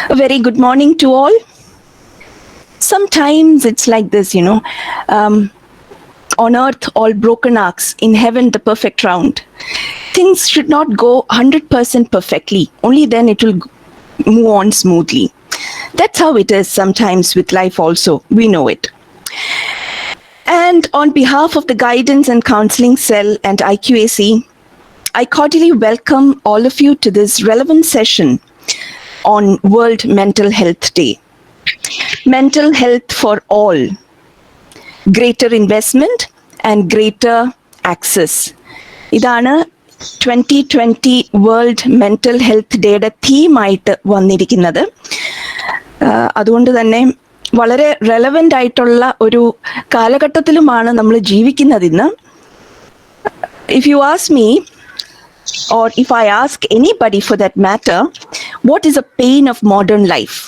A very good morning to all. Sometimes it's like this, on earth, all broken arcs, in heaven, the perfect round. Things should not go 100% perfectly, only then it will move on smoothly. That's how it is sometimes with life, also. We know it. And on behalf of the Guidance and Counseling Cell and IQAC, I cordially welcome all of you to this relevant session on World Mental Health Day. Mental health for all, greater investment and greater access. ഇതാണ് 2020 world mental health ഡേയുടെ തീമായിട്ട് വന്നിരിക്കുന്നത്. അതുകൊണ്ട് തന്നെ വളരെ relevant ആയിട്ടുള്ള ഒരു കാലഘട്ടത്തിലുമാണ് നമ്മൾ ജീവിക്കുന്നത് ഇന്ന്. If you ask me, or if I ask anybody for that matter, what is a pain of modern life?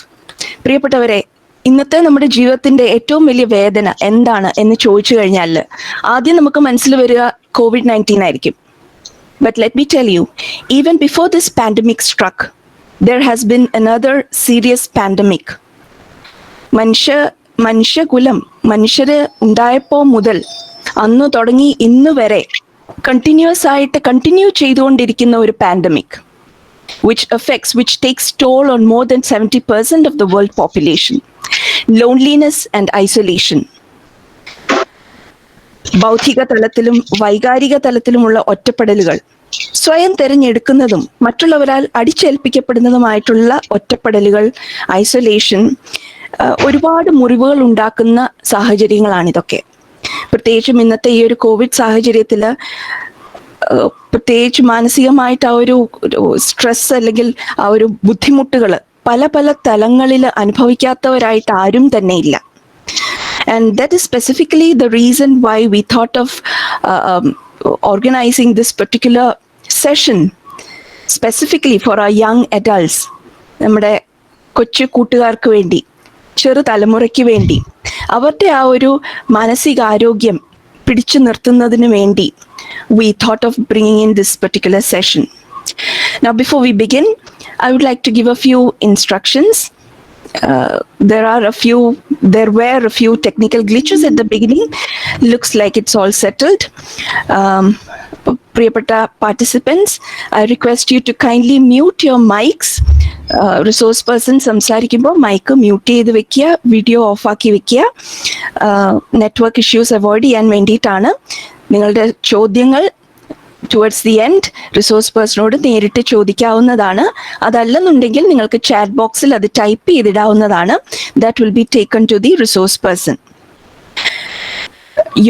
പ്രിയപ്പെട്ടവരെ, ഇന്നത്തെ നമ്മുടെ ജീവിതത്തിന്റെ ഏറ്റവും വലിയ വേദന എന്താണ് എന്ന് ചോദിച്ചു കഴിഞ്ഞാൽ ആദ്യം നമുക്ക് മനസ്സിൽ വരിക COVID-19 ആയിരിക്കും. But let me tell you, even before this pandemic struck, there has been another serious pandemic. മനുഷ്യകുലം മനുഷ്യര് ഉണ്ടായപ്പോ മുതൽ അന്ന് തുടങ്ങി ഇന്ന് വരെ കണ്ടിന്യൂ ചെയ്തുകൊണ്ടിരിക്കുന്ന ഒരു pandemic which takes toll on more than 70% of the world population. Loneliness and isolation. ബൗദ്ധിക തലത്തിലും വൈകാരിക തലത്തിലുമുള്ള ഒറ്റപ്പെടലുകൾ, സ്വയം തിരഞ്ഞെടുക്കുന്നതും മറ്റുള്ളവരാൽ അടിച്ചേൽപ്പിക്കപ്പെടുന്നതുമായിട്ടുള്ള ഒറ്റപ്പെടലുകൾ, ഐസൊലേഷൻ, ഒരുപാട് മുറിവുകൾ ഉണ്ടാക്കുന്ന സാഹചര്യങ്ങളാണിതൊക്കെ. പ്രത്യേകിച്ചും ഇന്നത്തെ ഈ ഒരു കോവിഡ് സാഹചര്യത്തിൽ പ്രത്യേകിച്ച് മാനസികമായിട്ട് ആ ഒരു സ്ട്രെസ് അല്ലെങ്കിൽ ആ ഒരു ബുദ്ധിമുട്ടുകൾ പല പല തലങ്ങളിൽ അനുഭവിക്കാത്തവരായിട്ട് ആരും തന്നെ ഇല്ല. And that is specifically the reason why we thought of organizing this particular session specifically for our young adults. നമ്മുടെ കൊച്ചു കൂട്ടുകാർക്ക് വേണ്ടി, ചെറു തലമുറയ്ക്ക് വേണ്ടി, അവരുടെ ആ ഒരു മാനസികാരോഗ്യം പിടിച്ചു നിർത്തുന്നതിന് വേണ്ടി we thought of bringing in this particular session. Now, before we begin, I would like to give a few instructions. There were a few technical glitches at the beginning. Looks like it's all settled. Priyapata participants, I request you to kindly mute your mics. Resource person സംസാരിക്കുമ്പോൾ mic mute ചെയ്ത് വെക്കുക, video of ആക്കി വെക്കുക. Network issues avoid ചെയ്യാൻ വേണ്ടിയിട്ടാണ്. നിങ്ങളുടെ ചോദ്യങ്ങൾ towards the end resource പേഴ്സണോട് നേരിട്ട് ചോദിക്കാവുന്നതാണ്. അതല്ലെന്നുണ്ടെങ്കിൽ നിങ്ങൾക്ക് ചാറ്റ് ബോക്സിൽ അത് ടൈപ്പ് ചെയ്തിടാവുന്നതാണ്. That will be taken to the resource person.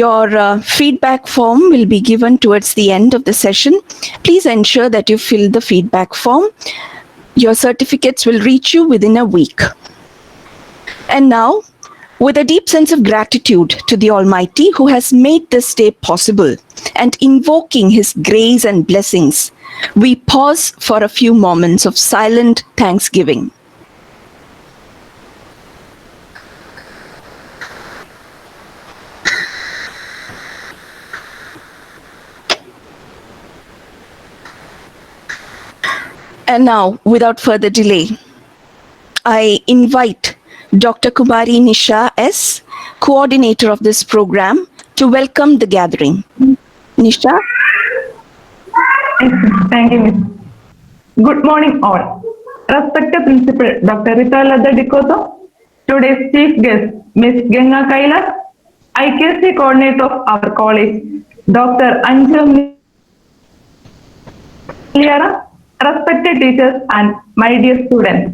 Your feedback form will be given towards the end of the session. Please ensure that you fill the feedback form. Your certificates will reach you within a week. And now, with a deep sense of gratitude to the Almighty who has made this day possible and invoking His grace and blessings, we pause for a few moments of silent thanksgiving. And now, without further delay, I invite Dr. Kumari Nisha S., coordinator of this program, to welcome the gathering. Nisha? Thank you, Miss. Good morning, all. Respected Principal Dr. Rita Ladda Dikoto, today's chief guest, Miss Genga Kailas, IKC coordinator of our college, Dr. Anju Liara, respected teachers and my dear students.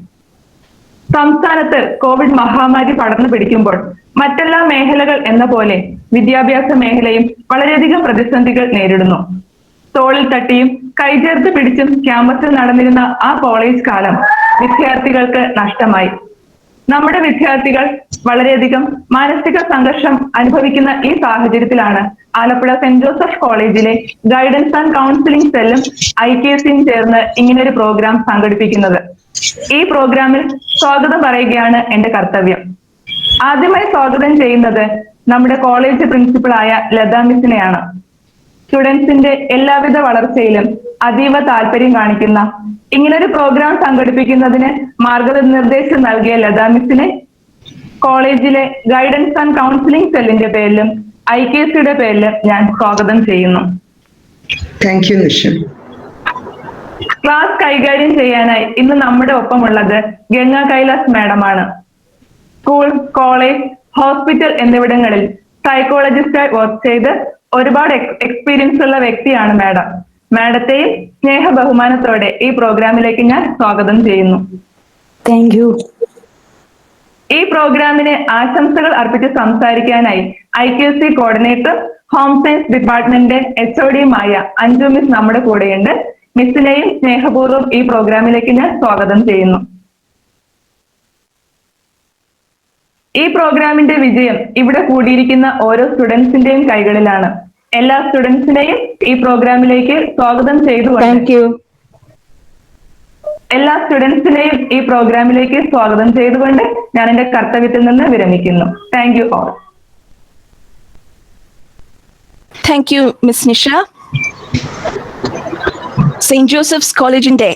സംസ്ഥാനത്ത് Covid മഹാമാരി പടർന്നു പിടിക്കുമ്പോൾ മറ്റെല്ലാ മേഖലകൾ എന്ന പോലെ വിദ്യാഭ്യാസ മേഖലയും വളരെയധികം പ്രതിസന്ധികൾ നേരിടുന്നു. തോളിൽ തട്ടിയും കൈചേർത്ത് പിടിച്ചും ക്യാമ്പസിൽ നടന്നിരുന്ന ആ കോളേജ് കാലം വിദ്യാർത്ഥികൾക്ക് നഷ്ടമായി. നമ്മുടെ വിദ്യാർത്ഥികൾ വളരെയധികം മാനസിക സംഘർഷം അനുഭവിക്കുന്ന ഈ സാഹചര്യത്തിലാണ് ആലപ്പുഴ സെന്റ് ജോസഫ് കോളേജിലെ ഗൈഡൻസ് ആൻഡ് കൗൺസിലിംഗ് സെല്ലും IKCയും ചേർന്ന് ഇങ്ങനൊരു പ്രോഗ്രാം സംഘടിപ്പിക്കുന്നത്. ഈ പ്രോഗ്രാമിൽ സ്വാഗതം പറയുകയാണ് എന്റെ കർത്തവ്യം. ആദ്യമായി സ്വാഗതം ചെയ്യുന്നത് നമ്മുടെ കോളേജ് പ്രിൻസിപ്പളായ ലതാ മിസ്സിനെയാണ്. സ്റ്റുഡൻസിന്റെ എല്ലാവിധ വളർച്ചയിലും അതീവ താല്പര്യം കാണിക്കുന്ന ഇങ്ങനൊരു പ്രോഗ്രാം സംഘടിപ്പിക്കുന്നതിന് മാർഗനിർദ്ദേശം നൽകിയ ലതാ മിസ്സിനെ കോളേജിലെ ഗൈഡൻസ് ആൻഡ് കൗൺസിലിംഗ് സെല്ലിന്റെ പേരിലും IKC പേരിലും ഞാൻ സ്വാഗതം ചെയ്യുന്നു. Thank U Nisha. ക്ലാസ് കൈകാര്യം ചെയ്യാനായി ഇന്ന് നമ്മുടെ ഒപ്പമുള്ളത് ഗംഗ കൈലാസ് മാഡമാണ്. സ്കൂൾ, കോളേജ്, ഹോസ്പിറ്റൽ എന്നിവിടങ്ങളിൽ സൈക്കോളജിസ്റ്റായി വർക്ക് ചെയ്ത് ഒരുപാട് എക്സ്പീരിയൻസ് ഉള്ള വ്യക്തിയാണ് മാഡം. മാഡത്തെയും സ്നേഹ ബഹുമാനത്തോടെ ഈ പ്രോഗ്രാമിലേക്ക് ഞാൻ സ്വാഗതം ചെയ്യുന്നു. Thank you. ഈ പ്രോഗ്രാമിന് ആശംസകൾ അർപ്പിച്ച് സംസാരിക്കാനായി IKC coordinator, home science department HODയുമായ അഞ്ജു മിസ് നമ്മുടെ കൂടെയുണ്ട്. മിസ്സിനെയും സ്നേഹപൂർവ്വം ഈ പ്രോഗ്രാമിലേക്ക് ഞാൻ സ്വാഗതം ചെയ്യുന്നു. ഈ പ്രോഗ്രാമിന്റെ വിജയം ഇവിടെ കൂടിയിരിക്കുന്ന ഓരോ സ്റ്റുഡൻസിന്റെയും കൈകളിലാണ്. എല്ലാ സ്റ്റുഡൻസിനെയും ഈ പ്രോഗ്രാമിലേക്ക് സ്വാഗതം ചെയ്തുകൊണ്ട് ഞാൻ എന്റെ കർത്തവ്യത്തിൽ നിന്ന് വിരമിക്കുന്നു. Thank you all. Thank you, Miss Nisha. St. Joseph's College in Day,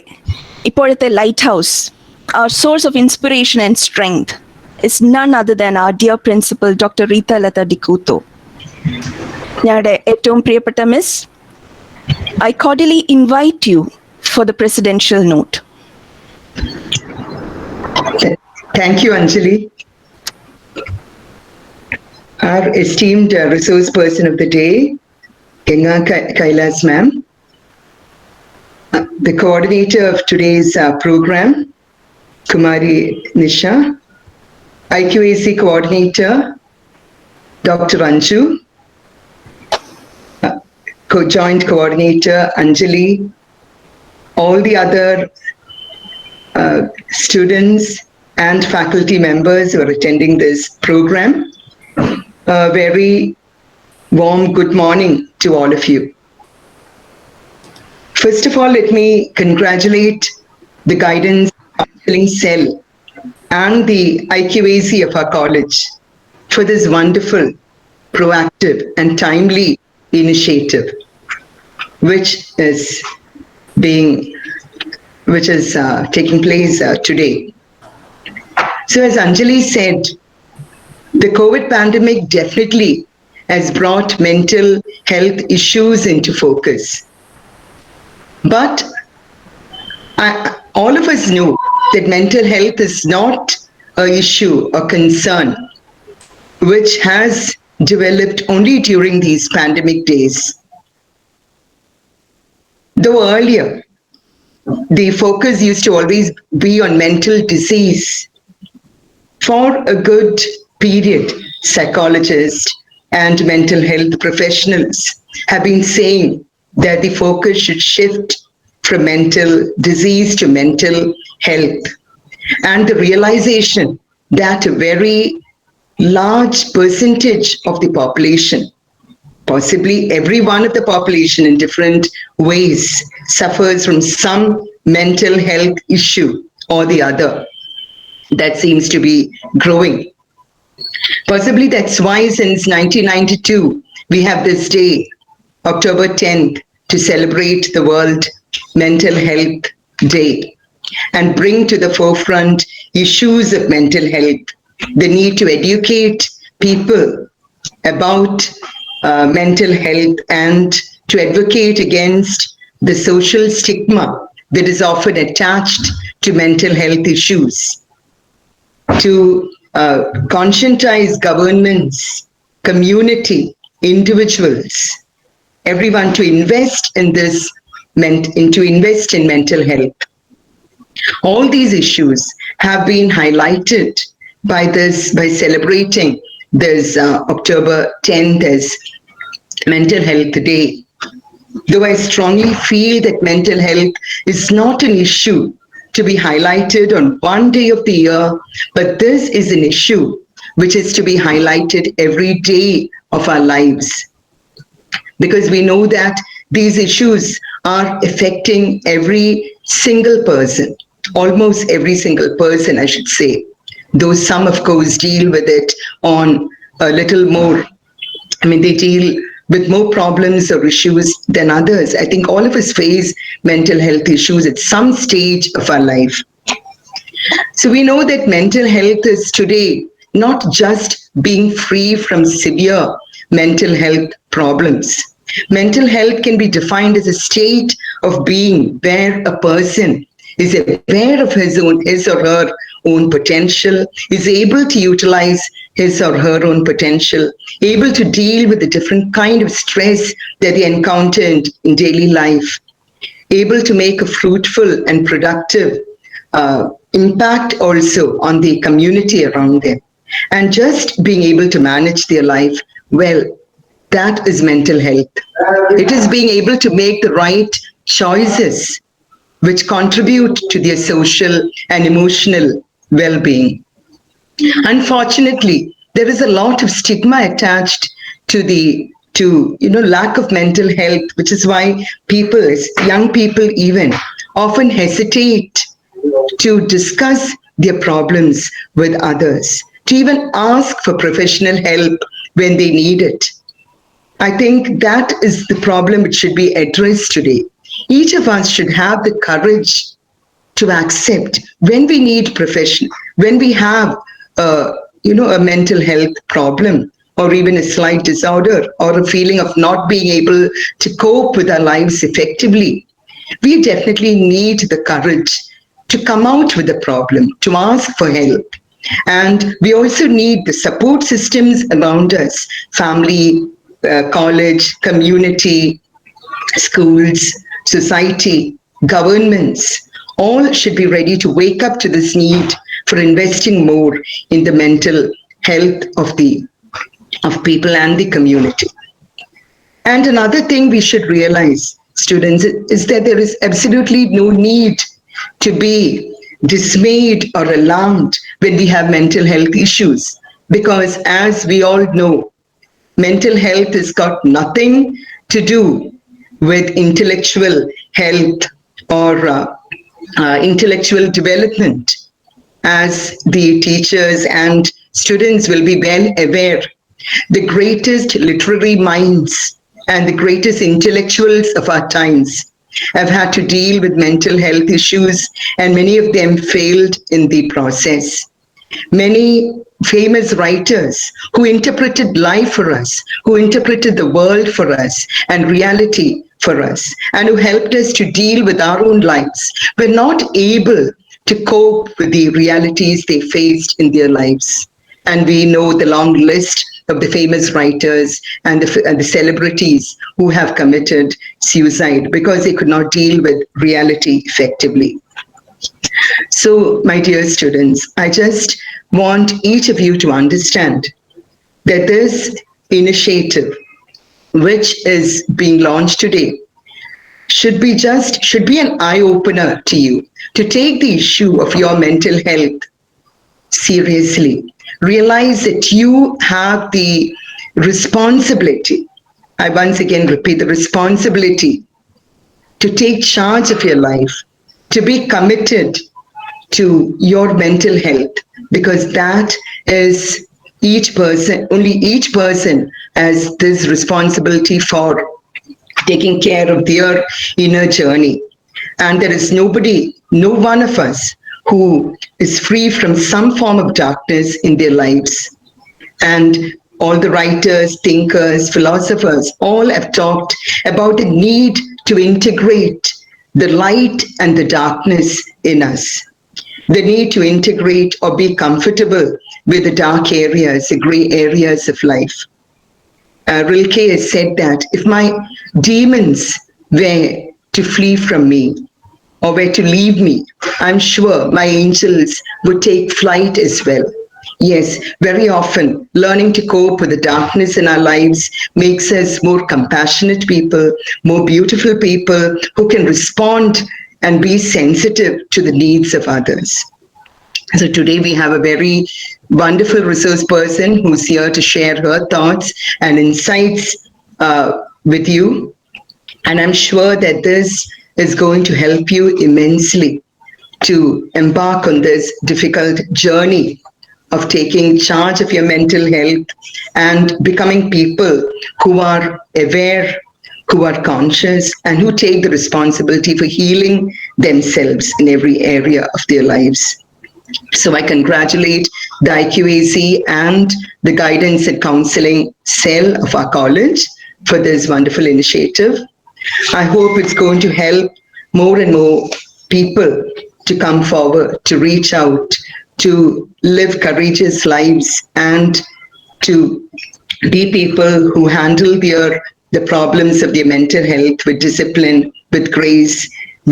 ഇപ്പോഴത്തെ lighthouse, our source of inspiration and strength is none other than our dear principal, Dr. Rita Lata Dikuto. ഞങ്ങളുടെ ഏറ്റവും പ്രിയപ്പെട്ട miss, I cordially invite you for the presidential note. Thank you, Anjali. Our esteemed resource person of the day, Ganga Kailas ma'am, the coordinator of today's program, Kumari Nisha, IQAC coordinator, Dr. Anju, co-joint coordinator Anjali, all the other students and faculty members who are attending this program. A very warm good morning to all of you. First of all, let me congratulate the guidance counseling cell and the IQAC of our college for this wonderful, proactive and timely initiative, which is taking place today. So as Anjali said, the COVID pandemic definitely has brought mental health issues into focus. But all of us know that mental health is not an issue or concern which has developed only during these pandemic days. Though earlier, the focus used to always be on mental disease. For a good period, psychologists and mental health professionals have been saying that the focus should shift from mental disease to mental health. And the realization that a very large percentage of the population, possibly every one of the population in different ways, suffers from some mental health issue or the other. That seems to be growing. Possibly that's why since 1992, we have this day, October 10th, to celebrate the World Mental Health Day and bring to the forefront issues of mental health, the need to educate people about mental health and to advocate against the social stigma that is often attached to mental health issues, to conscientize governments, community, individuals, everyone to invest in mental health. All these issues have been highlighted by celebrating this October 10th as Mental Health Day. Though I strongly feel that mental health is not an issue to be highlighted on one day of the year, but this is an issue which is to be highlighted every day of our lives. Because we know that these issues are affecting every single person, almost every single person, I should say. Though some, of course, deal with it on a little more. I mean, they deal with more problems or issues than others. I think all of us face mental health issues at some stage of our life. So we know that mental health is today not just being free from severe mental health problems. Mental health can be defined as a state of being where a person is aware of his or her own potential, is able to utilize his or her own potential, able to deal with the different kind of stress that they encounter in daily life, able to make a fruitful and productive impact also on the community around them, and just being able to manage their life well. That is mental health. It is being able to make the right choices which contribute to their social and emotional well-being. Unfortunately, there is a lot of stigma attached to lack of mental health, which is why people, young people even, often hesitate to discuss their problems with others, to even ask for professional help when they need it. I think that is the problem which should be addressed today. Each of us should have the courage to accept when we need profession, when we have a mental health problem, or even a slight disorder, or a feeling of not being able to cope with our lives effectively. We definitely need the courage to come out with the problem, to ask for help. And we also need the support systems around us, family, college, community, schools, society, governments, all should be ready to wake up to this need for investing more in the mental health of people and the community. And another thing we should realize, students, is that there is absolutely no need to be dismayed or alarmed when we have mental health issues, because as we all know, mental health has got nothing to do with intellectual health or intellectual development. As the teachers and students will be well aware, the greatest literary minds and the greatest intellectuals of our times have had to deal with mental health issues, and many of them failed in the process. Many famous writers who interpreted life for us, who interpreted the world for us and reality for us, and who helped us to deal with our own lives, were not able to cope with the realities they faced in their lives. And we know the long list of the famous writers and the celebrities who have committed suicide because they could not deal with reality effectively. So, my dear students, I just want each of you to understand that this initiative, which is being launched today, should be an eye-opener to you to take the issue of your mental health seriously. Realize that you have the responsibility, I once again repeat, the responsibility to take charge of your life, to be committed to your mental health, because that is only each person has this responsibility for taking care of their inner journey. And there is no one of us who is free from some form of darkness in their lives. And all the writers, thinkers, philosophers, all have talked about the need to integrate the light and the darkness in us. The need to integrate or be comfortable with the dark areas, the gray areas of life. Rilke has said that if my demons were to flee from me or were to leave me, I'm sure my angels would take flight as well. Yes, very often learning to cope with the darkness in our lives makes us more compassionate people, more beautiful people who can respond and be sensitive to the needs of others. So today we have a very wonderful resource person who's here to share her thoughts and insights with you. And I'm sure that this is going to help you immensely to embark on this difficult journey of taking charge of your mental health and becoming people who are aware, who are conscious, and who take the responsibility for healing themselves in every area of their lives. So I congratulate the IQAC and the Guidance and Counseling Cell of our college for this wonderful initiative. I hope it's going to help more and more people to come forward, to reach out, to live courageous lives, and to be people who handle the problems of their mental health with discipline, with grace,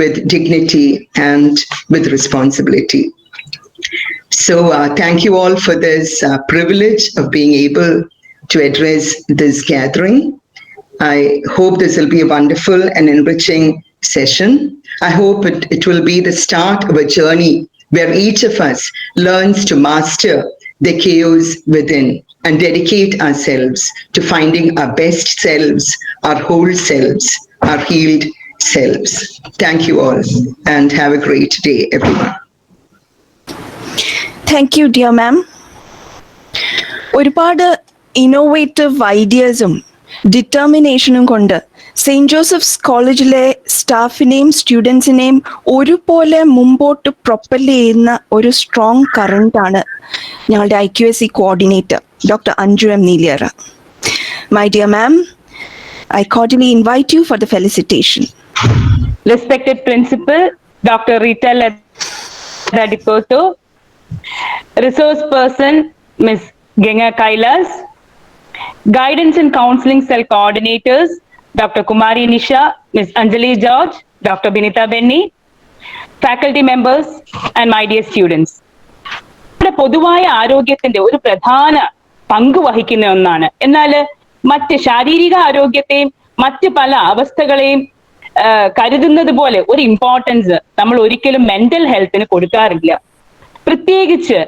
with dignity, and with responsibility. So thank you all for this privilege of being able to address this gathering. I hope this will be a wonderful and enriching session. I hope it will be the start of a journey where each of us learns to master the chaos within and dedicate ourselves to finding our best selves, our whole selves, our healed selves. Thank you all and have a great day, everyone. Thank you, dear ma'am. ഒരുപാട് innovative ഐഡിയാസും ഡിറ്റർമിനേഷനും കൊണ്ട് saint Joseph's കോളേജിലെ സ്റ്റാഫിനെയും സ്റ്റുഡൻസിനെയും ഒരുപോലെ മുമ്പോട്ട് Propel ചെയ്യുന്ന ഒരു strong കറണ്ടാണ് ഞങ്ങളുടെ IQAC coordinator doctor Anju M Neeliyara. My dear ma'am, I cordially invite you for the felicitation. Respected Principal, Dr. Rita Ladipoto, Resource Person, Ms. Genga Kailas, Guidance and Counseling Cell Coordinators, Dr. Kumari Nisha, Ms. Anjali George, Dr. Binita Benny, faculty members, and my dear students. പൊതുവായ ആരോഗ്യത്തിന്റെ ഒരു പ്രധാന പങ്ക് വഹിക്കുന്ന ഒന്നാണ്. എന്നാൽ മറ്റ് ശാരീരിക ആരോഗ്യത്തെയും മറ്റ് പല അവസ്ഥകളെയും കരുതുന്നത് പോലെ ഒരു ഇമ്പോർട്ടൻസ് നമ്മൾ ഒരിക്കലും മെന്റൽ ഹെൽത്തിന് കൊടുക്കാറില്ല. പ്രത്യേകിച്ച്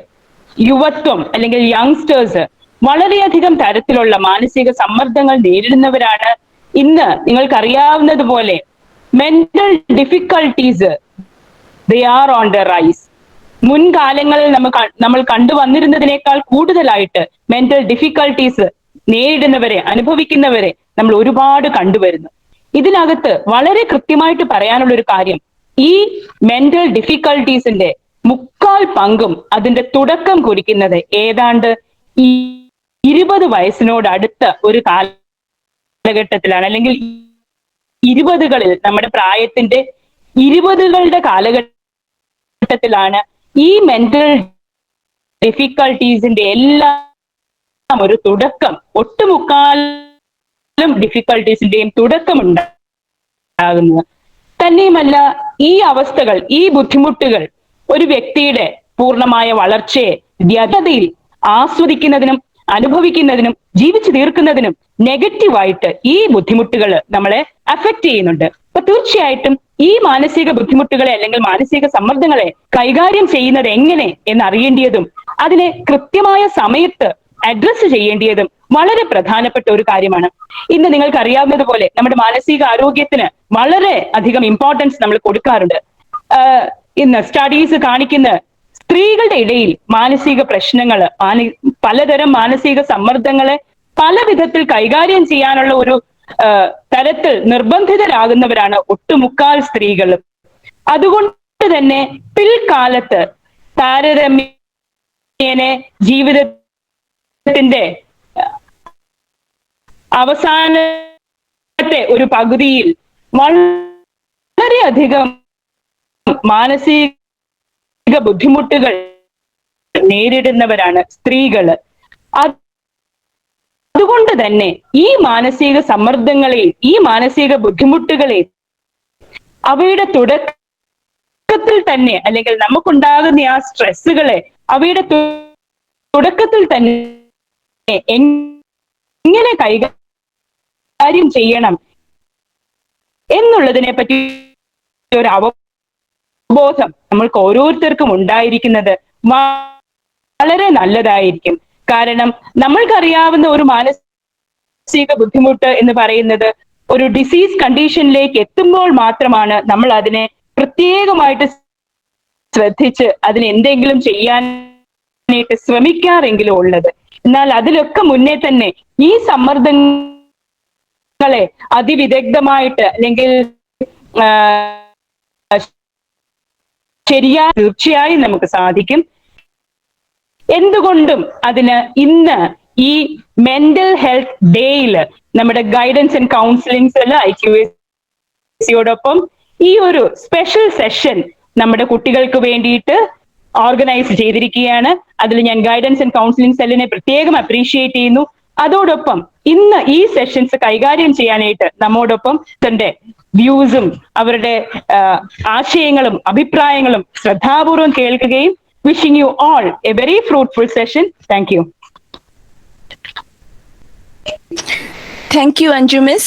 യുവത്വം അല്ലെങ്കിൽ യങ്സ്റ്റേഴ്സ് വളരെയധികം തരത്തിലുള്ള മാനസിക സമ്മർദ്ദങ്ങൾ നേരിടുന്നവരാണ്. ഇന്ന് നിങ്ങൾക്കറിയാവുന്നതുപോലെ mental difficulties they are on the rise. മുൻകാലങ്ങളിൽ നമ്മൾ കണ്ടുവന്നിരുന്നതിനേക്കാൾ കൂടുതലായിട്ട് മെന്റൽ ഡിഫിക്കൽട്ടീസ് നേരിടുന്നവരെ, അനുഭവിക്കുന്നവരെ നമ്മൾ ഒരുപാട് കണ്ടുവരുന്നു. ഇതിനകത്ത് വളരെ കൃത്യമായിട്ട് പറയാനുള്ള ഒരു കാര്യം, ഈ മെന്റൽ ഡിഫിക്കൽട്ടീസിന്റെ 3/4 പങ്കും അതിന്റെ തുടക്കം കുറിക്കുന്നത് ഏതാണ്ട് 20 വയസ്സിനോട് അടുത്ത ഒരു കാലഘട്ടത്തിലാണ്. അല്ലെങ്കിൽ 20കളിൽ, നമ്മുടെ പ്രായത്തിന്റെ 20കളുടെ കാലഘട്ടത്തിലാണ് ഈ മെന്റൽ ഡിഫിക്കൽട്ടീസിന്റെ എല്ലാം ഒരു തുടക്കം, ഒട്ടുമുക്കാലും ഡിഫിക്കൽട്ടീസിന്റെയും തുടക്കം ഉണ്ടാകുന്നത്. തന്നെയുമല്ല, ഈ അവസ്ഥകൾ, ഈ ബുദ്ധിമുട്ടുകൾ ഒരു വ്യക്തിയുടെ പൂർണ്ണമായ വളർച്ചയെ വ്യക്തതയിൽ ആസ്വദിക്കുന്നതിനും അനുഭവിക്കുന്നതിനും ജീവിച്ചു തീർക്കുന്നതിനും നെഗറ്റീവായിട്ട് ഈ ബുദ്ധിമുട്ടുകൾ നമ്മളെ അഫക്റ്റ് ചെയ്യുന്നുണ്ട്. അപ്പൊ തീർച്ചയായിട്ടും ഈ മാനസിക ബുദ്ധിമുട്ടുകളെ അല്ലെങ്കിൽ മാനസിക സമ്മർദ്ദങ്ങളെ കൈകാര്യം ചെയ്യുന്നത് എങ്ങനെ എന്നറിയേണ്ടതും അതിനെ കൃത്യമായ സമയത്ത് അഡ്രസ് ചെയ്യേണ്ടതും വളരെ പ്രധാനപ്പെട്ട ഒരു കാര്യമാണ്. ഇന്ന് നിങ്ങൾക്ക് അറിയാവുന്നതുപോലെ നമ്മുടെ മാനസിക ആരോഗ്യത്തിന് വളരെ അധികം ഇമ്പോർട്ടൻസ് നമ്മൾ കൊടുക്കാറുണ്ട്. ഇന്ന് സ്റ്റഡീസ് കാണിക്കുന്ന സ്ത്രീകളുടെ ഇടയിൽ മാനസിക പ്രശ്നങ്ങൾ, പലതരം മാനസിക സമ്മർദ്ദങ്ങളെ പല വിധത്തിൽ കൈകാര്യം ചെയ്യാനുള്ള ഒരു തരത്തിൽ നിർബന്ധിതരാകുന്നവരാണ് ഒട്ടുമുക്കാൽ സ്ത്രീകളും. അതുകൊണ്ട് തന്നെ പിൽക്കാലത്ത് താരതമ്യേന ജീവിതത്തിന്റെ അവസാനത്തെ ഒരു പകുതിയിൽ വളരെയധികം മാനസിക ബുദ്ധിമുട്ടുകൾ നേരിടുന്നവരാണ് സ്ത്രീകള്. അതുകൊണ്ട് തന്നെ ഈ മാനസിക സമ്മർദ്ദങ്ങളെയും ഈ മാനസിക ബുദ്ധിമുട്ടുകളെയും അവയുടെ തുടക്കത്തിൽ തന്നെ, അല്ലെങ്കിൽ നമുക്കുണ്ടാകുന്ന ആ സ്ട്രെസ്സുകളെ അവയുടെ തുടക്കത്തിൽ തന്നെ എങ്ങനെ കൈകാര്യം ചെയ്യണം എന്നുള്ളതിനെ പറ്റി ഒരു അവബോധം നമ്മൾക്ക് ഓരോരുത്തർക്കും ഉണ്ടായിരിക്കുന്നത് വളരെ നല്ലതായിരിക്കും. കാരണം നമ്മൾക്കറിയാവുന്ന ഒരു മാനസിക ബുദ്ധിമുട്ട് എന്ന് പറയുന്നത് ഒരു ഡിസീസ് കണ്ടീഷനിലേക്ക് എത്തുമ്പോൾ മാത്രമാണ് നമ്മൾ അതിനെ പ്രത്യേകമായിട്ട് ശ്രദ്ധിച്ച് അതിന് എന്തെങ്കിലും ചെയ്യാൻ ചെയ്യാനായിട്ട് ശ്രമിക്കാറെങ്കിലും ഉള്ളത്. എന്നാൽ അതിലൊക്കെ മുന്നേ തന്നെ ഈ സമ്മർദ്ദങ്ങളെ അതിവിദഗ്ധമായിട്ട് അല്ലെങ്കിൽ ശരിയായി തീർച്ചയായും നമുക്ക് സാധിക്കും. എന്തുകൊണ്ടും അതിന് ഇന്ന് ഈ മെന്റൽ ഹെൽത്ത് ഡേയിൽ നമ്മുടെ ഗൈഡൻസ് ആൻഡ് കൗൺസിലിംഗ് സെൽ IQACയോടൊപ്പം ഈ ഒരു സ്പെഷ്യൽ സെഷൻ നമ്മുടെ കുട്ടികൾക്ക് വേണ്ടിയിട്ട് ഓർഗനൈസ് ചെയ്തിരിക്കുകയാണ്. അതിൽ ഞാൻ ഗൈഡൻസ് ആൻഡ് കൗൺസിലിംഗ് സെല്ലിനെ പ്രത്യേകം അപ്രീഷിയേറ്റ് ചെയ്യുന്നു. അതോടൊപ്പം ഇന്ന് ഈ സെഷൻസ് കൈകാര്യം ചെയ്യാനായിട്ട് നമ്മോടൊപ്പം തന്റെ വ്യൂസും അവരുടെ ആശയങ്ങളും അഭിപ്രായങ്ങളും ശ്രദ്ധാപൂർവം കേൾക്കുകയും wishing you all a very fruitful session. Thank you. Thank you, Anju Miss.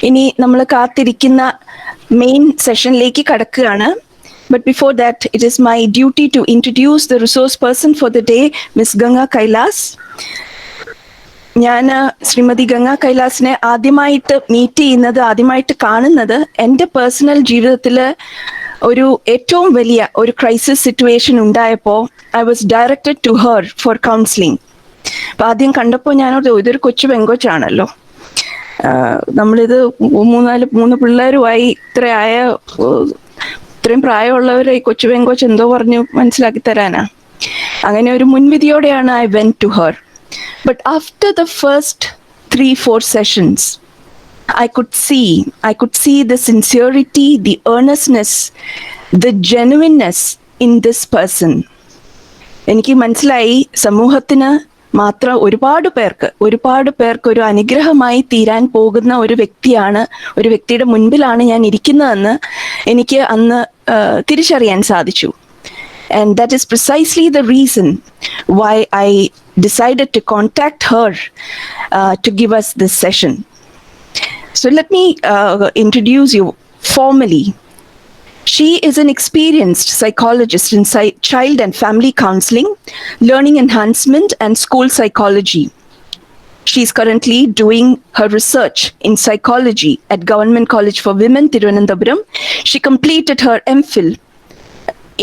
ഇനി നമ്മൾ കാത്തിരിക്കുന്ന മെയിൻ സെഷനിലേക്ക് കടക്കുകയാണ്. But before that, it is my duty to introduce the resource person for the day, Miss Ganga Kailas. ഞാൻ ശ്രീമതി ഗംഗ കൈലാസിനെ ആദ്യമായിട്ട് meet ചെയ്യുന്നത്, ആദ്യമായിട്ട് കാണുന്നത് എൻ്റെ പേഴ്സണൽ ജീവിതത്തിൽ ഒരു ഏറ്റവും വലിയ ഒരു ക്രൈസിസ് സിറ്റുവേഷൻ ഉണ്ടായപ്പോൾ I was directed to her for counselling. അപ്പം ആദ്യം കണ്ടപ്പോൾ ഞാനോട് ഇതൊരു കൊച്ചു പെങ്കൊച്ചാണല്ലോ, നമ്മളിത് മൂന്ന് പിള്ളേരുമായി ഇത്രയും പ്രായമുള്ളവരെ ഈ കൊച്ചു പെങ്കൊച്ച് എന്തോ പറഞ്ഞു മനസ്സിലാക്കി തരാനാ. അങ്ങനെ ഒരു മുൻവിധിയോടെയാണ് I went to her. But after the first 3-4 sessions, I could see the sincerity, the earnestness, the genuineness in this person. എനിക്ക് മനസ്സിലായി സമൂഹത്തിന് മാത്രം ഒരുപാട് പേർക്ക് ഒരു അനുഗ്രഹമായി തീരാൻ പോകുന്ന ഒരു വ്യക്തിയുടെ മുൻപിലാണ് ഞാൻ ഇരിക്കുന്നതെന്ന് എനിക്ക് അന്ന് തിരിച്ചറിയാൻ സാധിച്ചു. And that is precisely the reason why I decided to contact her to give us this session. So let me introduce you formally. She is an experienced psychologist in child and family counseling, learning enhancement, and school psychology. She is currently doing her research in psychology at Government College for Women, Tirunelveli. She completed her MPhil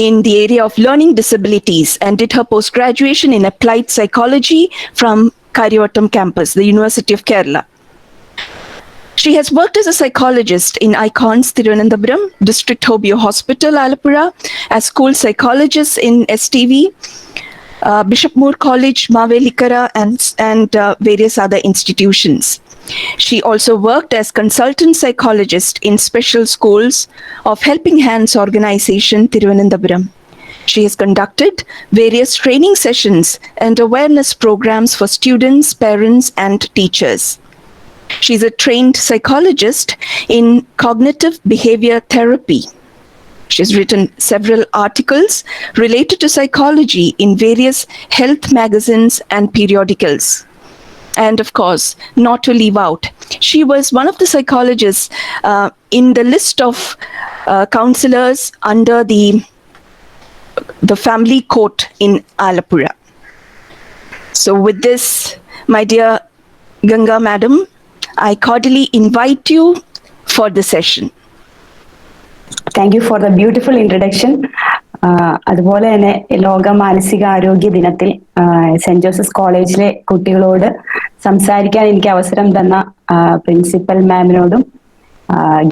in the area of learning disabilities and did her post-graduation in applied psychology from Kariyvattam campus, the University of Kerala. She has worked as a psychologist in ICONS Tirunelveli, District Hobyo Hospital, Alappuzha, as school psychologist in STV, Bishop Moore College, Mavelikara, and various other institutions. She also worked as consultant psychologist in special schools of Helping Hands Organization, Tirunelveli. She has conducted various training sessions and awareness programs for students, parents, and teachers. She is a trained psychologist in cognitive behavior therapy. She has written several articles related to psychology in various health magazines and periodicals. And of course, not to leave out, she was one of the psychologists in the list of counselors under the family court in Alappuzha. So with this, my dear Ganga Madam, I cordially invite you for the session. Thank you for the beautiful introduction. അതുപോലെ തന്നെ ലോക മാനസികാരോഗ്യ ദിനത്തിൽ saint Joseph കോളേജിലെ കുട്ടികളോട് സംസാരിക്കാൻ എനിക്ക് അവസരം തന്ന പ്രിൻസിപ്പൽ മാമിനോടും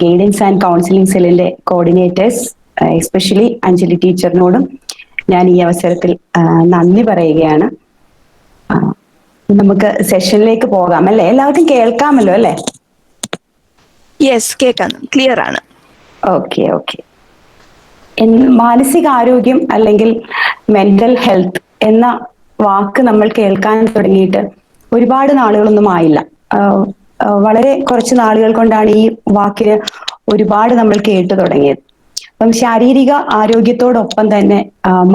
ഗൈഡൻസ് ആൻഡ് കൗൺസിലിംഗ് സെല്ലിന്റെ കോർഡിനേറ്റേഴ്സ് എസ്പെഷ്യലി അഞ്ജലി ടീച്ചറിനോടും ഞാൻ ഈ അവസരത്തിൽ നന്ദി പറയുകയാണ്. നമുക്ക് സെഷനിലേക്ക് പോകാം അല്ലേ? എല്ലാവർക്കും കേൾക്കാമല്ലോ അല്ലേ? യെസ്, കേൾക്കാം, ക്ലിയർ ആണ്. ഓക്കെ. മാനസികാരോഗ്യം അല്ലെങ്കിൽ മെന്റൽ ഹെൽത്ത് എന്ന വാക്ക് നമ്മൾ കേൾക്കാൻ തുടങ്ങിയിട്ട് ഒരുപാട് നാളുകളൊന്നും ആയില്ല. വളരെ കുറച്ച് നാളുകൾ കൊണ്ടാണ് ഈ വാക്കിന് ഒരുപാട് നമ്മൾ കേട്ടു തുടങ്ങിയത്. അപ്പം ശാരീരിക ആരോഗ്യത്തോടൊപ്പം തന്നെ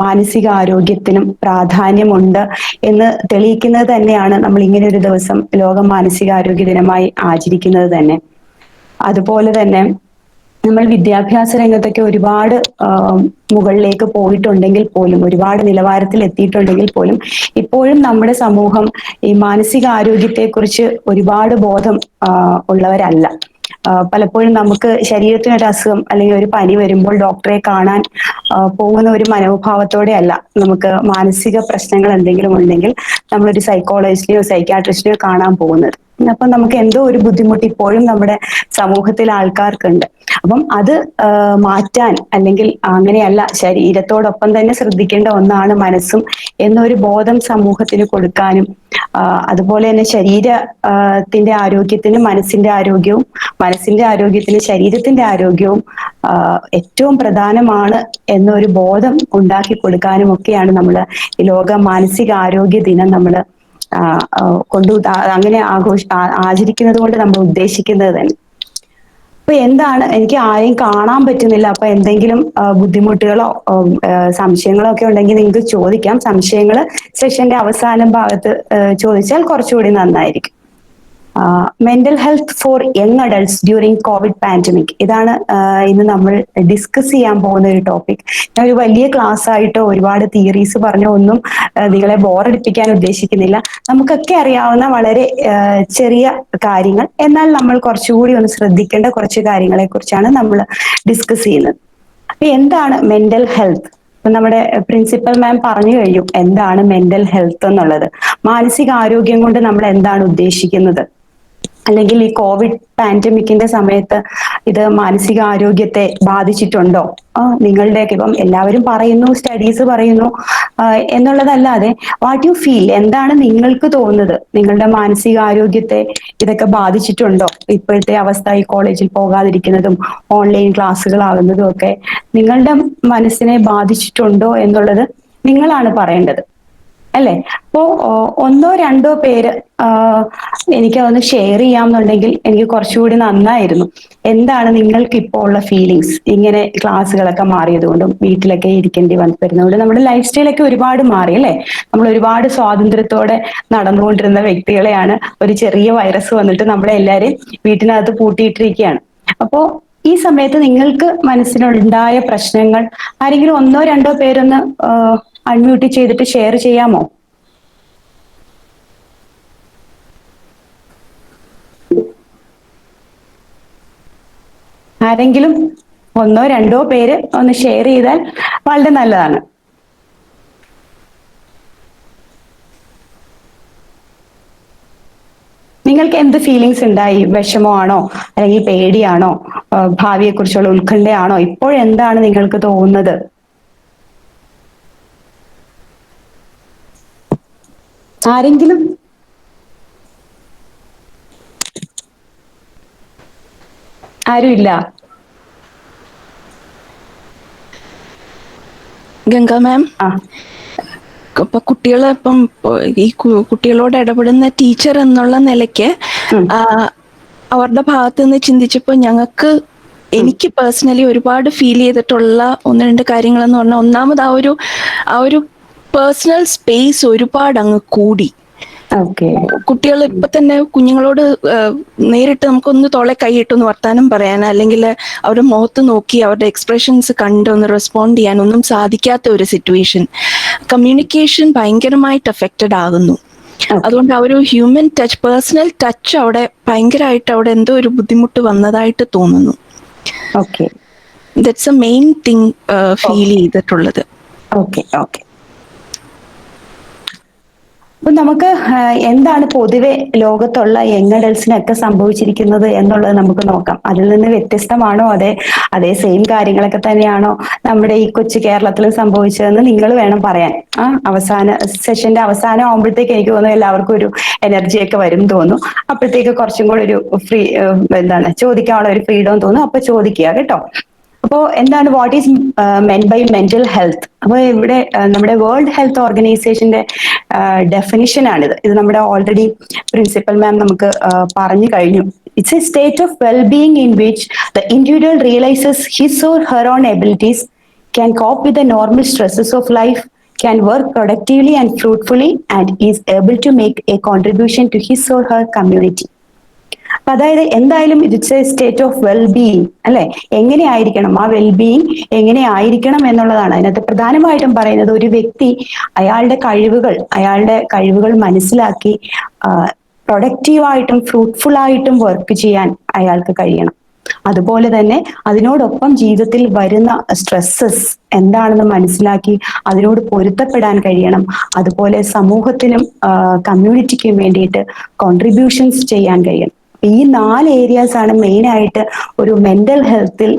മാനസിക ആരോഗ്യത്തിനും പ്രാധാന്യമുണ്ട് എന്ന് തെളിയിക്കുന്നത് തന്നെയാണ് നമ്മൾ ഇങ്ങനെ ഒരു ദിവസം ലോക മാനസികാരോഗ്യ ദിനമായി ആചരിക്കുന്നത് തന്നെ. അതുപോലെ തന്നെ നമ്മൾ വിദ്യാഭ്യാസ രംഗത്തൊക്കെ ഒരുപാട് മുകളിലേക്ക് പോയിട്ടുണ്ടെങ്കിൽ പോലും, ഒരുപാട് നിലവാരത്തിൽ എത്തിയിട്ടുണ്ടെങ്കിൽ പോലും ഇപ്പോഴും നമ്മുടെ സമൂഹം ഈ മാനസിക ആരോഗ്യത്തെക്കുറിച്ച് ഒരുപാട് ബോധം ഉള്ളവരല്ല. പലപ്പോഴും നമുക്ക് ശരീരത്തിനൊരു അസുഖം അല്ലെങ്കിൽ ഒരു പനി വരുമ്പോൾ ഡോക്ടറെ കാണാൻ പോകുന്ന ഒരു മനോഭാവത്തോടെ അല്ല, നമുക്ക് മാനസിക പ്രശ്നങ്ങൾ എന്തെങ്കിലും ഉണ്ടെങ്കിൽ നമ്മളൊരു സൈക്കോളജിസ്റ്റിനെയോ സൈക്യാട്രിസ്റ്റിനെയോ കാണാൻ പോകുന്നത്. അപ്പൊ നമുക്ക് എന്തോ ഒരു ബുദ്ധിമുട്ട് ഇപ്പോഴും നമ്മുടെ സമൂഹത്തിൽ ആൾക്കാർക്കുണ്ട്. അപ്പം അത് മാറ്റാൻ, അല്ലെങ്കിൽ അങ്ങനെയല്ല, ശരീരത്തോടൊപ്പം തന്നെ ശ്രദ്ധിക്കേണ്ട ഒന്നാണ് മനസ്സും എന്നൊരു ബോധം സമൂഹത്തിന് കൊടുക്കാനും, അതുപോലെ തന്നെ ത്തിന്റെ ആരോഗ്യത്തിന് മനസ്സിന്റെ ആരോഗ്യവും, മനസ്സിന്റെ ആരോഗ്യത്തിന് ശരീരത്തിന്റെ ആരോഗ്യവും ഏറ്റവും പ്രധാനമാണ് എന്നൊരു ബോധം ഉണ്ടാക്കി കൊടുക്കാനും ഒക്കെയാണ് നമ്മൾ ഈ ലോക മാനസിക ആരോഗ്യ ദിനം നമ്മൾ അങ്ങനെ ആചരിക്കുന്നത് കൊണ്ട് നമ്മൾ ഉദ്ദേശിക്കുന്നത് തന്നെ. അപ്പൊ എന്താണ്, എനിക്ക് ആരെയും കാണാൻ പറ്റുന്നില്ല, അപ്പൊ എന്തെങ്കിലും ബുദ്ധിമുട്ടുകളോ സംശയങ്ങളോ ഒക്കെ ഉണ്ടെങ്കിൽ നിങ്ങൾക്ക് ചോദിക്കാം. സംശയങ്ങൾ സെഷന്റെ അവസാന ഭാഗത്ത് ചോദിച്ചാൽ കുറച്ചുകൂടി നന്നായിരിക്കും. Mental health four young adults during Covid pandemic, ഇതാണ് ഇന്ന് നമ്മൾ ഡിസ്കസ് ചെയ്യാൻ പോകുന്ന ഒരു ടോപ്പിക്. ഞാൻ ഒരു വലിയ ക്ലാസ് ആയിട്ടോ ഒരുപാട് തിയറീസ് പറഞ്ഞോ ഒന്നും നിങ്ങളെ ബോറടിപ്പിക്കാൻ ഉദ്ദേശിക്കുന്നില്ല. നമുക്കൊക്കെ അറിയാവുന്ന വളരെ ചെറിയ കാര്യങ്ങൾ, എന്നാൽ നമ്മൾ കുറച്ചുകൂടി ഒന്ന് ശ്രദ്ധിക്കേണ്ട കുറച്ച് കാര്യങ്ങളെ കുറിച്ചാണ് നമ്മൾ ഡിസ്കസ് ചെയ്യുന്നത്. അപ്പൊ എന്താണ് മെന്റൽ ഹെൽത്ത്? ഇപ്പൊ നമ്മുടെ പ്രിൻസിപ്പൽ മാം പറഞ്ഞു കഴിഞ്ഞു എന്താണ് മെന്റൽ ഹെൽത്ത് എന്നുള്ളത്. മാനസിക ആരോഗ്യം കൊണ്ട് നമ്മൾ എന്താണ് ഉദ്ദേശിക്കുന്നത്, അല്ലെങ്കിൽ ഈ കോവിഡ് പാൻഡമിക്കിന്റെ സമയത്ത് ഇത് മാനസിക ആരോഗ്യത്തെ ബാധിച്ചിട്ടുണ്ടോ? നിങ്ങളുടെയൊക്കെ ഇപ്പം എല്ലാവരും പറയുന്നു, സ്റ്റഡീസ് പറയുന്നു എന്നുള്ളതല്ലാതെ വാട്ട് യു ഫീൽ, എന്താണ് നിങ്ങൾക്ക് തോന്നുന്നത്, നിങ്ങളുടെ മാനസിക ആരോഗ്യത്തെ ഇതൊക്കെ ബാധിച്ചിട്ടുണ്ടോ? ഇപ്പോഴത്തെ അവസ്ഥ, ഈ കോളേജിൽ പോകാതിരിക്കുന്നതും ഓൺലൈൻ ക്ലാസ്സുകളാകുന്നതും ഒക്കെ നിങ്ങളുടെ മനസ്സിനെ ബാധിച്ചിട്ടുണ്ടോ എന്നുള്ളത് നിങ്ങളാണ് പറയേണ്ടത്, അല്ലെ? അപ്പോ ഒന്നോ രണ്ടോ പേര് എനിക്ക് അതൊന്ന് ഷെയർ ചെയ്യാമെന്നുണ്ടെങ്കിൽ എനിക്ക് കുറച്ചുകൂടി നന്നായിരുന്നു. എന്താണ് നിങ്ങൾക്ക് ഇപ്പോൾ ഉള്ള ഫീലിങ്സ്? ഇങ്ങനെ ക്ലാസ്സുകളൊക്കെ മാറിയതുകൊണ്ടും വീട്ടിലൊക്കെ ഇരിക്കേണ്ടി വരുന്നതുകൊണ്ടും നമ്മുടെ ലൈഫ് സ്റ്റൈലൊക്കെ ഒരുപാട് മാറി, അല്ലെ? നമ്മൾ ഒരുപാട് സ്വാതന്ത്ര്യത്തോടെ നടന്നുകൊണ്ടിരുന്ന വ്യക്തികളെയാണ് ഒരു ചെറിയ വൈറസ് വന്നിട്ട് നമ്മളെ എല്ലാവരെയും വീട്ടിനകത്ത് പൂട്ടിയിട്ടിരിക്കുകയാണ്. അപ്പോ ഈ സമയത്ത് നിങ്ങൾക്ക് മനസ്സിലുണ്ടായ പ്രശ്നങ്ങൾ ആരെങ്കിലും ഒന്നോ രണ്ടോ പേരൊന്ന് അൺമ്യൂട്ട് ചെയ്തിട്ട് ഷെയർ ചെയ്യാമോ? ആരെങ്കിലും ഒന്നോ രണ്ടോ പേര് ഒന്ന് ഷെയർ ചെയ്താൽ വളരെ നല്ലതാണ്. നിങ്ങൾക്ക് എന്ത് ഫീലിങ്സ് ഉണ്ടായി? വിഷമമാണോ, അല്ലെങ്കിൽ പേടിയാണോ, ഭാവിയെ കുറിച്ചുള്ള ഉത്കണ്ഠയാണോ? ഇപ്പോഴെന്താണ് നിങ്ങൾക്ക് തോന്നുന്നത്? ആരെങ്കിലും? ആരുമില്ല? ഗംഗ മാം, ആ, ഇപ്പൊ കുട്ടികൾ ഇപ്പം ഈ കുട്ടികളോട് ഇടപെടുന്ന ടീച്ചർ എന്നുള്ള നിലയ്ക്ക് അവരുടെ ഭാഗത്ത് നിന്ന് ചിന്തിച്ചപ്പോൾ എനിക്ക് പേഴ്സണലി ഒരുപാട് ഫീൽ ചെയ്തിട്ടുള്ള ഒന്ന് രണ്ട് കാര്യങ്ങൾ എന്ന് പറഞ്ഞാൽ, ഒന്നാമത് ആ ഒരു പേഴ്സണൽ സ്പേസ് ഒരുപാട് അങ്ങ് കൂടി. കുട്ടികൾ ഇപ്പൊ തന്നെ കുഞ്ഞുങ്ങളോട് നേരിട്ട് നമുക്കൊന്ന് തോളെ കൈയിട്ടൊന്ന് വർത്താനം പറയാൻ, അല്ലെങ്കിൽ അവരുടെ മുഖത്ത് നോക്കി അവരുടെ എക്സ്പ്രഷൻസ് കണ്ട് ഒന്ന് റെസ്പോണ്ട് ചെയ്യാൻ ഒന്നും സാധിക്കാത്ത ഒരു സിറ്റുവേഷൻ. കമ്മ്യൂണിക്കേഷൻ ഭയങ്കരമായിട്ട് അഫക്റ്റഡ് ആകുന്നു. അതുകൊണ്ട് ആ ഒരു ഹ്യൂമൻ ടച്ച്, പേഴ്സണൽ ടച്ച് അവിടെ ഭയങ്കരമായിട്ട് അവിടെ എന്തോ ഒരു ബുദ്ധിമുട്ട് വന്നതായിട്ട് തോന്നുന്നു. That's a main thing feel ചെയ്തിട്ടുള്ളത്. Okay okay. അപ്പൊ നമുക്ക് എന്താണ് പൊതുവെ ലോകത്തുള്ള യങ് അഡൽസിനൊക്കെ സംഭവിച്ചിരിക്കുന്നത് എന്നുള്ളത് നമുക്ക് നോക്കാം. അതിൽ നിന്ന് വ്യത്യസ്തമാണോ, അതേ സെയിം കാര്യങ്ങളൊക്കെ തന്നെയാണോ നമ്മുടെ ഈ കൊച്ചു കേരളത്തിലും സംഭവിച്ചതെന്ന് നിങ്ങൾ വേണം പറയാൻ. സെഷന്റെ അവസാനം ആകുമ്പോഴത്തേക്ക് എനിക്ക് തോന്നുന്നു എല്ലാവർക്കും ഒരു എനർജി ഒക്കെ വരും തോന്നുന്നു. അപ്പോഴത്തേക്ക് കുറച്ചും കൂടെ ഒരു ചോദിക്കാനുള്ള ഒരു ഫ്രീഡം തോന്നും. അപ്പൊ ചോദിക്കുക കേട്ടോ. അപ്പോ എന്താണ് what is meant by mental health? അപ്പൊ ഇവിടെ നമ്മുടെ വേൾഡ് ഹെൽത്ത് ഓർഗനൈസേഷന്റെ ഡെഫിനിഷൻ ആണിത്. ഇത് നമ്മുടെ ഓൾറെഡി പ്രിൻസിപ്പൽ മാം നമുക്ക് പറഞ്ഞു കഴിഞ്ഞു. It's A state of wellbeing in which the individual realises his or her own abilities, can cope with the normal stresses of life, can work productively and fruitfully, and is able to make a contribution to his or her community. അപ്പൊ അതായത് എന്തായാലും it's A state of wellbeing, അല്ലെ? എങ്ങനെയായിരിക്കണം ആ wellbeing, എങ്ങനെ ആയിരിക്കണം എന്നുള്ളതാണ് അതിനകത്ത് പ്രധാനമായിട്ടും പറയുന്നത്. ഒരു വ്യക്തി അയാളുടെ കഴിവുകൾ മനസ്സിലാക്കി പ്രൊഡക്റ്റീവായിട്ടും ഫ്രൂട്ട്ഫുൾ ആയിട്ടും വർക്ക് ചെയ്യാൻ അയാൾക്ക് കഴിയണം. അതുപോലെ തന്നെ അതിനോടൊപ്പം ജീവിതത്തിൽ വരുന്ന സ്ട്രെസ്സസ് എന്താണെന്ന് മനസ്സിലാക്കി അതിനോട് പൊരുത്തപ്പെടാൻ കഴിയണം. അതുപോലെ സമൂഹത്തിനും കമ്മ്യൂണിറ്റിക്കും വേണ്ടിയിട്ട് കോൺട്രിബ്യൂഷൻസ് ചെയ്യാൻ കഴിയണം. ഈ 4 ഏരിയാസ് ആണ് മെയിൻ ആയിട്ട് ഒരു മെന്റൽ ഹെൽത്തിൽ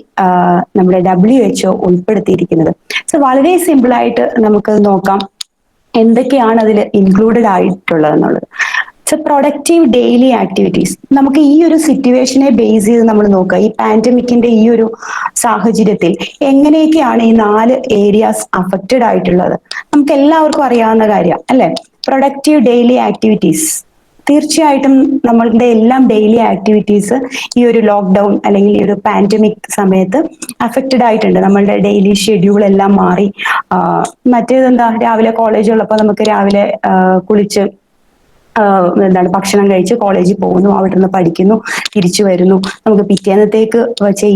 നമ്മുടെ WHO ഉൾപ്പെടുത്തിയിരിക്കുന്നത്. സോ വളരെ സിമ്പിൾ ആയിട്ട് നമുക്ക് നോക്കാം എന്തൊക്കെയാണ് അതിൽ ഇൻക്ലൂഡഡ് ആയിട്ടുള്ളത് എന്നുള്ളത്. സോ പ്രൊഡക്റ്റീവ് ഡെയിലി ആക്ടിവിറ്റീസ്, നമുക്ക് ഈ ഒരു സിറ്റുവേഷനെ ബേസ് ചെയ്ത് നമ്മൾ നോക്കുക, ഈ പാൻഡമിക്കിന്റെ ഈ ഒരു സാഹചര്യത്തിൽ എങ്ങനെയൊക്കെയാണ് ഈ 4 ഏരിയാസ് അഫക്റ്റഡ് ആയിട്ടുള്ളത്. നമുക്ക് എല്ലാവർക്കും അറിയാവുന്ന കാര്യം അല്ലെ, പ്രൊഡക്റ്റീവ് ഡെയിലി ആക്ടിവിറ്റീസ്. തീർച്ചയായിട്ടും നമ്മളുടെ എല്ലാം ഡെയിലി ആക്ടിവിറ്റീസ് ഈ ഒരു ലോക്ക്ഡൌൺ അല്ലെങ്കിൽ ഈ ഒരു പാൻഡമിക് സമയത്ത് അഫക്റ്റഡ് ആയിട്ടുണ്ട്. നമ്മളുടെ ഡെയിലി ഷെഡ്യൂൾ എല്ലാം മാറി. മറ്റേതെന്താ, രാവിലെ കോളേജ് ഉള്ളപ്പോൾ നമുക്ക് രാവിലെ കുളിച്ച് എന്താണ് ഭക്ഷണം കഴിച്ച് കോളേജിൽ പോകുന്നു, അവിടെ നിന്ന് പഠിക്കുന്നു, തിരിച്ചു വരുന്നു. നമുക്ക് പിറ്റേന്നത്തേക്ക്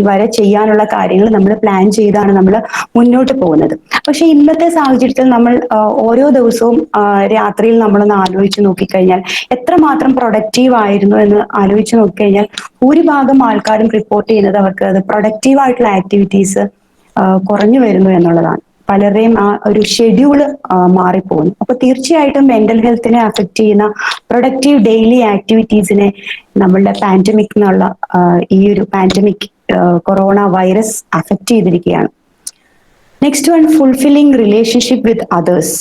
വരെ ചെയ്യാനുള്ള കാര്യങ്ങൾ നമ്മൾ പ്ലാൻ ചെയ്താണ് നമ്മൾ മുന്നോട്ട് പോകുന്നത്. പക്ഷെ ഇന്നത്തെ സാഹചര്യത്തിൽ നമ്മൾ ഓരോ ദിവസവും രാത്രിയിൽ നമ്മളൊന്ന് ആലോചിച്ച് നോക്കിക്കഴിഞ്ഞാൽ എത്രമാത്രം പ്രൊഡക്റ്റീവ് ആയിരുന്നു എന്ന് ആലോചിച്ച് നോക്കിക്കഴിഞ്ഞാൽ ഭൂരിഭാഗം ആൾക്കാരും റിപ്പോർട്ട് ചെയ്യുന്നത് അവർക്ക് അത് പ്രൊഡക്റ്റീവ് ആയിട്ടുള്ള ആക്ടിവിറ്റീസ് കുറഞ്ഞു വരുന്നു എന്നുള്ളതാണ്. പലരുടെയും ആ ഒരു ഷെഡ്യൂള് മാറിപ്പോകുന്നു. അപ്പൊ തീർച്ചയായിട്ടും മെന്റൽ ഹെൽത്തിനെ അഫക്റ്റ് ചെയ്യുന്ന പ്രൊഡക്റ്റീവ് ഡെയിലി ആക്ടിവിറ്റീസിനെ നമ്മളുടെ പാൻഡമിക് എന്നുള്ള ഈ ഒരു പാൻഡമിക് കൊറോണ വൈറസ് അഫക്റ്റ് ചെയ്തിരിക്കുകയാണ്. Next one, fulfilling relationship with others.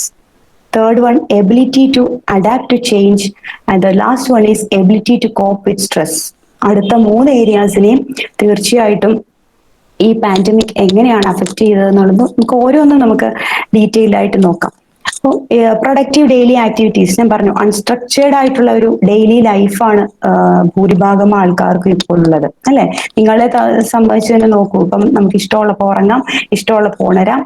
Third one, ability to adapt to change. And the last one is ability to cope with stress. അടുത്ത 3 ഏരിയാസിനെയും തീർച്ചയായിട്ടും ഈ pandemic എങ്ങനെയാണ് affect ചെയ്തത് എന്നുള്ളത് നമുക്ക് ഓരോന്നും നമുക്ക് ഡീറ്റെയിൽഡ് ആയിട്ട് നോക്കാം. അപ്പോൾ പ്രൊഡക്റ്റീവ് ഡെയിലി ആക്ടിവിറ്റീസ് ഞാൻ പറഞ്ഞു, അൺസ്ട്രക്ചേർഡ് ആയിട്ടുള്ള ഒരു ഡെയിലി ലൈഫാണ് ഭൂരിഭാഗം ആൾക്കാർക്കും ഇപ്പോൾ ഉള്ളത് അല്ലെ. നിങ്ങളെ സംബന്ധിച്ച് തന്നെ നോക്കൂ, ഇപ്പം നമുക്ക് ഇഷ്ടമുള്ളപ്പോൾ ഉറങ്ങാം, ഇഷ്ടമുള്ളപ്പോൾ ഉണരാം,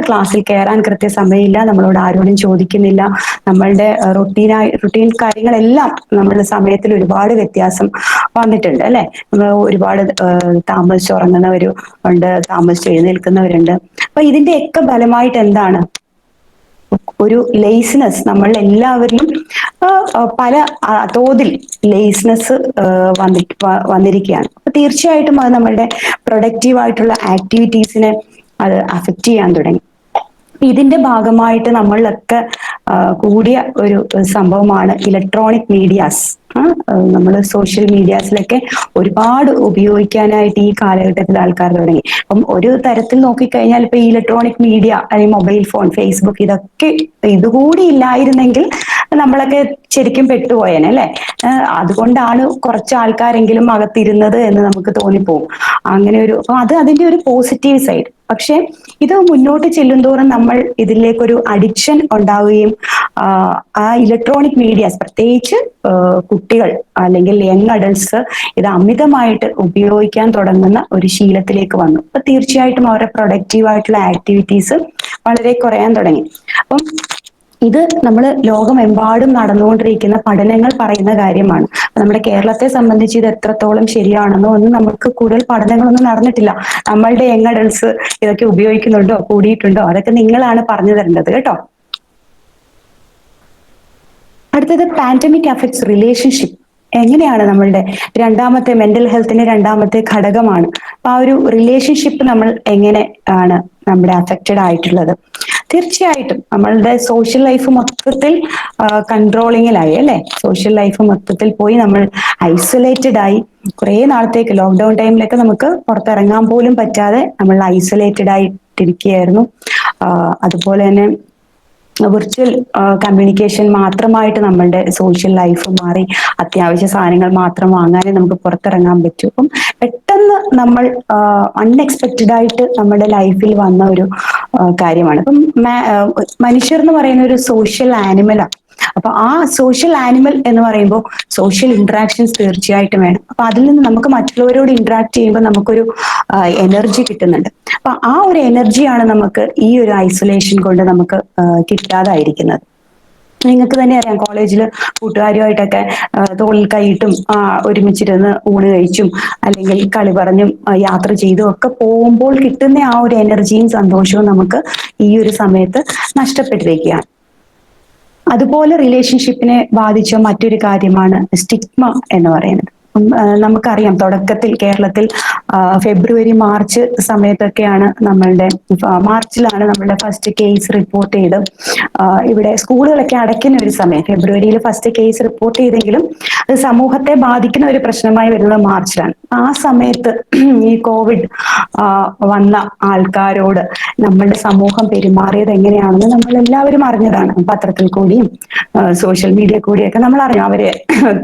ക്ലാസ്സിൽ കയറാൻ കൃത്യസമയമില്ല, നമ്മളോട് ആരോടും ചോദിക്കുന്നില്ല, നമ്മളുടെ റുട്ടീൻ കാര്യങ്ങളെല്ലാം നമ്മുടെ സമയത്തിൽ ഒരുപാട് വ്യത്യാസം വന്നിട്ടുണ്ട് അല്ലെ. നമ്മൾ ഒരുപാട് താമസിച്ച് ഉറങ്ങുന്നവരും ഉണ്ട്, താമസിച്ച് എഴുന്നേൽക്കുന്നവരുണ്ട്. അപ്പൊ ഇതിന്റെയൊക്കെ ഫലമായിട്ട് എന്താണ്, ഒരു ലേസിനെസ് നമ്മൾ എല്ലാവരിലും പല തോതിൽ ലേസിനെസ് വന്നിരിക്കുകയാണ്. അപ്പൊ തീർച്ചയായിട്ടും അത് നമ്മളുടെ പ്രൊഡക്റ്റീവ് ആയിട്ടുള്ള ആക്ടിവിറ്റീസിനെ അത് അഫക്റ്റ് ചെയ്യാൻ തുടങ്ങി. ഇതിന്റെ ഭാഗമായിട്ട് നമ്മളിലൊക്കെ കൂടിയ ഒരു സംഭവമാണ് ഇലക്ട്രോണിക് മീഡിയാസ്. നമ്മൾ സോഷ്യൽ മീഡിയാസിലൊക്കെ ഒരുപാട് ഉപയോഗിക്കാനായിട്ട് ഈ കാലഘട്ടത്തിൽ ആൾക്കാർ തുടങ്ങി. അപ്പം ഒരു തരത്തിൽ നോക്കിക്കഴിഞ്ഞാൽ ഇപ്പൊ ഈ ഇലക്ട്രോണിക് മീഡിയ അല്ലെങ്കിൽ മൊബൈൽ ഫോൺ, ഫേസ്ബുക്ക്, ഇതൊക്കെ ഇതുകൂടി ഇല്ലായിരുന്നെങ്കിൽ നമ്മളൊക്കെ ശരിക്കും പെട്ടുപോയേനെ അല്ലെ. അതുകൊണ്ടാണ് കുറച്ച് ആൾക്കാരെങ്കിലും അകത്തിരുന്നത് എന്ന് നമുക്ക് തോന്നിപ്പോകും. അങ്ങനെ ഒരു അതിന്റെ ഒരു പോസിറ്റീവ് സൈഡ്. പക്ഷെ ഇത് മുന്നോട്ട് ചെല്ലുന്തോറും നമ്മൾ ഇതിലേക്കൊരു അഡിക്ഷൻ ഉണ്ടാവുകയും ആ ഇലക്ട്രോണിക് മീഡിയാസ്, പ്രത്യേകിച്ച് കുട്ടികൾ അല്ലെങ്കിൽ യങ് അഡൾട്ട്സ് ഇത് അമിതമായിട്ട് ഉപയോഗിക്കാൻ തുടങ്ങുന്ന ഒരു ശീലത്തിലേക്ക് വന്നു. അപ്പൊ തീർച്ചയായിട്ടും അവരുടെ പ്രൊഡക്റ്റീവ് ആയിട്ടുള്ള ആക്ടിവിറ്റീസ് വളരെ കുറയാൻ തുടങ്ങി. അപ്പം ഇത് നമ്മൾ ലോകമെമ്പാടും നടന്നുകൊണ്ടിരിക്കുന്ന പഠനങ്ങൾ പറയുന്ന കാര്യമാണ്. നമ്മുടെ കേരളത്തെ സംബന്ധിച്ച് ഇത് എത്രത്തോളം ശരിയാണെന്നോ ഒന്നും നമുക്ക് കൂടുതൽ പഠനങ്ങളൊന്നും നടന്നിട്ടില്ല. നമ്മളുടെ യങ് അഡൾട്ട്സ് ഇതൊക്കെ ഉപയോഗിക്കുന്നുണ്ടോ, കൂടിയിട്ടുണ്ടോ, അതൊക്കെ നിങ്ങളാണ് പറഞ്ഞു തരേണ്ടത് കേട്ടോ. അടുത്തത്, പാൻഡമിക് അഫക്ട്സ് റിലേഷൻഷിപ്പ്. എങ്ങനെയാണ് നമ്മളുടെ രണ്ടാമത്തെ മെന്റൽ ഹെൽത്തിന്റെ രണ്ടാമത്തെ ഘടകമാണ്. അപ്പൊ ആ ഒരു റിലേഷൻഷിപ്പ് നമ്മൾ എങ്ങനെ ആണ് നമ്മുടെ അഫക്റ്റഡ് ആയിട്ടുള്ളത്. തീർച്ചയായിട്ടും നമ്മളുടെ സോഷ്യൽ ലൈഫ് മൊത്തത്തിൽ കൺട്രോളിങ്ങിലായി അല്ലെ. സോഷ്യൽ ലൈഫ് മൊത്തത്തിൽ പോയി നമ്മൾ ഐസൊലേറ്റഡ് ആയി കുറെ നാളത്തേക്ക്. ലോക്ക്ഡൌൺ ടൈമിലൊക്കെ നമുക്ക് പുറത്തിറങ്ങാൻ പോലും പറ്റാതെ നമ്മൾ ഐസൊലേറ്റഡ് ആയിട്ടിരിക്കുകയായിരുന്നു. അതുപോലെ തന്നെ വിർച്വൽ കമ്മ്യൂണിക്കേഷൻ മാത്രമായിട്ട് നമ്മളുടെ സോഷ്യൽ ലൈഫ് മാറി. അത്യാവശ്യ സാധനങ്ങൾ മാത്രം വാങ്ങാനേ നമുക്ക് പുറത്തിറങ്ങാൻ പറ്റൂ. അപ്പം പെട്ടെന്ന് നമ്മൾ അൺഎക്സ്പെക്റ്റഡ് ആയിട്ട് നമ്മുടെ ലൈഫിൽ വന്ന ഒരു കാര്യമാണ്. അപ്പം മനുഷ്യർ എന്ന് പറയുന്ന ഒരു സോഷ്യൽ ആനിമലാണ്. അപ്പൊ ആ സോഷ്യൽ ആനിമൽ എന്ന് പറയുമ്പോൾ സോഷ്യൽ ഇന്ററാക്ഷൻസ് തീർച്ചയായിട്ടും വേണം. അപ്പൊ അതിൽ നിന്ന് നമുക്ക് മറ്റുള്ളവരോട് ഇന്ററാക്ട് ചെയ്യുമ്പോൾ നമുക്കൊരു എനർജി കിട്ടുന്നുണ്ട്. അപ്പൊ ആ ഒരു എനർജിയാണ് നമുക്ക് ഈ ഒരു ഐസൊലേഷൻ കൊണ്ട് നമുക്ക് കിട്ടാതായിരിക്കുന്നത്. നിങ്ങൾക്ക് തന്നെ അറിയാം, കോളേജിൽ കൂട്ടുകാരുമായിട്ടൊക്കെ തോളിൽ കൈയിട്ടും ഒരുമിച്ചിരുന്ന് ഊണ് കഴിച്ചും അല്ലെങ്കിൽ കളി പറഞ്ഞും യാത്ര ചെയ്തും ഒക്കെ പോകുമ്പോൾ കിട്ടുന്ന ആ ഒരു എനർജിയും സന്തോഷവും നമുക്ക് ഈ ഒരു സമയത്ത് നഷ്ടപ്പെട്ടിരിക്കുകയാണ്. അതുപോലെ റിലേഷൻഷിപ്പിനെ ബാധിച്ച മറ്റൊരു കാര്യമാണ് സ്റ്റിഗ്മ എന്ന് പറയുന്നത്. നമുക്കറിയാം തുടക്കത്തിൽ കേരളത്തിൽ ഫെബ്രുവരി മാർച്ച് സമയത്തൊക്കെയാണ് മാർച്ചിലാണ് നമ്മളുടെ ഫസ്റ്റ് കേസ് റിപ്പോർട്ട് ചെയ്ത് ഇവിടെ സ്കൂളുകളൊക്കെ അടയ്ക്കുന്ന ഒരു സമയം. ഫെബ്രുവരിയിൽ ഫസ്റ്റ് കേസ് റിപ്പോർട്ട് ചെയ്തെങ്കിലും അത് സമൂഹത്തെ ബാധിക്കുന്ന ഒരു പ്രശ്നമായി വരുന്നത് മാർച്ചിലാണ്. ആ സമയത്ത് ഈ കോവിഡ് വന്ന ആൾക്കാരോട് നമ്മളുടെ സമൂഹം പെരുമാറിയത് എങ്ങനെയാണെന്ന് നമ്മൾ എല്ലാവരും അറിഞ്ഞതാണ്. പത്രത്തിൽ കൂടിയും സോഷ്യൽ മീഡിയ കൂടിയൊക്കെ നമ്മൾ അറിഞ്ഞു. അവരെ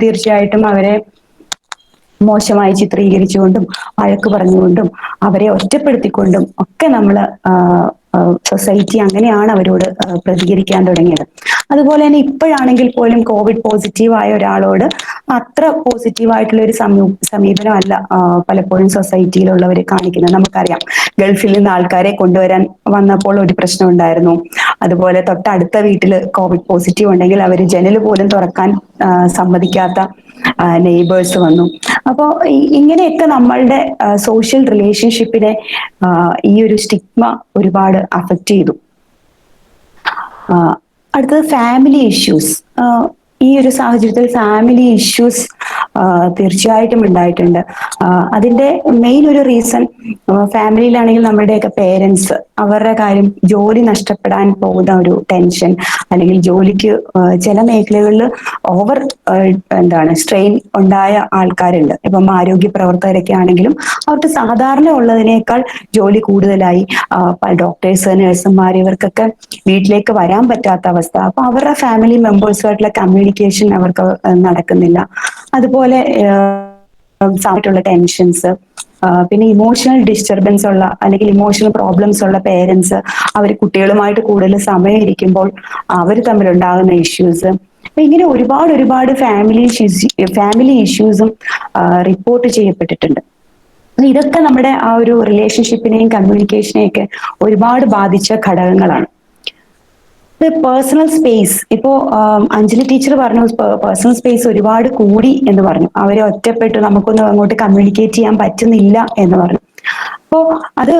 തീർച്ചയായിട്ടും അവരെ മോശമായി ചിത്രീകരിച്ചുകൊണ്ടും വഴക്ക് പറഞ്ഞുകൊണ്ടും അവരെ ഒറ്റപ്പെടുത്തിക്കൊണ്ടും ഒക്കെ നമ്മൾ സൊസൈറ്റി അങ്ങനെയാണ് അവരോട് പ്രതികരിക്കാൻ തുടങ്ങിയത്. അതുപോലെ തന്നെ ഇപ്പോഴാണെങ്കിൽ പോലും കോവിഡ് പോസിറ്റീവ് ആയ ഒരാളോട് അത്ര പോസിറ്റീവായിട്ടുള്ള ഒരു സമീപനമല്ല പലപ്പോഴും സൊസൈറ്റിയിലുള്ളവർ കാണിക്കുന്നത്. നമുക്കറിയാം ഗൾഫിൽ നിന്ന് ആൾക്കാരെ കൊണ്ടുവരാൻ വന്നപ്പോൾ ഒരു പ്രശ്നം ഉണ്ടായിരുന്നു. അതുപോലെ തൊട്ടടുത്ത വീട്ടിൽ കോവിഡ് പോസിറ്റീവ് ഉണ്ടെങ്കിൽ അവർ ജനൽ പോലും തുറക്കാൻ സമ്മതിക്കാത്ത നെയ്ബേഴ്സ് വന്നു. അപ്പോൾ ഇങ്ങനെയൊക്കെ നമ്മളുടെ സോഷ്യൽ റിലേഷൻഷിപ്പിനെ ഈ ഒരു സ്റ്റിഗ്മ ഒരുപാട് അഫക്റ്റ് ചെയ്തു. അടുത്തത് ഫാമിലി ഇഷ്യൂസ്. ഈ ഒരു സാഹചര്യത്തിൽ ഫാമിലി ഇഷ്യൂസ് തീർച്ചയായിട്ടും ഉണ്ടായിട്ടുണ്ട്. അതിന്റെ മെയിൻ ഒരു റീസൺ ഫാമിലിയിലാണെങ്കിൽ നമ്മുടെയൊക്കെ പേരൻസ് അവരുടെ കാര്യം ജോലി നഷ്ടപ്പെടാൻ പോകുന്ന ഒരു ടെൻഷൻ, അല്ലെങ്കിൽ ജോലിക്ക് ചില മേഖലകളിൽ ഓവർ സ്ട്രെയിൻ ഉണ്ടായ ആൾക്കാരുണ്ട്. ഇപ്പം ആരോഗ്യ പ്രവർത്തകരൊക്കെ ആണെങ്കിലും അവർക്ക് സാധാരണ ഉള്ളതിനേക്കാൾ ജോലി കൂടുതലായി. ഡോക്ടേഴ്സ്, നഴ്സുമാർ ഇവർക്കൊക്കെ വീട്ടിലേക്ക് വരാൻ പറ്റാത്ത അവസ്ഥ. അപ്പൊ അവരുടെ ഫാമിലി മെമ്പേഴ്സുമായിട്ടുള്ള കമ്മ്യൂണിക്കേഷൻ അവർക്ക് നടക്കുന്നില്ല. അതുപോലെ ആയിട്ടുള്ള ടെൻഷൻസ്, പിന്നെ ഇമോഷണൽ ഡിസ്റ്റർബൻസ് ഉള്ള അല്ലെങ്കിൽ ഇമോഷണൽ പ്രോബ്ലംസ് ഉള്ള പേരൻസ് അവർ കുട്ടികളുമായിട്ട് കൂടുതൽ സമയം ഇരിക്കുമ്പോൾ അവർ തമ്മിലുണ്ടാകുന്ന ഇഷ്യൂസ്. അപ്പൊ ഇങ്ങനെ ഒരുപാട് ഫാമിലി ഇഷ്യൂസും റിപ്പോർട്ട് ചെയ്യപ്പെട്ടിട്ടുണ്ട്. ഇതൊക്കെ നമ്മുടെ ആ ഒരു റിലേഷൻഷിപ്പിനെയും കമ്മ്യൂണിക്കേഷനെയും ഒക്കെ ഒരുപാട് ബാധിച്ച ഘടകങ്ങളാണ്. പേഴ്സണൽ സ്പേസ്, ഇപ്പോ അഞ്ജലി ടീച്ചർ പറഞ്ഞു പേഴ്സണൽ സ്പേസ് ഒരുപാട് കൂടി എന്ന് പറഞ്ഞു. അവരെ ഒറ്റപ്പെട്ടു, നമുക്കൊന്നും അങ്ങോട്ട് കമ്മ്യൂണിക്കേറ്റ് ചെയ്യാൻ പറ്റുന്നില്ല എന്ന് പറഞ്ഞു. അപ്പോ അത്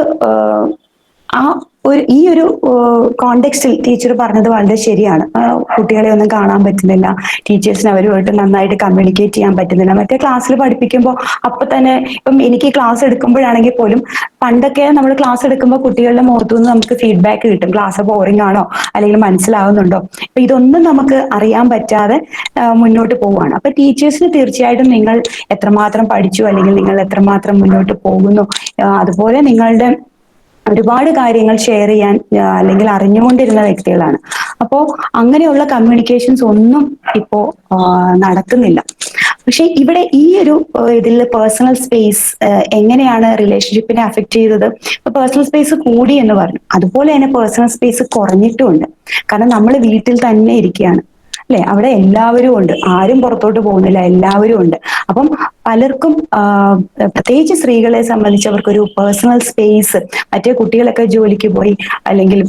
ഈ ഒരു കോണ്ടെക്സ്റ്റിൽ ടീച്ചർ പറഞ്ഞത് വളരെ ശരിയാണ്. കുട്ടികളെ ഒന്നും കാണാൻ പറ്റുന്നില്ല, ടീച്ചേഴ്സിന് അവരുമായിട്ട് നന്നായിട്ട് കമ്മ്യൂണിക്കേറ്റ് ചെയ്യാൻ പറ്റുന്നില്ല. മറ്റേ ക്ലാസ്സിൽ പഠിപ്പിക്കുമ്പോൾ അപ്പൊ തന്നെ, ഇപ്പം എനിക്ക് ക്ലാസ് എടുക്കുമ്പോഴാണെങ്കിൽ പോലും പണ്ടൊക്കെ നമ്മൾ ക്ലാസ് എടുക്കുമ്പോൾ കുട്ടികളുടെ മുഖത്തു നിന്ന് നമുക്ക് ഫീഡ്ബാക്ക് കിട്ടും. ക്ലാസ് ബോറിംഗ് ആണോ, അല്ലെങ്കിൽ മനസ്സിലാവുന്നുണ്ടോ. അപ്പൊ ഇതൊന്നും നമുക്ക് അറിയാൻ പറ്റാതെ മുന്നോട്ട് പോവുകയാണ്. അപ്പൊ ടീച്ചേഴ്സിന് തീർച്ചയായിട്ടും നിങ്ങൾ എത്രമാത്രം പഠിച്ചു, അല്ലെങ്കിൽ നിങ്ങൾ എത്രമാത്രം മുന്നോട്ട് പോകുന്നു, അതുപോലെ നിങ്ങളുടെ ഒരുപാട് കാര്യങ്ങൾ ഷെയർ ചെയ്യാൻ അല്ലെങ്കിൽ അറിഞ്ഞുകൊണ്ടിരുന്ന വ്യക്തികളാണ്. അപ്പോ അങ്ങനെയുള്ള കമ്മ്യൂണിക്കേഷൻസ് ഒന്നും ഇപ്പോ നടക്കുന്നില്ല. പക്ഷെ ഇവിടെ ഈ ഒരു ഇതിൽ പേഴ്സണൽ സ്പേസ് എങ്ങനെയാണ് റിലേഷൻഷിപ്പിനെ അഫക്ട് ചെയ്തത്? ഇപ്പൊ പേഴ്സണൽ സ്പേസ് കൂടി എന്ന് പറഞ്ഞു, അതുപോലെ തന്നെ പേഴ്സണൽ സ്പേസ് കുറഞ്ഞിട്ടുമുണ്ട്. കാരണം നമ്മൾ വീട്ടിൽ തന്നെ ഇരിക്കുകയാണ്, അല്ലെ? അവിടെ എല്ലാവരും ഉണ്ട്, ആരും പുറത്തോട്ട് പോകുന്നില്ല, എല്ലാവരും ഉണ്ട്. അപ്പം പലർക്കും പ്രത്യേകിച്ച് സ്ത്രീകളെ സംബന്ധിച്ചവർക്കൊരു പേഴ്സണൽ സ്പേസ്, മറ്റേ കുട്ടികളൊക്കെ ജോലിക്ക് പോയി അല്ലെങ്കിൽ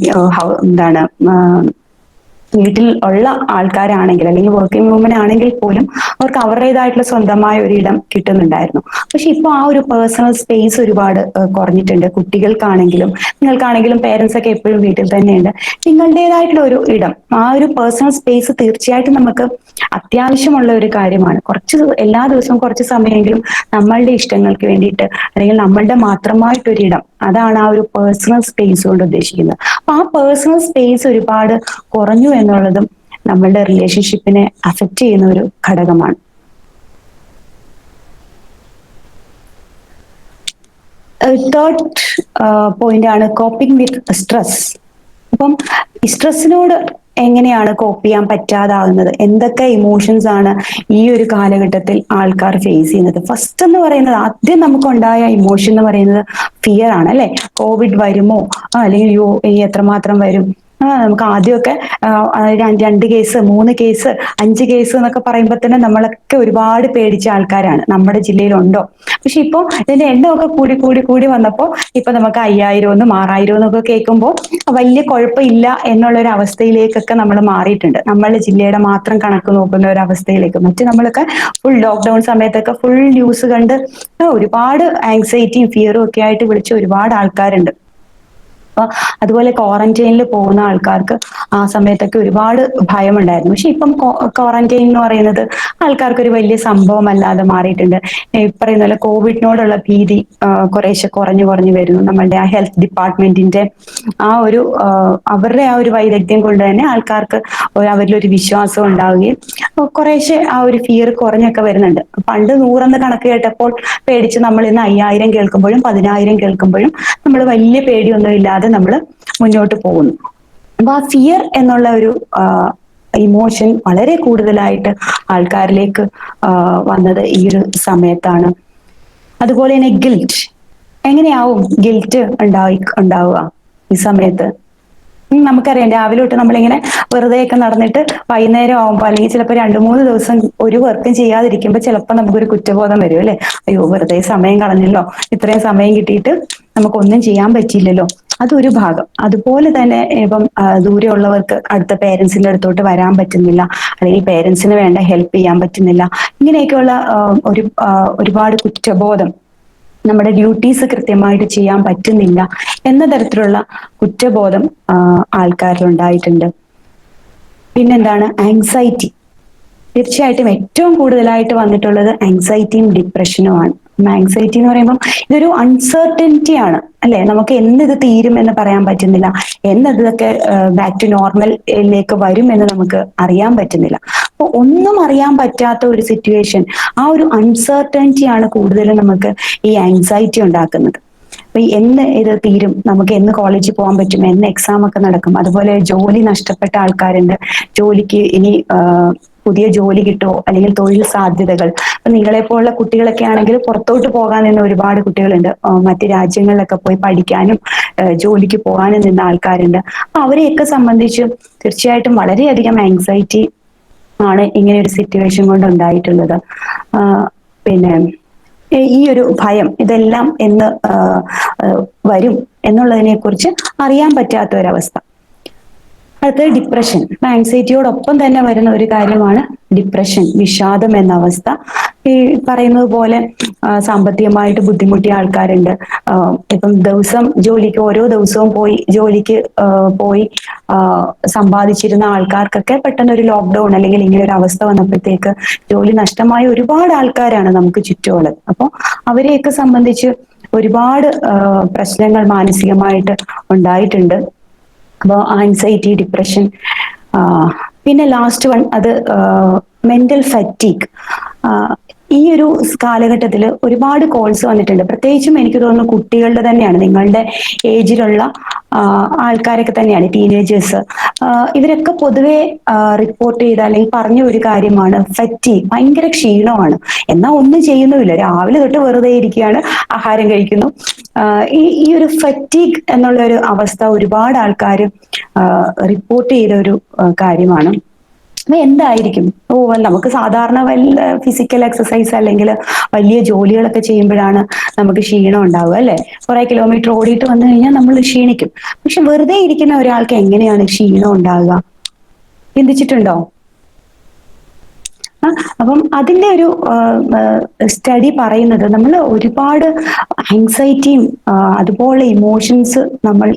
വീട്ടിൽ ഉള്ള ആൾക്കാരാണെങ്കിൽ, അല്ലെങ്കിൽ വർക്കിംഗ് വുമൻ ആണെങ്കിൽ പോലും അവർക്ക് അവരുടേതായിട്ടുള്ള സ്വന്തമായ ഒരു ഇടം കിട്ടുന്നുണ്ടായിരുന്നു. പക്ഷെ ഇപ്പൊ ആ ഒരു പേഴ്സണൽ സ്പേസ് ഒരുപാട് കുറഞ്ഞിട്ടുണ്ട്. കുട്ടികൾക്കാണെങ്കിലും നിങ്ങൾക്കാണെങ്കിലും പേരൻസ് ഒക്കെ എപ്പോഴും വീട്ടിൽ തന്നെയുണ്ട്. നിങ്ങളുടേതായിട്ടുള്ള ഒരു ഇടം, ആ ഒരു പേഴ്സണൽ സ്പേസ് തീർച്ചയായിട്ടും നമുക്ക് അത്യാവശ്യമുള്ള ഒരു കാര്യമാണ്. എല്ലാ ദിവസവും കുറച്ച് സമയമെങ്കിലും നമ്മളുടെ ഇഷ്ടങ്ങൾക്ക് വേണ്ടിയിട്ട്, അല്ലെങ്കിൽ നമ്മളുടെ മാത്രമായിട്ടൊരിടം, അതാണ് ആ ഒരു പേഴ്സണൽ സ്പേസ് കൊണ്ട് ഉദ്ദേശിക്കുന്നത്. അപ്പൊ ആ പേഴ്സണൽ സ്പേസ് ഒരുപാട് കുറഞ്ഞു എന്നുള്ളതും നമ്മളുടെ റിലേഷൻഷിപ്പിനെ അഫക്റ്റ് ചെയ്യുന്ന ഒരു ഘടകമാണ്. തേർഡ് പോയിന്റ് ആണ് കോപ്പിംഗ് വിത്ത് സ്ട്രെസ്. അപ്പം ഈ സ്ട്രെസ്സിനോട് എങ്ങനെയാണ് കോപ്പ് ചെയ്യാൻ പറ്റാതാകുന്നത്? എന്തൊക്കെ ഇമോഷൻസ് ആണ് ഈ ഒരു കാലഘട്ടത്തിൽ ആൾക്കാർ ഫേസ് ചെയ്യുന്നത്? ഫസ്റ്റ് എന്ന് പറയുന്നത്, ആദ്യം നമുക്കുണ്ടായ ഇമോഷൻ എന്ന് പറയുന്നത് ഫിയർ ആണ്, അല്ലെ? കോവിഡ് വരുമോ, അല്ലെങ്കിൽ ഈ എത്രമാത്രം വരും? നമുക്ക് ആദ്യമൊക്കെ 2 കേസ്, 3 കേസ്, 5 കേസ് എന്നൊക്കെ പറയുമ്പോൾ തന്നെ നമ്മളൊക്കെ ഒരുപാട് പേടിച്ച ആൾക്കാരാണ്. നമ്മുടെ ജില്ലയിലുണ്ടോ? പക്ഷെ ഇപ്പൊ ഇതിന്റെ എണ്ണമൊക്കെ കൂടി വന്നപ്പോൾ ഇപ്പൊ നമുക്ക് 5000 6000 എന്നൊക്കെ കേൾക്കുമ്പോൾ വലിയ കുഴപ്പമില്ല എന്നുള്ള ഒരു അവസ്ഥയിലേക്കൊക്കെ നമ്മൾ മാറിയിട്ടുണ്ട്. നമ്മളുടെ ജില്ലയുടെ മാത്രം കണക്ക് നോക്കുന്ന ഒരു അവസ്ഥയിലേക്ക്. നമ്മളൊക്കെ ഫുൾ ലോക്ക്ഡൌൺ സമയത്തൊക്കെ ഫുൾ ന്യൂസ് കണ്ട് ഒരുപാട് ആങ്സൈറ്റിയും ഫിയറും ഒക്കെ ആയിട്ട് വിളിച്ച ഒരുപാട് ആൾക്കാരുണ്ട്. അപ്പൊ അതുപോലെ ക്വാറന്റൈനിൽ പോകുന്ന ആൾക്കാർക്ക് ആ സമയത്തൊക്കെ ഒരുപാട് ഭയമുണ്ടായിരുന്നു. പക്ഷെ ഇപ്പം ക്വാറന്റൈൻ എന്ന് പറയുന്നത് ആൾക്കാർക്ക് ഒരു വലിയ സംഭവമല്ലാതെ മാറിയിട്ടുണ്ട്. ഈ പറയുന്ന പോലെ കോവിഡിനോടുള്ള ഭീതി കുറേശ്ശെ കുറഞ്ഞു കുറഞ്ഞു വരുന്നു. നമ്മളുടെ ആ ഹെൽത്ത് ഡിപ്പാർട്ട്മെന്റിന്റെ ആ ഒരു അവരുടെ ആ ഒരു വൈദഗ്ധ്യം കൊണ്ട് തന്നെ ആൾക്കാർക്ക് അവരിലൊരു വിശ്വാസം ഉണ്ടാവുകയും കുറേശ്ശെ ആ ഒരു ഫിയർ കുറഞ്ഞൊക്കെ വരുന്നുണ്ട്. പണ്ട് 100 കണക്ക് കേട്ടപ്പോൾ പേടിച്ച് നമ്മൾ ഇന്ന് 5000 കേൾക്കുമ്പോഴും 10000 കേൾക്കുമ്പോഴും നമ്മൾ വലിയ പേടിയൊന്നും ഇല്ലാതെ നമ്മൾ മുന്നോട്ട് പോകുന്നു. അപ്പൊ ആ ഫിയർ എന്നുള്ള ഒരു ഇമോഷൻ വളരെ കൂടുതലായിട്ട് ആൾക്കാരിലേക്ക് വന്നത് ഈ ഒരു സമയത്താണ്. അതുപോലെ തന്നെ ഗിൽറ്റ്, എങ്ങനെയാവും ഗിൽറ്റ് ഉണ്ടാവുക ഈ സമയത്ത്? നമുക്കറിയാം രാവിലെ തൊട്ട് നമ്മളിങ്ങനെ വെറുതെയൊക്കെ നടന്നിട്ട് വൈകുന്നേരം ആവുമ്പോൾ അല്ലെങ്കിൽ ചിലപ്പോൾ 2-3 ദിവസം ഒരു വർക്കും ചെയ്യാതിരിക്കുമ്പോൾ ചിലപ്പോൾ നമുക്കൊരു കുറ്റബോധം വരും അല്ലെ. അയ്യോ വെറുതെ സമയം കളഞ്ഞല്ലോ, ഇത്രയും സമയം കിട്ടിയിട്ട് നമുക്കൊന്നും ചെയ്യാൻ പറ്റിയില്ലല്ലോ. അതൊരു ഭാഗം. അതുപോലെ തന്നെ ഇപ്പം ദൂരെയുള്ളവർക്ക് അടുത്ത പേരൻസിന്റെ അടുത്തോട്ട് വരാൻ പറ്റുന്നില്ല, അല്ലെങ്കിൽ പേരൻസിന് വേണ്ട ഹെൽപ്പ് ചെയ്യാൻ പറ്റുന്നില്ല, ഇങ്ങനെയൊക്കെയുള്ള ഒരുപാട് കുറ്റബോധം, നമ്മുടെ ഡ്യൂട്ടീസ് കൃത്യമായിട്ട് ചെയ്യാൻ പറ്റുന്നില്ല എന്ന തരത്തിലുള്ള കുറ്റബോധം ആൾക്കാരിൽ ഉണ്ടായിട്ടുണ്ട്. പിന്നെന്താണ്? ആങ്സൈറ്റി. തീർച്ചയായിട്ടും ഏറ്റവും കൂടുതലായിട്ട് വന്നിട്ടുള്ളത് ആങ്സൈറ്റിയും ഡിപ്രഷനുമാണ്. ആങ്സൈറ്റി എന്ന് പറയുമ്പോൾ ഇതൊരു അൺസർട്ടനിറ്റി ആണ് അല്ലെ. നമുക്ക് ഇത് തീരും എന്ന് പറയാൻ പറ്റുന്നില്ല, ഇതൊക്കെ ബാക്ക് ടു നോർമലിലേക്ക് വരും എന്ന് നമുക്ക് അറിയാൻ പറ്റുന്നില്ല. അപ്പൊ ഒന്നും അറിയാൻ പറ്റാത്ത ഒരു സിറ്റുവേഷൻ, ആ ഒരു അൺസർട്ടനിറ്റി ആണ് കൂടുതലും നമുക്ക് ഈ ആങ്സൈറ്റി ഉണ്ടാക്കുന്നത്. അപ്പൊ ഇത് തീരും, നമുക്ക് കോളേജിൽ പോകാൻ പറ്റും, എക്സാം ഒക്കെ നടക്കും. അതുപോലെ ജോലി നഷ്ടപ്പെട്ട ആൾക്കാരുണ്ട്, ജോലിക്ക് ഇനി പുതിയ ജോലി കിട്ടുമോ, അല്ലെങ്കിൽ തൊഴിൽ സാധ്യതകൾ. അപ്പൊ നിങ്ങളെ പോലുള്ള കുട്ടികളൊക്കെ ആണെങ്കിൽ പുറത്തോട്ട് പോകാൻ നിന്ന ഒരുപാട് കുട്ടികളുണ്ട്, മറ്റു രാജ്യങ്ങളിലൊക്കെ പോയി പഠിക്കാനും ജോലിക്ക് പോകാനും നിന്ന ആൾക്കാരുണ്ട്. അപ്പൊ അവരെയൊക്കെ സംബന്ധിച്ച് തീർച്ചയായിട്ടും വളരെയധികം ആങ്സൈറ്റി ആണ് ഇങ്ങനെ ഒരു സിറ്റുവേഷൻ കൊണ്ട് ഉണ്ടായിട്ടുള്ളത്. പിന്നെ ഈ ഒരു ഭയം, ഇതെല്ലാം വരും എന്നുള്ളതിനെ കുറിച്ച് അറിയാൻ പറ്റാത്ത ഒരവസ്ഥ. അടുത്തത് ഡിപ്രഷൻ. ആങ്സൈറ്റിയോടൊപ്പം തന്നെ വരുന്ന ഒരു കാര്യമാണ് ഡിപ്രഷൻ, വിഷാദം എന്ന അവസ്ഥ. ഈ പറയുന്നത് പോലെ സാമ്പത്തികമായിട്ട് ബുദ്ധിമുട്ടിയ ആൾക്കാരുണ്ട്. ഇപ്പം ഓരോ ദിവസവും ജോലിക്ക് പോയി സമ്പാദിച്ചിരുന്ന ആൾക്കാർക്കൊക്കെ പെട്ടെന്ന് ഒരു ലോക്ക്ഡൌൺ അല്ലെങ്കിൽ ഇങ്ങനെ ഒരു അവസ്ഥ വന്നപ്പോഴത്തേക്ക് ജോലി നഷ്ടമായ ഒരുപാട് ആൾക്കാരാണ് നമുക്ക് ചുറ്റുമുള്ളത്. അപ്പോൾ അവരെയൊക്കെ സംബന്ധിച്ച് ഒരുപാട് പ്രശ്നങ്ങൾ മാനസികമായിട്ട് ഉണ്ടായിട്ടുണ്ട്. അപ്പോൾ ആൻസൈറ്റി, ഡിപ്രഷൻ. പിന്നെ ലാസ്റ്റ് വൺ, അത് മെന്റൽ ഫറ്റീഗ്. ഈ ഒരു കാലഘട്ടത്തിൽ ഒരുപാട് കോൾസ് വന്നിട്ടുണ്ട്. പ്രത്യേകിച്ചും എനിക്ക് തോന്നുന്നു കുട്ടികളുടെ തന്നെയാണ്, നിങ്ങളുടെ ഏജിലുള്ള ആൾക്കാരൊക്കെ തന്നെയാണ്, ടീനേജേഴ്സ്. ഇവരൊക്കെ പൊതുവെ റിപ്പോർട്ട് ചെയ്ത അല്ലെങ്കിൽ പറഞ്ഞ ഒരു കാര്യമാണ് ഫറ്റീഗ്. ഭയങ്കര ക്ഷീണമാണ്, എന്നാൽ ഒന്നും ചെയ്യുന്നുമില്ല, രാവിലെ തൊട്ട് വെറുതെ ഇരിക്കുകയാണ്, ആഹാരം കഴിക്കുന്നു. ഈ ഒരു ഫറ്റീഗ് എന്നുള്ള ഒരു അവസ്ഥ ഒരുപാട് ആൾക്കാർ റിപ്പോർട്ട് ചെയ്ത ഒരു കാര്യമാണ്. എന്തായിരിക്കും? നമുക്ക് സാധാരണ ഫിസിക്കൽ എക്സസൈസ് അല്ലെങ്കിൽ വലിയ ജോലികളൊക്കെ ചെയ്യുമ്പോഴാണ് നമുക്ക് ക്ഷീണം ഉണ്ടാവുക അല്ലെ. കുറെ കിലോമീറ്റർ ഓടിയിട്ട് വന്നു കഴിഞ്ഞാൽ നമ്മൾ ക്ഷീണിക്കും. പക്ഷെ വെറുതെ ഇരിക്കുന്ന ഒരാൾക്ക് എങ്ങനെയാണ് ക്ഷീണം ഉണ്ടാവുക? ചിന്തിച്ചിട്ടുണ്ടോ? അപ്പം അതിന്റെ ഒരു സ്റ്റഡി പറയുന്നത് നമ്മൾ ഒരുപാട് ആങ്സൈറ്റിയും അതുപോലെ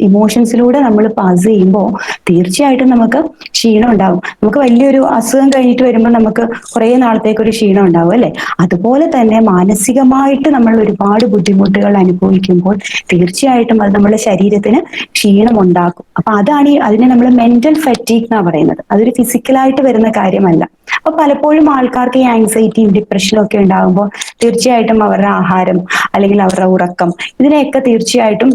ഇമോഷൻസിലൂടെ നമ്മൾ പാസ് ചെയ്യുമ്പോൾ തീർച്ചയായിട്ടും നമുക്ക് ക്ഷീണം ഉണ്ടാവും. നമുക്ക് വലിയൊരു അസുഖം കഴിഞ്ഞിട്ട് വരുമ്പോൾ നമുക്ക് കുറെ നാളത്തേക്ക് ഒരു ക്ഷീണം ഉണ്ടാവും അല്ലെ. അതുപോലെ തന്നെ മാനസികമായിട്ട് നമ്മൾ ഒരുപാട് ബുദ്ധിമുട്ടുകൾ അനുഭവിക്കുമ്പോൾ തീർച്ചയായിട്ടും അത് നമ്മുടെ ശരീരത്തിന് ക്ഷീണം ഉണ്ടാക്കും. അപ്പൊ അതിനെ നമ്മൾ മെന്റൽ ഫറ്റീഗ് എന്നാ പറയുന്നത്. അതൊരു ഫിസിക്കലായിട്ട് വരുന്ന കാര്യമല്ല. അപ്പൊ പലപ്പോഴും ആൾക്കാർക്ക് ഈ ആങ്സൈറ്റിയും ഡിപ്രഷനും ഒക്കെ ഉണ്ടാകുമ്പോൾ തീർച്ചയായിട്ടും അവരുടെ ആഹാരം അല്ലെങ്കിൽ അവരുടെ ഉറക്കം, ഇതിനെയൊക്കെ തീർച്ചയായിട്ടും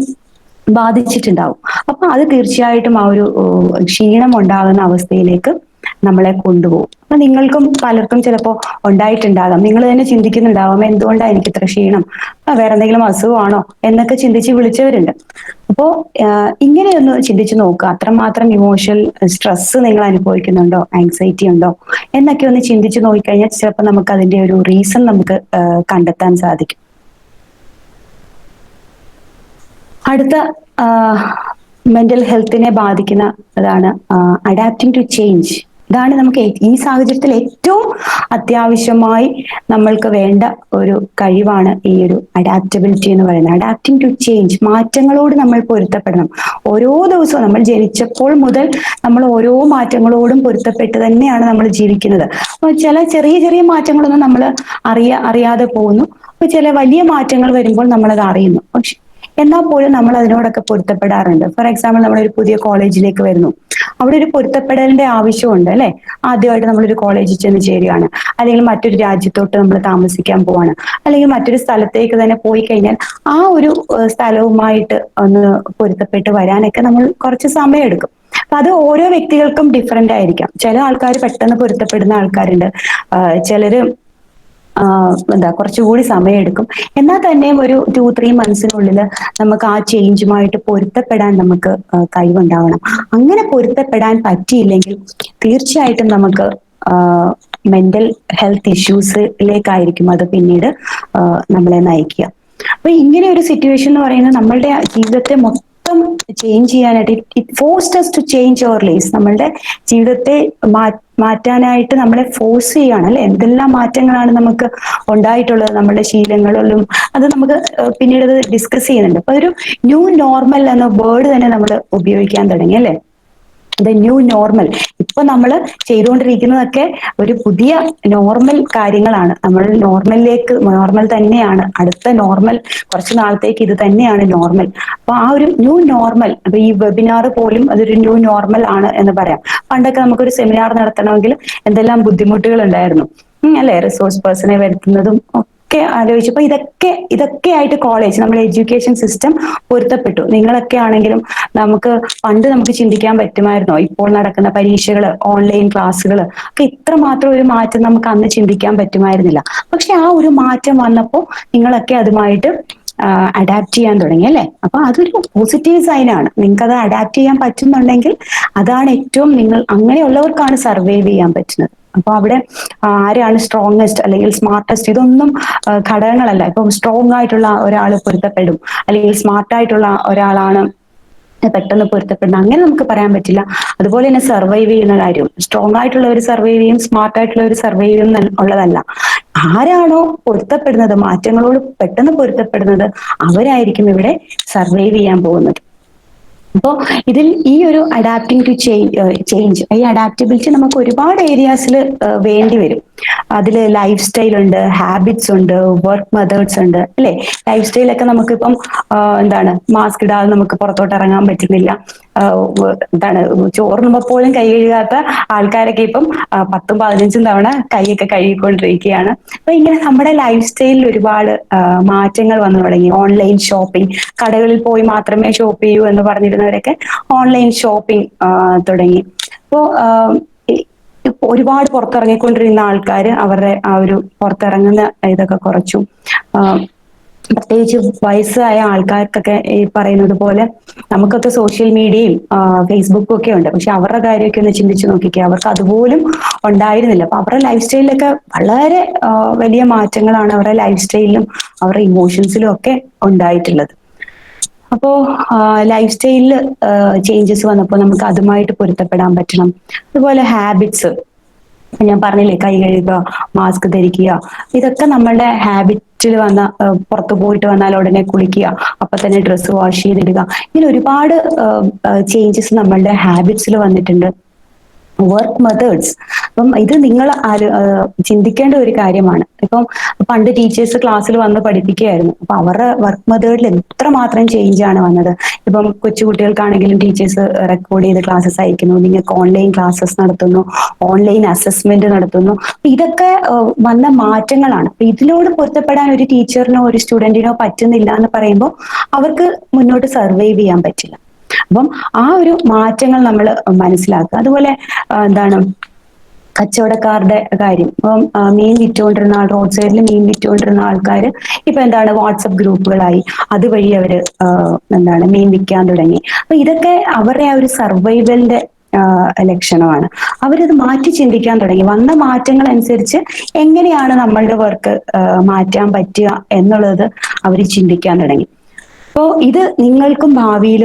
ബാധിച്ചിട്ടുണ്ടാവും. അപ്പൊ അത് തീർച്ചയായിട്ടും ആ ഒരു ക്ഷീണം ഉണ്ടാകുന്ന അവസ്ഥയിലേക്ക് നമ്മളെ കൊണ്ടുപോകും. അപ്പൊ നിങ്ങൾക്കും പലർക്കും ചിലപ്പോൾ ഉണ്ടായിട്ടുണ്ടാകാം. നിങ്ങൾ തന്നെ ചിന്തിക്കുന്നുണ്ടാവാം, എന്തുകൊണ്ടാണ് എനിക്ക് ഇത്ര ക്ഷീണം, വേറെ എന്തെങ്കിലും അസുഖമാണോ എന്നൊക്കെ ചിന്തിച്ച് വിളിച്ചവരുണ്ട്. അപ്പോ ഇങ്ങനെയൊന്ന് ചിന്തിച്ചു നോക്കുക, അത്രമാത്രം ഇമോഷണൽ സ്ട്രെസ് നിങ്ങൾ അനുഭവിക്കുന്നുണ്ടോ, ആങ്സൈറ്റി ഉണ്ടോ എന്നൊക്കെ ഒന്ന് ചിന്തിച്ചു നോക്കിക്കഴിഞ്ഞാൽ ചിലപ്പോൾ നമുക്ക് അതിന്റെ ഒരു റീസൺ നമുക്ക് കണ്ടെത്താൻ സാധിക്കും. അടുത്ത മെന്റൽ ഹെൽത്തിനെ ബാധിക്കുന്ന അതാണ് അഡാപ്റ്റിംഗ് ടു ചേഞ്ച്. ഇതാണ് നമുക്ക് ഈ സാഹചര്യത്തിൽ ഏറ്റവും അത്യാവശ്യമായി നമ്മൾക്ക് വേണ്ട ഒരു കഴിവാണ് ഈ ഒരു അഡാപ്റ്റബിലിറ്റി എന്ന് പറയുന്നത്. അഡാപ്റ്റിംഗ് ടു ചേഞ്ച്, മാറ്റങ്ങളോട് നമ്മൾ പൊരുത്തപ്പെടണം. ഓരോ ദിവസവും നമ്മൾ ജനിച്ചപ്പോൾ മുതൽ നമ്മൾ ഓരോ മാറ്റങ്ങളോടും പൊരുത്തപ്പെട്ട് തന്നെയാണ് നമ്മൾ ജീവിക്കുന്നത്. അപ്പൊ ചില ചെറിയ ചെറിയ മാറ്റങ്ങളൊന്നും നമ്മൾ അറിയാതെ പോകുന്നു. അപ്പൊ ചില വലിയ മാറ്റങ്ങൾ വരുമ്പോൾ നമ്മളത് അറിയുന്നു. പക്ഷെ എന്നാൽ പോലും നമ്മൾ അതിനോടൊക്കെ പൊരുത്തപ്പെടാറുണ്ട്. ഫോർ എക്സാമ്പിൾ, നമ്മളൊരു പുതിയ കോളേജിലേക്ക് വരുന്നു, അവിടെ ഒരു പൊരുത്തപ്പെടലിന്റെ ആവശ്യമുണ്ട് അല്ലെ. ആദ്യമായിട്ട് നമ്മളൊരു കോളേജിൽ ചെന്ന് ചേരുകയാണ്, അല്ലെങ്കിൽ മറ്റൊരു രാജ്യത്തോട്ട് നമ്മൾ താമസിക്കാൻ പോവാണ്, അല്ലെങ്കിൽ മറ്റൊരു സ്ഥലത്തേക്ക് തന്നെ പോയി കഴിഞ്ഞാൽ ആ ഒരു സ്ഥലവുമായിട്ട് ഒന്ന് പൊരുത്തപ്പെട്ട് വരാനൊക്കെ നമ്മൾ കുറച്ച് സമയമെടുക്കും. അപ്പൊ അത് ഓരോ വ്യക്തികൾക്കും ഡിഫറെന്റ് ആയിരിക്കാം. ചില ആൾക്കാർ പെട്ടെന്ന് പൊരുത്തപ്പെടുന്ന ആൾക്കാരുണ്ട്, ചിലര് കുറച്ചുകൂടി സമയമെടുക്കും. എന്നാൽ തന്നെയും ഒരു 2-3 മന്ത്സിനുള്ളിൽ നമുക്ക് ആ ചേഞ്ചുമായിട്ട് പൊരുത്തപ്പെടാൻ നമുക്ക് കഴിവുണ്ടാവണം. അങ്ങനെ പൊരുത്തപ്പെടാൻ പറ്റിയില്ലെങ്കിൽ തീർച്ചയായിട്ടും നമുക്ക് മെന്റൽ ഹെൽത്ത് ഇഷ്യൂസിലേക്കായിരിക്കും അത് പിന്നീട് നമ്മളെ നയിക്കുക. അപ്പൊ ഇങ്ങനെ ഒരു സിറ്റുവേഷൻ എന്ന് പറയുന്നത് നമ്മളുടെ ജീവിതത്തെ മൊത്തം ചേഞ്ച് ചെയ്യാനായിട്ട്, it forced us to change our life. നമ്മളുടെ ജീവിതത്തെ മാറ്റാനായിട്ട് നമ്മളെ ഫോഴ്സ് ചെയ്യാണ് അല്ലെ. എന്തെല്ലാം മാറ്റങ്ങളാണ് നമുക്ക് ഉണ്ടായിട്ടുള്ളത് നമ്മുടെ ശീലങ്ങളിലും. അത് നമുക്ക് പിന്നീട് അത് ഡിസ്കസ് ചെയ്യുന്നുണ്ട്. അപ്പൊ ഒരു ന്യൂ നോർമൽ എന്ന വേർഡ് തന്നെ നമ്മൾ ഉപയോഗിക്കാൻ തുടങ്ങി അല്ലെ. The new normal. ഇപ്പൊ നമ്മൾ ചെയ്തുകൊണ്ടിരിക്കുന്നതൊക്കെ ഒരു പുതിയ നോർമൽ കാര്യങ്ങളാണ്. നമ്മൾ നോർമൽ തന്നെയാണ്. അടുത്ത നോർമൽ കുറച്ച് നാളത്തേക്ക് ഇത് തന്നെയാണ് നോർമൽ. അപ്പൊ ആ ഒരു ന്യൂ നോർമൽ, അപ്പൊ ഈ വെബിനാർ പോലും അതൊരു ന്യൂ നോർമൽ ആണ് എന്ന് പറയാം. പണ്ടൊക്കെ നമുക്കൊരു സെമിനാർ നടത്തണമെങ്കിൽ എന്തെല്ലാം ബുദ്ധിമുട്ടുകൾ ഉണ്ടായിരുന്നു അല്ലെ. റിസോഴ്സ് പേഴ്സണെ വരുത്തുന്നതും ഒക്കെ ആലോചിച്ചപ്പോ ഇതൊക്കെ ആയിട്ട് കോളേജ്, നമ്മുടെ എഡ്യൂക്കേഷൻ സിസ്റ്റം പൊരുത്തപ്പെട്ടു. നിങ്ങളൊക്കെ ആണെങ്കിലും പണ്ട് നമുക്ക് ചിന്തിക്കാൻ പറ്റുമായിരുന്നോ ഇപ്പോൾ നടക്കുന്ന പരീക്ഷകൾ, ഓൺലൈൻ ക്ലാസ്സുകൾ ഒക്കെ ഇത്രമാത്രം ഒരു മാറ്റം നമുക്ക് അന്ന് ചിന്തിക്കാൻ പറ്റുമായിരുന്നില്ല. പക്ഷെ ആ ഒരു മാറ്റം വന്നപ്പോൾ നിങ്ങളൊക്കെ അതുമായിട്ട് അഡാപ്റ്റ് ചെയ്യാൻ തുടങ്ങി അല്ലെ. അപ്പൊ അതൊരു പോസിറ്റീവ് സൈൻ ആണ്. നിങ്ങൾക്ക് അത് അഡാപ്റ്റ് ചെയ്യാൻ പറ്റുന്നുണ്ടെങ്കിൽ അതാണ് ഏറ്റവും, അങ്ങനെയുള്ളവർക്കാണ് സർവൈവ് ചെയ്യാൻ പറ്റുന്നത്. അപ്പൊ അവിടെ ആരാണ് സ്ട്രോങ്ങസ്റ്റ് അല്ലെങ്കിൽ സ്മാർട്ടസ്റ്റ്, ഇതൊന്നും ഘടകങ്ങളല്ല. ഇപ്പം സ്ട്രോങ് ആയിട്ടുള്ള ഒരാൾ പൊരുത്തപ്പെടും, അല്ലെങ്കിൽ സ്മാർട്ട് ആയിട്ടുള്ള ഒരാളാണ് പെട്ടെന്ന് പൊരുത്തപ്പെടുന്നത്, അങ്ങനെ നമുക്ക് പറയാൻ പറ്റില്ല. അതുപോലെ തന്നെ സർവൈവ് ചെയ്യുന്ന കാര്യം, സ്ട്രോങ് ആയിട്ടുള്ളവർ സർവൈവ് ചെയ്യും, സ്മാർട്ട് ആയിട്ടുള്ളവർ സർവൈവ് ചെയ്യും ഉള്ളതല്ല. ആരാണോ പൊരുത്തപ്പെടുന്നത്, മാറ്റങ്ങളോട് പെട്ടെന്ന് പൊരുത്തപ്പെടുന്നത്, അവരായിരിക്കും ഇവിടെ സർവൈവ് ചെയ്യാൻ പോകുന്നത്. അപ്പോൾ ഇതിൽ ഈ ഒരു അഡാപ്റ്റിംഗ് ടു ചേഞ്ച്, ഈ അഡാപ്റ്റബിലിറ്റി നമുക്ക് ഒരുപാട് ഏരിയാസിൽ വേണ്ടി വരും. അതിൽ ലൈഫ് സ്റ്റൈൽ ഉണ്ട്, ഹാബിറ്റ്സ് ഉണ്ട്, വർക്ക് മെത്തേഡ്സ് ഉണ്ട് അല്ലെ. ലൈഫ് സ്റ്റൈലൊക്കെ നമുക്കിപ്പം മാസ്ക് ഇടാതെ നമുക്ക് പുറത്തോട്ട് ഇറങ്ങാൻ പറ്റുന്നില്ല. ചോറുണ്ണുമ്പോൾ പോലും കൈ കഴുകാത്ത ആൾക്കാരൊക്കെ ഇപ്പം 10-15 തവണ കൈയൊക്കെ കഴുകിക്കൊണ്ടിരിക്കുകയാണ്. അപ്പൊ ഇങ്ങനെ നമ്മുടെ ലൈഫ് സ്റ്റൈലിൽ ഒരുപാട് മാറ്റങ്ങൾ വന്നു തുടങ്ങി. ഓൺലൈൻ ഷോപ്പിംഗ്, കടകളിൽ പോയി മാത്രമേ ഷോപ്പ് ചെയ്യൂ എന്ന് പറഞ്ഞിരുന്നവരൊക്കെ ഓൺലൈൻ ഷോപ്പിംഗ് തുടങ്ങി. അപ്പോ ഒരുപാട് പുറത്തിറങ്ങിക്കൊണ്ടിരുന്ന ആൾക്കാർ അവരുടെ ആ ഒരു പുറത്തിറങ്ങുന്ന ഇതൊക്കെ കുറച്ചു. പ്രത്യേകിച്ച് വയസ്സായ ആൾക്കാർക്കൊക്കെ ഈ പറയുന്നത് പോലെ നമുക്കൊക്കെ സോഷ്യൽ മീഡിയയും ഫേസ്ബുക്കും ഒക്കെ ഉണ്ട്. പക്ഷെ അവരുടെ കാര്യമൊക്കെ ഒന്ന് ചിന്തിച്ചു നോക്കിക്കുക, അവർക്ക് അതുപോലും ഉണ്ടായിരുന്നില്ല. അപ്പൊ അവരുടെ ലൈഫ് സ്റ്റൈലിലൊക്കെ വളരെ വലിയ മാറ്റങ്ങളാണ് അവരുടെ ലൈഫ് സ്റ്റൈലിലും അവരുടെ ഇമോഷൻസിലും ഒക്കെ ഉണ്ടായിട്ടുള്ളത്. അപ്പോ ലൈഫ് സ്റ്റൈലിൽ ചേഞ്ചസ് വന്നപ്പോൾ നമുക്ക് അതുമായിട്ട് പൊരുത്തപ്പെടാൻ പറ്റണം. അതുപോലെ ഹാബിറ്റ്സ്, ഞാൻ പറഞ്ഞില്ലേ, കൈ കഴുകുക, മാസ്ക് ധരിക്കുക, ഇതൊക്കെ നമ്മളുടെ ഹാബിറ്റിൽ പുറത്തു പോയിട്ട് വന്നാൽ ഉടനെ കുളിക്കുക, അപ്പൊ തന്നെ ഡ്രസ്സ് വാഷ് ചെയ്തിടുക, ഇങ്ങനെ ഒരുപാട് ചേഞ്ചസ് നമ്മളുടെ ഹാബിറ്റ്സിൽ വന്നിട്ടുണ്ട്. വർക്ക് മെത്തേഡ്സ്, അപ്പം ഇത് നിങ്ങൾ ചിന്തിക്കേണ്ട ഒരു കാര്യമാണ്. ഇപ്പം പണ്ട് ടീച്ചേഴ്സ് ക്ലാസ്സിൽ വന്ന് പഠിപ്പിക്കുകയായിരുന്നു. അപ്പൊ അവരുടെ വർക്ക് മെത്തേഡിൽ എത്രമാത്രം ചേഞ്ച് ആണ് വന്നത്. ഇപ്പം കൊച്ചുകുട്ടികൾക്കാണെങ്കിലും ടീച്ചേഴ്സ് റെക്കോർഡ് ചെയ്ത് ക്ലാസ്സസ് അയക്കുന്നു, നിങ്ങൾക്ക് ഓൺലൈൻ ക്ലാസ്സസ് നടത്തുന്നു, ഓൺലൈൻ അസസ്മെന്റ് നടത്തുന്നു. ഇതൊക്കെ വന്ന മാറ്റങ്ങളാണ്. അപ്പൊ ഇതിനോട് പൊരുത്തപ്പെടാൻ ഒരു ടീച്ചറിനോ ഒരു സ്റ്റുഡന്റിനോ പറ്റുന്നില്ല എന്ന് പറയുമ്പോൾ അവർക്ക് മുന്നോട്ട് സർവൈവ് ചെയ്യാൻ പറ്റില്ല. അപ്പം ആ ഒരു മാറ്റങ്ങൾ നമ്മൾ മനസ്സിലാക്കുക. അതുപോലെ കച്ചവടക്കാരുടെ കാര്യം, ഇപ്പം മീൻ വിറ്റുകൊണ്ടിരുന്ന റോഡ് സൈഡിൽ മീൻ വിറ്റുകൊണ്ടിരുന്ന ആൾക്കാർ ഇപ്പൊ വാട്സപ്പ് ഗ്രൂപ്പുകളായി, അതുവഴി അവര് മീൻ വിൽക്കാൻ തുടങ്ങി. അപ്പൊ ഇതൊക്കെ അവരുടെ ആ ഒരു സർവൈവലിന്റെ ലക്ഷണമാണ്. അവരത് മാറ്റി ചിന്തിക്കാൻ തുടങ്ങി. വന്ന മാറ്റങ്ങൾ അനുസരിച്ച് എങ്ങനെയാണ് നമ്മളുടെ വർക്ക് മാറ്റാൻ പറ്റുക എന്നുള്ളത് അവർ ചിന്തിക്കാൻ തുടങ്ങി. അപ്പോ ഇത് നിങ്ങൾക്കും ഭാവിയിൽ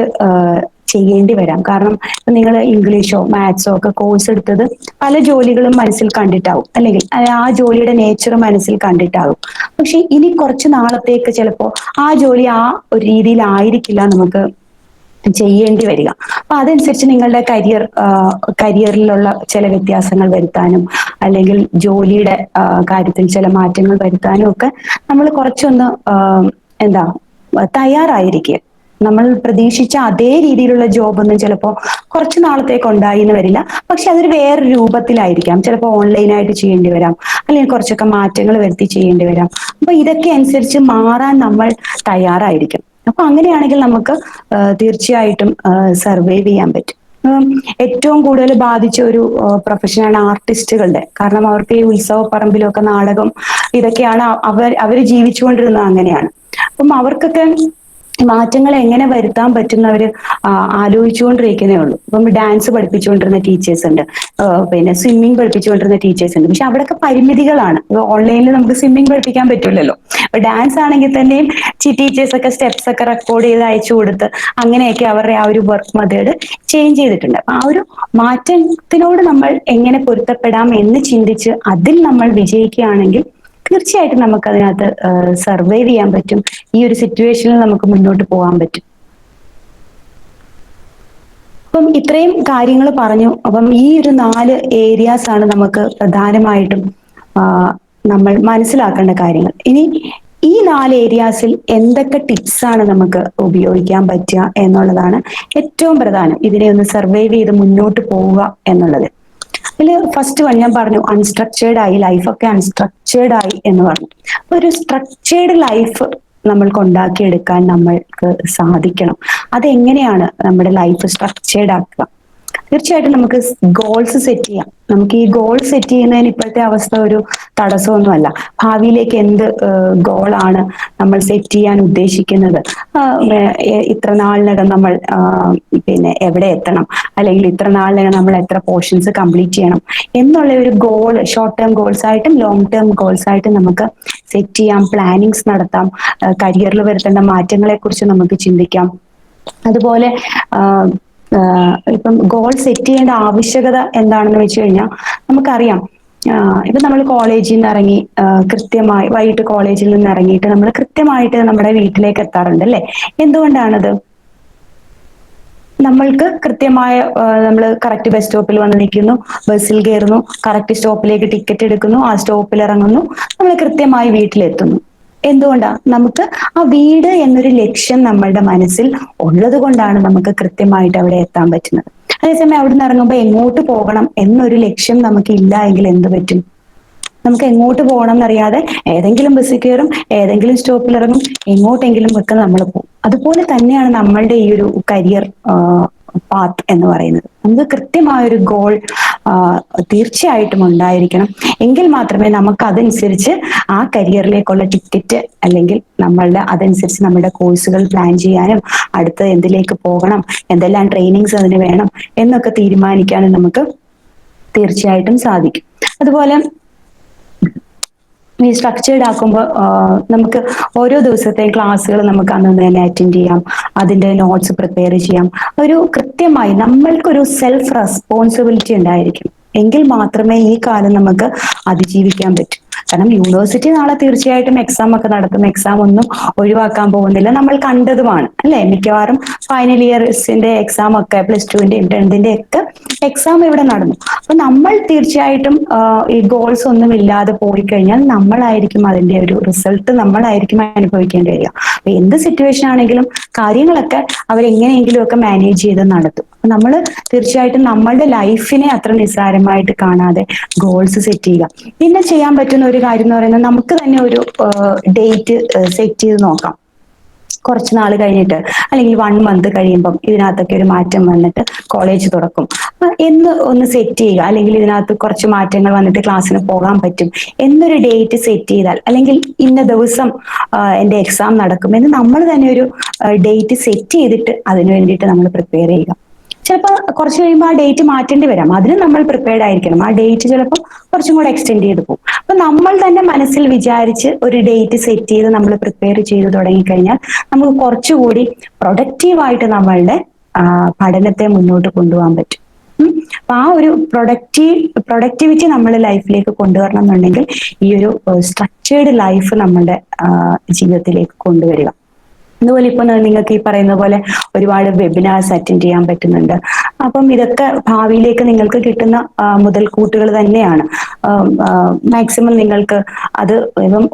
ചെയ്യേണ്ടി വരാം. കാരണം നിങ്ങൾ ഇംഗ്ലീഷോ മാത്സോ ഒക്കെ കോഴ്സ് എടുത്തത് പല ജോലികളും മനസ്സിൽ കണ്ടിട്ടാവും, അല്ലെങ്കിൽ ആ ജോലിയുടെ നേച്ചർ മനസ്സിൽ കണ്ടിട്ടാവും. പക്ഷെ ഇനി കുറച്ച് നാളത്തേക്ക് ചിലപ്പോ ആ ജോലി ആ ഒരു രീതിയിലായിരിക്കില്ല നമുക്ക് ചെയ്യേണ്ടി വരിക. അപ്പൊ അതനുസരിച്ച് നിങ്ങളുടെ കരിയറിലുള്ള ചില വ്യത്യാസങ്ങൾ വരുത്താനും, അല്ലെങ്കിൽ ജോലിയുടെ കാര്യത്തിൽ ചില മാറ്റങ്ങൾ വരുത്താനും ഒക്കെ നമ്മൾ കുറച്ചൊന്ന് എന്താ തയ്യാറായിരിക്കുക. നമ്മൾ പ്രതീക്ഷിച്ച അതേ രീതിയിലുള്ള ജോബൊന്നും ചിലപ്പോൾ കുറച്ച് നാളത്തേക്ക് ഉണ്ടായി എന്ന് വരില്ല. പക്ഷെ അതൊരു വേറെ രൂപത്തിലായിരിക്കാം. ചിലപ്പോൾ ഓൺലൈനായിട്ട് ചെയ്യേണ്ടി വരാം, അല്ലെങ്കിൽ കുറച്ചൊക്കെ മാറ്റങ്ങൾ വരുത്തി ചെയ്യേണ്ടി വരാം. അപ്പൊ ഇതൊക്കെ അനുസരിച്ച് മാറാൻ നമ്മൾ തയ്യാറായിരിക്കും. അപ്പൊ അങ്ങനെയാണെങ്കിൽ നമുക്ക് തീർച്ചയായിട്ടും സർവൈവ് ചെയ്യാൻ പറ്റും. ഏറ്റവും കൂടുതൽ ബാധിച്ച ഒരു പ്രൊഫഷനാണ് ആർട്ടിസ്റ്റുകളുടെ. കാരണം അവർക്ക് ഈ ഉത്സവ പറമ്പിലൊക്കെ നാടകം ഇതൊക്കെയാണ് അവർ ജീവിച്ചുകൊണ്ടിരുന്നത് അങ്ങനെയാണ്. അപ്പം അവർക്കൊക്കെ മാറ്റങ്ങൾ എങ്ങനെ വരുത്താൻ പറ്റുന്നവര് ആലോചിച്ചുകൊണ്ടിരിക്കുന്നേ ഉള്ളൂ. ഇപ്പം ഡാൻസ് പഠിപ്പിച്ചുകൊണ്ടിരുന്ന ടീച്ചേഴ്സ് ഉണ്ട്, പിന്നെ സ്വിമ്മിങ് പഠിപ്പിച്ചുകൊണ്ടിരുന്ന ടീച്ചേഴ്സ് ഉണ്ട്. പക്ഷെ അവിടെയൊക്കെ പരിമിതികളാണ്. ഓൺലൈനിൽ നമുക്ക് സ്വിമ്മിങ് പഠിപ്പിക്കാൻ പറ്റില്ലല്ലോ. ഡാൻസ് ആണെങ്കിൽ തന്നെയും ടീച്ചേഴ്സ് ഒക്കെ സ്റ്റെപ്സ് ഒക്കെ റെക്കോർഡ് ചെയ്ത് അയച്ചു കൊടുത്ത് അങ്ങനെയൊക്കെ അവരുടെ ആ ഒരു വർക്ക് മെത്തേഡ് ചേഞ്ച് ചെയ്തിട്ടുണ്ട്. അപ്പൊ ആ ഒരു മാറ്റത്തിനോട് നമ്മൾ എങ്ങനെ പൊരുത്തപ്പെടാം എന്ന് ചിന്തിച്ച് അതിൽ നമ്മൾ വിജയിക്കുകയാണെങ്കിൽ തീർച്ചയായിട്ടും നമുക്ക് അതിനകത്ത് സർവൈവ് ചെയ്യാൻ പറ്റും. ഈ ഒരു സിറ്റുവേഷനിൽ നമുക്ക് മുന്നോട്ട് പോകാൻ പറ്റും. അപ്പം ഇത്രയും കാര്യങ്ങൾ പറഞ്ഞു. അപ്പം ഈ ഒരു 4 ഏരിയാസ് ആണ് നമുക്ക് പ്രധാനമായിട്ടും നമ്മൾ മനസ്സിലാക്കേണ്ട കാര്യങ്ങൾ. ഇനി ഈ 4 ഏരിയാസിൽ എന്തൊക്കെ ടിപ്സ് ആണ് നമുക്ക് ഉപയോഗിക്കാൻ പറ്റുക എന്നുള്ളതാണ് ഏറ്റവും പ്രധാനം, ഇതിനെ ഒന്ന് സർവൈവ് ചെയ്ത് മുന്നോട്ട് പോവുക എന്നുള്ളത്. അതിൽ ഫസ്റ്റ് വൺ ഞാൻ പറഞ്ഞു, അൺസ്ട്രക്ചേർഡ് ആയി, ലൈഫൊക്കെ അൺസ്ട്രക്ചേർഡ് ആയി എന്ന് പറഞ്ഞു. അപ്പൊ ഒരു സ്ട്രക്ചേർഡ് ലൈഫ് നമ്മൾക്ക് ഉണ്ടാക്കിയെടുക്കാൻ നമ്മൾക്ക് സാധിക്കണം. അതെങ്ങനെയാണ് നമ്മുടെ ലൈഫ് സ്ട്രക്ചേർഡ് ആക്കുക? തീർച്ചയായിട്ടും നമുക്ക് ഗോൾസ് സെറ്റ് ചെയ്യാം. നമുക്ക് ഈ ഗോൾ സെറ്റ് ചെയ്യുന്നതിന് ഇപ്പോഴത്തെ അവസ്ഥ ഒരു തടസ്സമൊന്നുമല്ല. ഭാവിയിലേക്ക് എന്ത് ഗോളാണ് നമ്മൾ സെറ്റ് ചെയ്യാൻ ഉദ്ദേശിക്കുന്നത്, ഇത്ര നാളിനകം നമ്മൾ പിന്നെ എവിടെ എത്തണം, അല്ലെങ്കിൽ ഇത്ര നാളിനകം നമ്മൾ എത്ര പോർഷൻസ് കംപ്ലീറ്റ് ചെയ്യണം എന്നുള്ള ഒരു ഗോൾ, ഷോർട്ട് ടേം ഗോൾസ് ആയിട്ടും ലോങ് ടേം ഗോൾസ് ആയിട്ടും നമുക്ക് സെറ്റ് ചെയ്യാം. പ്ലാനിങ്സ് നടത്താം. കരിയറിൽ വരുത്തേണ്ട മാറ്റങ്ങളെ കുറിച്ച് നമുക്ക് ചിന്തിക്കാം. അതുപോലെ ഇപ്പം ഗോൾ സെറ്റ് ചെയ്യേണ്ട ആവശ്യകത എന്താണെന്ന് വെച്ച് കഴിഞ്ഞാൽ നമുക്കറിയാം, ഇപ്പൊ നമ്മൾ കോളേജിൽ നിന്ന് ഇറങ്ങി കൃത്യമായി വൈകിട്ട് കോളേജിൽ നിന്ന് ഇറങ്ങിയിട്ട് നമ്മൾ കൃത്യമായിട്ട് നമ്മുടെ വീട്ടിലേക്ക് എത്താറുണ്ട് അല്ലെ? എന്തുകൊണ്ടാണത്? നമ്മൾക്ക് കൃത്യമായ നമ്മൾ കറക്റ്റ് ബസ് സ്റ്റോപ്പിൽ വന്ന് നിൽക്കുന്നു, ബസ്സിൽ കയറുന്നു, കറക്റ്റ് സ്റ്റോപ്പിലേക്ക് ടിക്കറ്റ് എടുക്കുന്നു, ആ സ്റ്റോപ്പിൽ ഇറങ്ങുന്നു, നമ്മൾ കൃത്യമായി വീട്ടിലെത്തുന്നു. എന്തുകൊണ്ടാ? നമുക്ക് ആ വീട് എന്നൊരു ലക്ഷ്യം നമ്മളുടെ മനസ്സിൽ ഉള്ളത് കൊണ്ടാണ് നമുക്ക് കൃത്യമായിട്ട് അവിടെ എത്താൻ പറ്റുന്നത്. അതേസമയം അവിടെ നിന്ന് ഇറങ്ങുമ്പോൾ എങ്ങോട്ട് പോകണം എന്നൊരു ലക്ഷ്യം നമുക്ക് ഇല്ല എങ്കിൽ എന്ത് പറ്റും? നമുക്ക് എങ്ങോട്ട് പോകണം എന്നറിയാതെ ഏതെങ്കിലും ബസ്സിൽ കയറും, ഏതെങ്കിലും സ്റ്റോപ്പിൽ ഇറങ്ങും, എങ്ങോട്ടെങ്കിലും ഒക്കെ നമ്മൾ പോകും. അതുപോലെ തന്നെയാണ് നമ്മളുടെ ഈ ഒരു കരിയർ പാത്ത് എന്ന് പറയുന്നത്. നമുക്ക് കൃത്യമായൊരു ഗോൾ തീർച്ചയായിട്ടും ഉണ്ടായിരിക്കണം. എങ്കിൽ മാത്രമേ നമുക്ക് അതനുസരിച്ച് ആ കരിയറിലേക്കുള്ള ടിക്കറ്റ്, അല്ലെങ്കിൽ നമ്മളുടെ അതനുസരിച്ച് നമ്മുടെ കോഴ്സുകൾ പ്ലാൻ ചെയ്യാനും അടുത്ത എന്തിലേക്ക് പോകണം, എന്തെല്ലാം ട്രെയിനിങ്സ് അതിന് വേണം എന്നൊക്കെ തീരുമാനിക്കാനും നമുക്ക് തീർച്ചയായിട്ടും സാധിക്കും. അതുപോലെ ഈ സ്ട്രക്ചേർഡ് ആക്കുമ്പോൾ നമുക്ക് ഓരോ ദിവസത്തെയും ക്ലാസ്സുകൾ നമുക്ക് അന്ന് തന്നെ അറ്റൻഡ് ചെയ്യാം, അതിന്റെ നോട്ട്സ് പ്രിപ്പയർ ചെയ്യാം. ഒരു കൃത്യമായി നമ്മൾക്കൊരു സെൽഫ് റെസ്പോൺസിബിലിറ്റി ഉണ്ടായിരിക്കും. എങ്കിൽ മാത്രമേ ഈ കാലം നമുക്ക് അതിജീവിക്കാൻ പറ്റൂ. കാരണം യൂണിവേഴ്സിറ്റി നാളെ തീർച്ചയായിട്ടും എക്സാം ഒക്കെ നടത്തും. എക്സാം ഒന്നും ഒഴിവാക്കാൻ പോകുന്നില്ല, നമ്മൾ കണ്ടതുമാണ് അല്ലെ? മിക്കവാറും ഫൈനൽ ഇയർസിന്റെ എക്സാം ഒക്കെ, പ്ലസ് ടുവിന്റെയും 10th ഒക്കെ എക്സാം ഇവിടെ നടന്നു. അപ്പൊ നമ്മൾ തീർച്ചയായിട്ടും ഈ ഗോൾസ് ഒന്നും ഇല്ലാതെ പോയി കഴിഞ്ഞാൽ നമ്മളായിരിക്കും അതിന്റെ ഒരു റിസൾട്ട് നമ്മളായിരിക്കും അനുഭവിക്കേണ്ടി വരിക. അപ്പൊ എന്ത് സിറ്റുവേഷൻ ആണെങ്കിലും കാര്യങ്ങളൊക്കെ അവരെങ്ങനെയെങ്കിലും ഒക്കെ മാനേജ് ചെയ്ത് നടത്തും. നമ്മൾ തീർച്ചയായിട്ടും നമ്മളുടെ ലൈഫിനെ അത്ര നിസ്സാരമായിട്ട് കാണാതെ ഗോൾസ് സെറ്റ് ചെയ്യുക. പിന്നെ ചെയ്യാൻ പറ്റുന്ന ഒരു കാര്യം എന്ന് പറയുന്നത്, നമുക്ക് തന്നെ ഒരു ഡേറ്റ് സെറ്റ് ചെയ്ത് നോക്കാം. കുറച്ച് നാൾ കഴിഞ്ഞിട്ട്, അല്ലെങ്കിൽ 1 month കഴിയുമ്പം ഇതിനകത്തൊക്കെ ഒരു മാറ്റം വന്നിട്ട് കോളേജ് തുറക്കും എന്ന് ഒന്ന് സെറ്റ് ചെയ്യുക. അല്ലെങ്കിൽ ഇതിനകത്ത് കുറച്ച് മാറ്റങ്ങൾ വന്നിട്ട് ക്ലാസ്സിന് പോകാൻ പറ്റും എന്നൊരു ഡേറ്റ് സെറ്റ് ചെയ്താൽ, അല്ലെങ്കിൽ ഇന്ന ദിവസം എൻ്റെ എക്സാം നടക്കും എന്ന് നമ്മൾ തന്നെ ഒരു ഡേറ്റ് സെറ്റ് ചെയ്തിട്ട് അതിനു വേണ്ടിയിട്ട് നമ്മൾ പ്രിപ്പയർ ചെയ്യുക. ചിലപ്പോൾ കുറച്ച് കഴിയുമ്പോൾ ആ ഡേറ്റ് മാറ്റേണ്ടി വരാം, അതിന് നമ്മൾ പ്രിപ്പയർഡ് ആയിരിക്കണം. ആ ഡേറ്റ് ചിലപ്പോൾ കുറച്ചും കൂടെ എക്സ്റ്റെൻഡ് ചെയ്ത് പോകും. അപ്പൊ നമ്മൾ തന്നെ മനസ്സിൽ വിചാരിച്ച് ഒരു ഡേറ്റ് സെറ്റ് ചെയ്ത് നമ്മൾ പ്രിപ്പയർ ചെയ്ത് തുടങ്ങിക്കഴിഞ്ഞാൽ നമുക്ക് കുറച്ചുകൂടി പ്രൊഡക്റ്റീവായിട്ട് നമ്മളുടെ പഠനത്തെ മുന്നോട്ട് കൊണ്ടുപോകാൻ പറ്റും. അപ്പൊ ആ ഒരു പ്രൊഡക്ടിവിറ്റി നമ്മുടെ ലൈഫിലേക്ക് കൊണ്ടുവരണം എന്നുണ്ടെങ്കിൽ ഈ ഒരു സ്ട്രക്ചേർഡ് ലൈഫ് നമ്മുടെ ജീവിതത്തിലേക്ക് കൊണ്ടുവരിക. അതുപോലെ ഇപ്പൊ നിങ്ങൾക്ക് ഈ പറയുന്ന പോലെ ഒരുപാട് വെബിനാർസ് അറ്റൻഡ് ചെയ്യാൻ പറ്റുന്നുണ്ട്. അപ്പം ഇതൊക്കെ ഭാവിയിലേക്ക് നിങ്ങൾക്ക് കിട്ടുന്ന മുതൽക്കൂട്ടുകൾ തന്നെയാണ്. മാക്സിമം നിങ്ങൾക്ക് അത് ഇപ്പം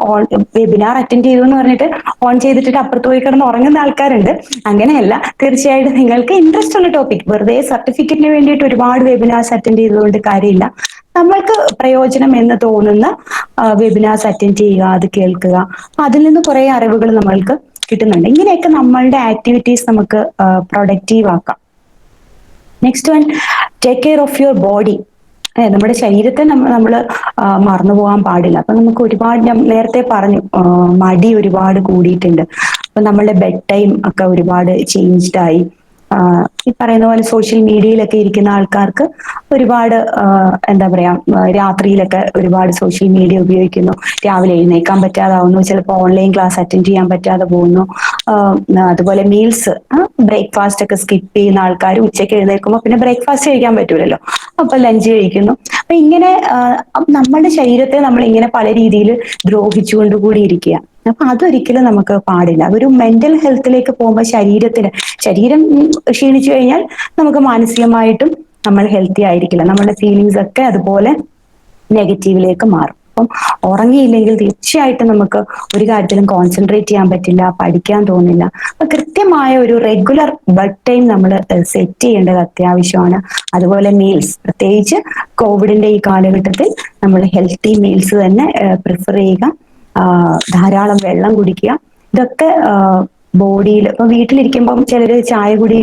വെബിനാർ അറ്റൻഡ് ചെയ്തു എന്ന് പറഞ്ഞിട്ട് ഓൺ ചെയ്തിട്ട് അപ്പുറത്ത് പോയി കിടന്ന് ഉറങ്ങുന്ന ആൾക്കാരുണ്ട്. അങ്ങനെയല്ല, തീർച്ചയായിട്ടും നിങ്ങൾക്ക് ഇൻട്രസ്റ്റ് ഉള്ള ടോപ്പിക്, വെറുതെ സർട്ടിഫിക്കറ്റിന് വേണ്ടിയിട്ട് ഒരുപാട് വെബിനാർസ് അറ്റൻഡ് ചെയ്തുകൊണ്ട് കാര്യമില്ല. നമ്മൾക്ക് പ്രയോജനം എന്ന് തോന്നുന്ന വെബിനാർസ് അറ്റൻഡ് ചെയ്യുക, അത് കേൾക്കുക, അതിൽ നിന്ന് കുറെ അറിവുകൾ നമ്മൾക്ക് കിട്ടുന്നുണ്ട്. ഇങ്ങനെയൊക്കെ നമ്മളുടെ ആക്ടിവിറ്റീസ് നമുക്ക് പ്രൊഡക്റ്റീവ് ആക്കാം. Next one, take care of your body. നമ്മുടെ ശരീരത്തെ നമ്മൾ മറന്നു പോകാൻ പാടില്ല. അപ്പൊ നമുക്ക് ഒരുപാട്, ഞാൻ നേരത്തെ പറഞ്ഞു, മടി ഒരുപാട് കൂടിയിട്ടുണ്ട്. അപ്പൊ നമ്മളുടെ ബെഡ് ടൈം ഒക്കെ ഒരുപാട് ചേഞ്ച്ഡ് ആയി. ഈ പറയുന്ന പോലെ സോഷ്യൽ മീഡിയയിലൊക്കെ ഇരിക്കുന്ന ആൾക്കാർക്ക് ഒരുപാട് എന്താ പറയാ, രാത്രിയിലൊക്കെ ഒരുപാട് സോഷ്യൽ മീഡിയ ഉപയോഗിക്കുന്നു, രാവിലെ എഴുന്നേക്കാൻ പറ്റാതാവുന്നു, ചിലപ്പോൾ ഓൺലൈൻ ക്ലാസ് അറ്റൻഡ് ചെയ്യാൻ പറ്റാതെ പോകുന്നു. അതുപോലെ മീൽസ്, ബ്രേക്ക്ഫാസ്റ്റ് ഒക്കെ സ്കിപ്പ് ചെയ്യുന്ന ആൾക്കാർ ഉച്ചയ്ക്ക് എഴുന്നേൽക്കുമ്പോൾ പിന്നെ ബ്രേക്ക്ഫാസ്റ്റ് കഴിക്കാൻ പറ്റൂലല്ലോ, അപ്പൊ ലഞ്ച് കഴിക്കുന്നു. അപ്പൊ ഇങ്ങനെ നമ്മുടെ ശരീരത്തെ നമ്മൾ ഇങ്ങനെ പല രീതിയിൽ ദ്രോഹിച്ചുകൊണ്ട് കൂടി ഇരിക്കുക. അപ്പൊ അതൊരിക്കലും നമുക്ക് പാടില്ല. അതൊരു മെന്റൽ ഹെൽത്തിലേക്ക് പോകുമ്പോൾ ശരീരം ക്ഷീണിച്ചു കഴിഞ്ഞാൽ നമുക്ക് മാനസികമായിട്ടും നമ്മൾ ഹെൽത്തി ആയിരിക്കില്ല. നമ്മുടെ ഫീലിങ്സ് ഒക്കെ അതുപോലെ നെഗറ്റീവിലേക്ക് മാറും. അപ്പം ഉറങ്ങിയില്ലെങ്കിൽ തീർച്ചയായിട്ടും നമുക്ക് ഒരു കാര്യത്തിലും കോൺസെൻട്രേറ്റ് ചെയ്യാൻ പറ്റില്ല, പഠിക്കാൻ തോന്നില്ല. അപ്പൊ കൃത്യമായ ഒരു റെഗുലർ ബെഡ് ടൈം നമ്മൾ സെറ്റ് ചെയ്യേണ്ടത് അത്യാവശ്യമാണ്. അതുപോലെ മീൽസ്, പ്രത്യേകിച്ച് കോവിഡിന്റെ ഈ കാലഘട്ടത്തിൽ നമ്മൾ ഹെൽത്തി മീൽസ് തന്നെ പ്രിഫർ ചെയ്യുക. ധാരാളം വെള്ളം കുടിക്കുക. ഇതൊക്കെ ബോഡിയിൽ, ഇപ്പൊ വീട്ടിലിരിക്കുമ്പം ചിലര് ചായ കുടി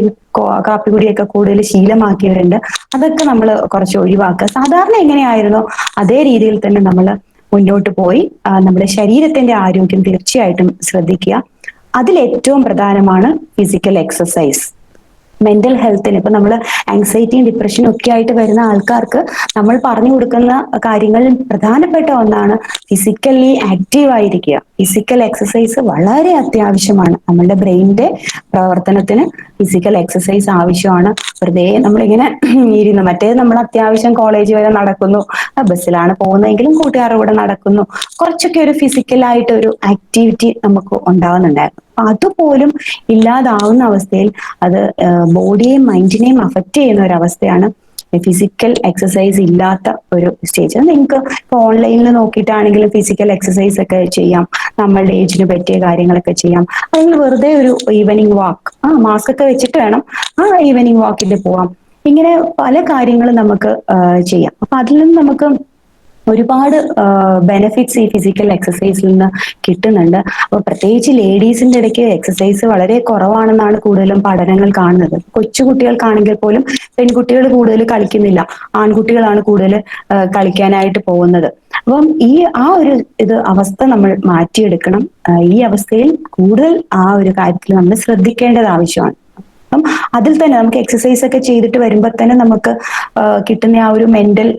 കാപ്പി കുടിയൊക്കെ കൂടുതൽ ശീലമാക്കിയവരുണ്ട്. അതൊക്കെ നമ്മൾ കുറച്ച് ഒഴിവാക്കുക. സാധാരണ എങ്ങനെയായിരുന്നോ അതേ രീതിയിൽ തന്നെ നമ്മൾ മുന്നോട്ട് പോയി നമ്മുടെ ശരീരത്തിന്റെ ആരോഗ്യം തീർച്ചയായിട്ടും ശ്രദ്ധിക്കുക. അതിൽ ഏറ്റവും പ്രധാനമാണ് ഫിസിക്കൽ എക്സസൈസ്. മെന്റൽ ഹെൽത്തിന്, ഇപ്പൊ നമ്മൾ ആങ്സൈറ്റിയും ഡിപ്രഷനും ഒക്കെ ആയിട്ട് വരുന്ന ആൾക്കാർക്ക് നമ്മൾ പറഞ്ഞു കൊടുക്കുന്ന കാര്യങ്ങളിൽ പ്രധാനപ്പെട്ട ഒന്നാണ് ഫിസിക്കലി ആക്റ്റീവ് ആയിരിക്കുക. ഫിസിക്കൽ എക്സസൈസ് വളരെ അത്യാവശ്യമാണ്. നമ്മളുടെ ബ്രെയിനിന്റെ പ്രവർത്തനത്തിന് ഫിസിക്കൽ എക്സസൈസ് ആവശ്യമാണ്. വെറുതെ നമ്മളിങ്ങനെ ഇരുന്ന്, മറ്റേ നമ്മൾ അത്യാവശ്യം കോളേജ് വരെ നടക്കുന്നു, ബസ്സിലാണ് പോകുന്നതെങ്കിലും കൂട്ടുകാരുടെ കൂടെ നടക്കുന്നു, കുറച്ചൊക്കെ ഒരു ഫിസിക്കലായിട്ട് ഒരു ആക്ടിവിറ്റി നമുക്ക് ഉണ്ടാകുന്നുണ്ടായിരുന്നു. അതുപോലും ഇല്ലാതാവുന്ന അവസ്ഥയിൽ അത് ബോഡിയെയും മൈൻഡിനെയും അഫക്റ്റ് ചെയ്യുന്ന ഒരു അവസ്ഥയാണ് ഫിസിക്കൽ എക്സസൈസ് ഇല്ലാത്ത ഒരു സ്റ്റേജ്. നിങ്ങൾക്ക് ഇപ്പൊ ഓൺലൈനിൽ നോക്കിയിട്ടാണെങ്കിലും ഫിസിക്കൽ എക്സസൈസ് ഒക്കെ ചെയ്യാം, നമ്മളുടെ ഏജിന് പറ്റിയ കാര്യങ്ങളൊക്കെ ചെയ്യാം. അല്ലെങ്കിൽ വെറുതെ ഒരു ഈവനിങ് വാക്ക്, മാസ്ക് ഒക്കെ വെച്ചിട്ട് വേണം, ഈവനിങ് വാക്കിൽ പോവാം. ഇങ്ങനെ പല കാര്യങ്ങളും നമുക്ക് ചെയ്യാം. അപ്പൊ അതിൽ നിന്ന് നമുക്ക് ഒരുപാട് ബെനിഫിറ്റ്സ് ഈ ഫിസിക്കൽ എക്സസൈസിൽ നിന്ന് കിട്ടുന്നുണ്ട്. അപ്പൊ പ്രത്യേകിച്ച് ലേഡീസിന്റെ ഇടയ്ക്ക് എക്സസൈസ് വളരെ കുറവാണെന്നാണ് കൂടുതലും പഠനങ്ങൾ കാണുന്നത്. കൊച്ചു കുട്ടികൾക്കാണെങ്കിൽ പോലും പെൺകുട്ടികൾ കൂടുതൽ കളിക്കുന്നില്ല, ആൺകുട്ടികളാണ് കൂടുതൽ കളിക്കാനായിട്ട് പോകുന്നത്. അപ്പം ആ ഒരു അവസ്ഥ നമ്മൾ മാറ്റിയെടുക്കണം. ഈ അവസ്ഥയിൽ കൂടുതൽ ആ ഒരു കാര്യത്തിൽ നമ്മൾ ശ്രദ്ധിക്കേണ്ടത് ആവശ്യമാണ്. അപ്പം അതിൽ തന്നെ നമുക്ക് എക്സസൈസ് ഒക്കെ ചെയ്തിട്ട് വരുമ്പോൾ തന്നെ നമുക്ക് കിട്ടുന്ന ആ ഒരു മെന്റൽ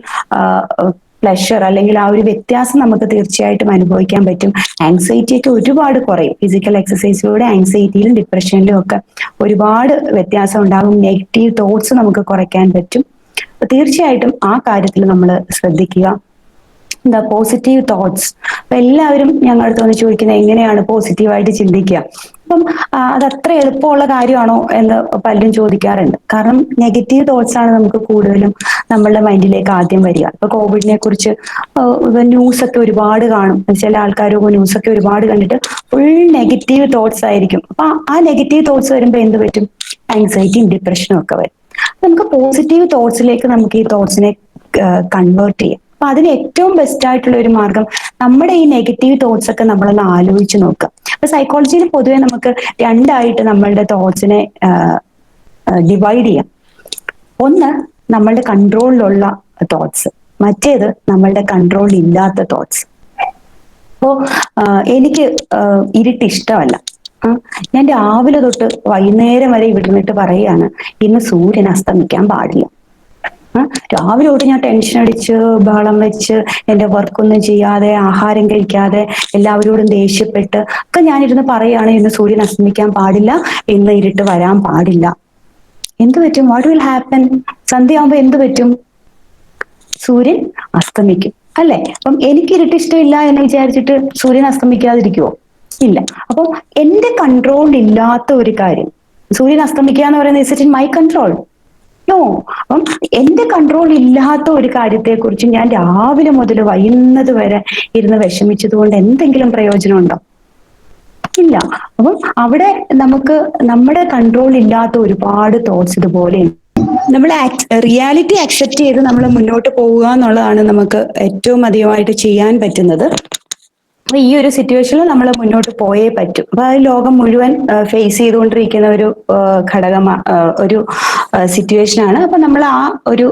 പ്ലഷർ, അല്ലെങ്കിൽ ആ ഒരു വ്യത്യാസം നമുക്ക് തീർച്ചയായിട്ടും അനുഭവിക്കാൻ പറ്റും. ആങ്സൈറ്റി ഒക്കെ ഒരുപാട് കുറയും. ഫിസിക്കൽ എക്സസൈസിലൂടെ ആങ്സൈറ്റിയിലും ഡിപ്രഷനിലും ഒക്കെ ഒരുപാട് വ്യത്യാസം ഉണ്ടാകും. നെഗറ്റീവ് തോട്ട്സ് നമുക്ക് കുറയ്ക്കാൻ പറ്റും. തീർച്ചയായിട്ടും ആ കാര്യത്തിൽ നമ്മൾ ശ്രദ്ധിക്കുക. എന്താ പോസിറ്റീവ് തോട്ട്സ്. അപ്പൊ എല്ലാവരും ഞങ്ങളുടെ അടുത്ത് വന്ന് ചോദിക്കുന്നത് എങ്ങനെയാണ് പോസിറ്റീവായിട്ട് ചിന്തിക്കുക. അപ്പം അത് അത്ര എളുപ്പമുള്ള കാര്യമാണോ എന്ന് പലരും ചോദിക്കാറുണ്ട്. കാരണം നെഗറ്റീവ് തോട്ട്സ് ആണ് നമുക്ക് കൂടുതലും നമ്മളുടെ മൈൻഡിലേക്ക് ആദ്യം വരിക. ഇപ്പൊ കോവിഡിനെ കുറിച്ച് ന്യൂസ് ഒക്കെ ഒരുപാട് കാണും. ചില ആൾക്കാർ ന്യൂസ് ഒക്കെ ഒരുപാട് കണ്ടിട്ട് ഫുൾ നെഗറ്റീവ് തോട്ട്സ് ആയിരിക്കും. അപ്പൊ ആ നെഗറ്റീവ് തോട്ട്സ് വരുമ്പോൾ എന്ത് പറ്റും? ആങ്സൈറ്റിയും ഡിപ്രഷനും ഒക്കെ വരും. നമുക്ക് പോസിറ്റീവ് തോട്ട്സിലേക്ക് നമുക്ക് ഈ തോട്ട്സിനെ കൺവേർട്ട് ചെയ്യാം. അപ്പൊ അതിന് ഏറ്റവും ബെസ്റ്റ് ആയിട്ടുള്ള ഒരു മാർഗം നമ്മുടെ ഈ നെഗറ്റീവ് തോട്ട്സ് ഒക്കെ നമ്മളൊന്ന് ആലോചിച്ച് നോക്കുക. അപ്പൊ സൈക്കോളജിയിൽ പൊതുവെ നമുക്ക് രണ്ടായിട്ട് നമ്മളുടെ തോട്ട്സിനെ ഡിവൈഡ് ചെയ്യാം. ഒന്ന് നമ്മളുടെ കൺട്രോളിലുള്ള തോട്ട്സ്, മറ്റേത് നമ്മളുടെ കൺട്രോളിൽ ഇല്ലാത്ത തോട്ട്സ്. അപ്പോ എനിക്ക് ഇരുട്ട് ഇഷ്ടമല്ല. ഞാൻ രാവിലെ തൊട്ട് വൈകുന്നേരം വരെ ഇരുന്നിട്ട് പറയുകയാണ് ഇന്ന് സൂര്യൻ അസ്തമിക്കാൻ പാടില്ല. രാവിലെ തൊട്ട് ഞാൻ ടെൻഷൻ അടിച്ച് ബഹളം വെച്ച് എന്റെ വർക്കൊന്നും ചെയ്യാതെ ആഹാരം കഴിക്കാതെ എല്ലാവരോടും ദേഷ്യപ്പെട്ട് ഒക്കെ ഞാനിരുന്ന് പറയുകയാണ് ഇന്ന് സൂര്യൻ അസ്തമിക്കാൻ പാടില്ല, ഇന്ന് ഇരുട്ട് വരാൻ പാടില്ല എന്ത് പറ്റും? What will happen? സന്ധ്യയാകുമ്പോ എന്ത് പറ്റും? സൂര്യൻ അസ്തമിക്കും അല്ലെ? അപ്പം എനിക്ക് ഇരുട്ട് ഇഷ്ടമില്ല എന്ന് വിചാരിച്ചിട്ട് സൂര്യൻ അസ്തമിക്കാതിരിക്കുവോ? ഇല്ല. അപ്പം എന്റെ കൺട്രോൾ ഇല്ലാത്ത ഒരു കാര്യം, സൂര്യൻ അസ്തമിക്കുക എന്ന് പറയുന്നത് is it in my control? No. അപ്പം എന്റെ കൺട്രോൾ ഇല്ലാത്ത ഒരു കാര്യത്തെ കുറിച്ച് ഞാൻ രാവിലെ മുതൽ വൈകുന്നത് വരെ ഇരുന്ന് വിഷമിച്ചത് കൊണ്ട് എന്തെങ്കിലും പ്രയോജനമുണ്ടോ? ഇല്ല. അപ്പം അവിടെ നമുക്ക് നമ്മുടെ കൺട്രോൾ ഇല്ലാത്ത ഒരുപാട് തോട്ട്സ് ഇതുപോലെ നമ്മൾ റിയാലിറ്റി അക്സെപ്റ്റ് ചെയ്ത് നമ്മൾ മുന്നോട്ട് പോവുക എന്നുള്ളതാണ് നമുക്ക് ഏറ്റവും അധികമായിട്ട് ചെയ്യാൻ പറ്റുന്നത്. അപ്പൊ ഈ ഒരു സിറ്റുവേഷനിൽ നമ്മൾ മുന്നോട്ട് പോയേ പറ്റും. അപ്പൊ അത് ലോകം മുഴുവൻ ഫേസ് ചെയ്തുകൊണ്ടിരിക്കുന്ന ഒരു ഒരു സിറ്റുവേഷൻ ആണ്. അപ്പൊ നമ്മൾ ആ ഒരു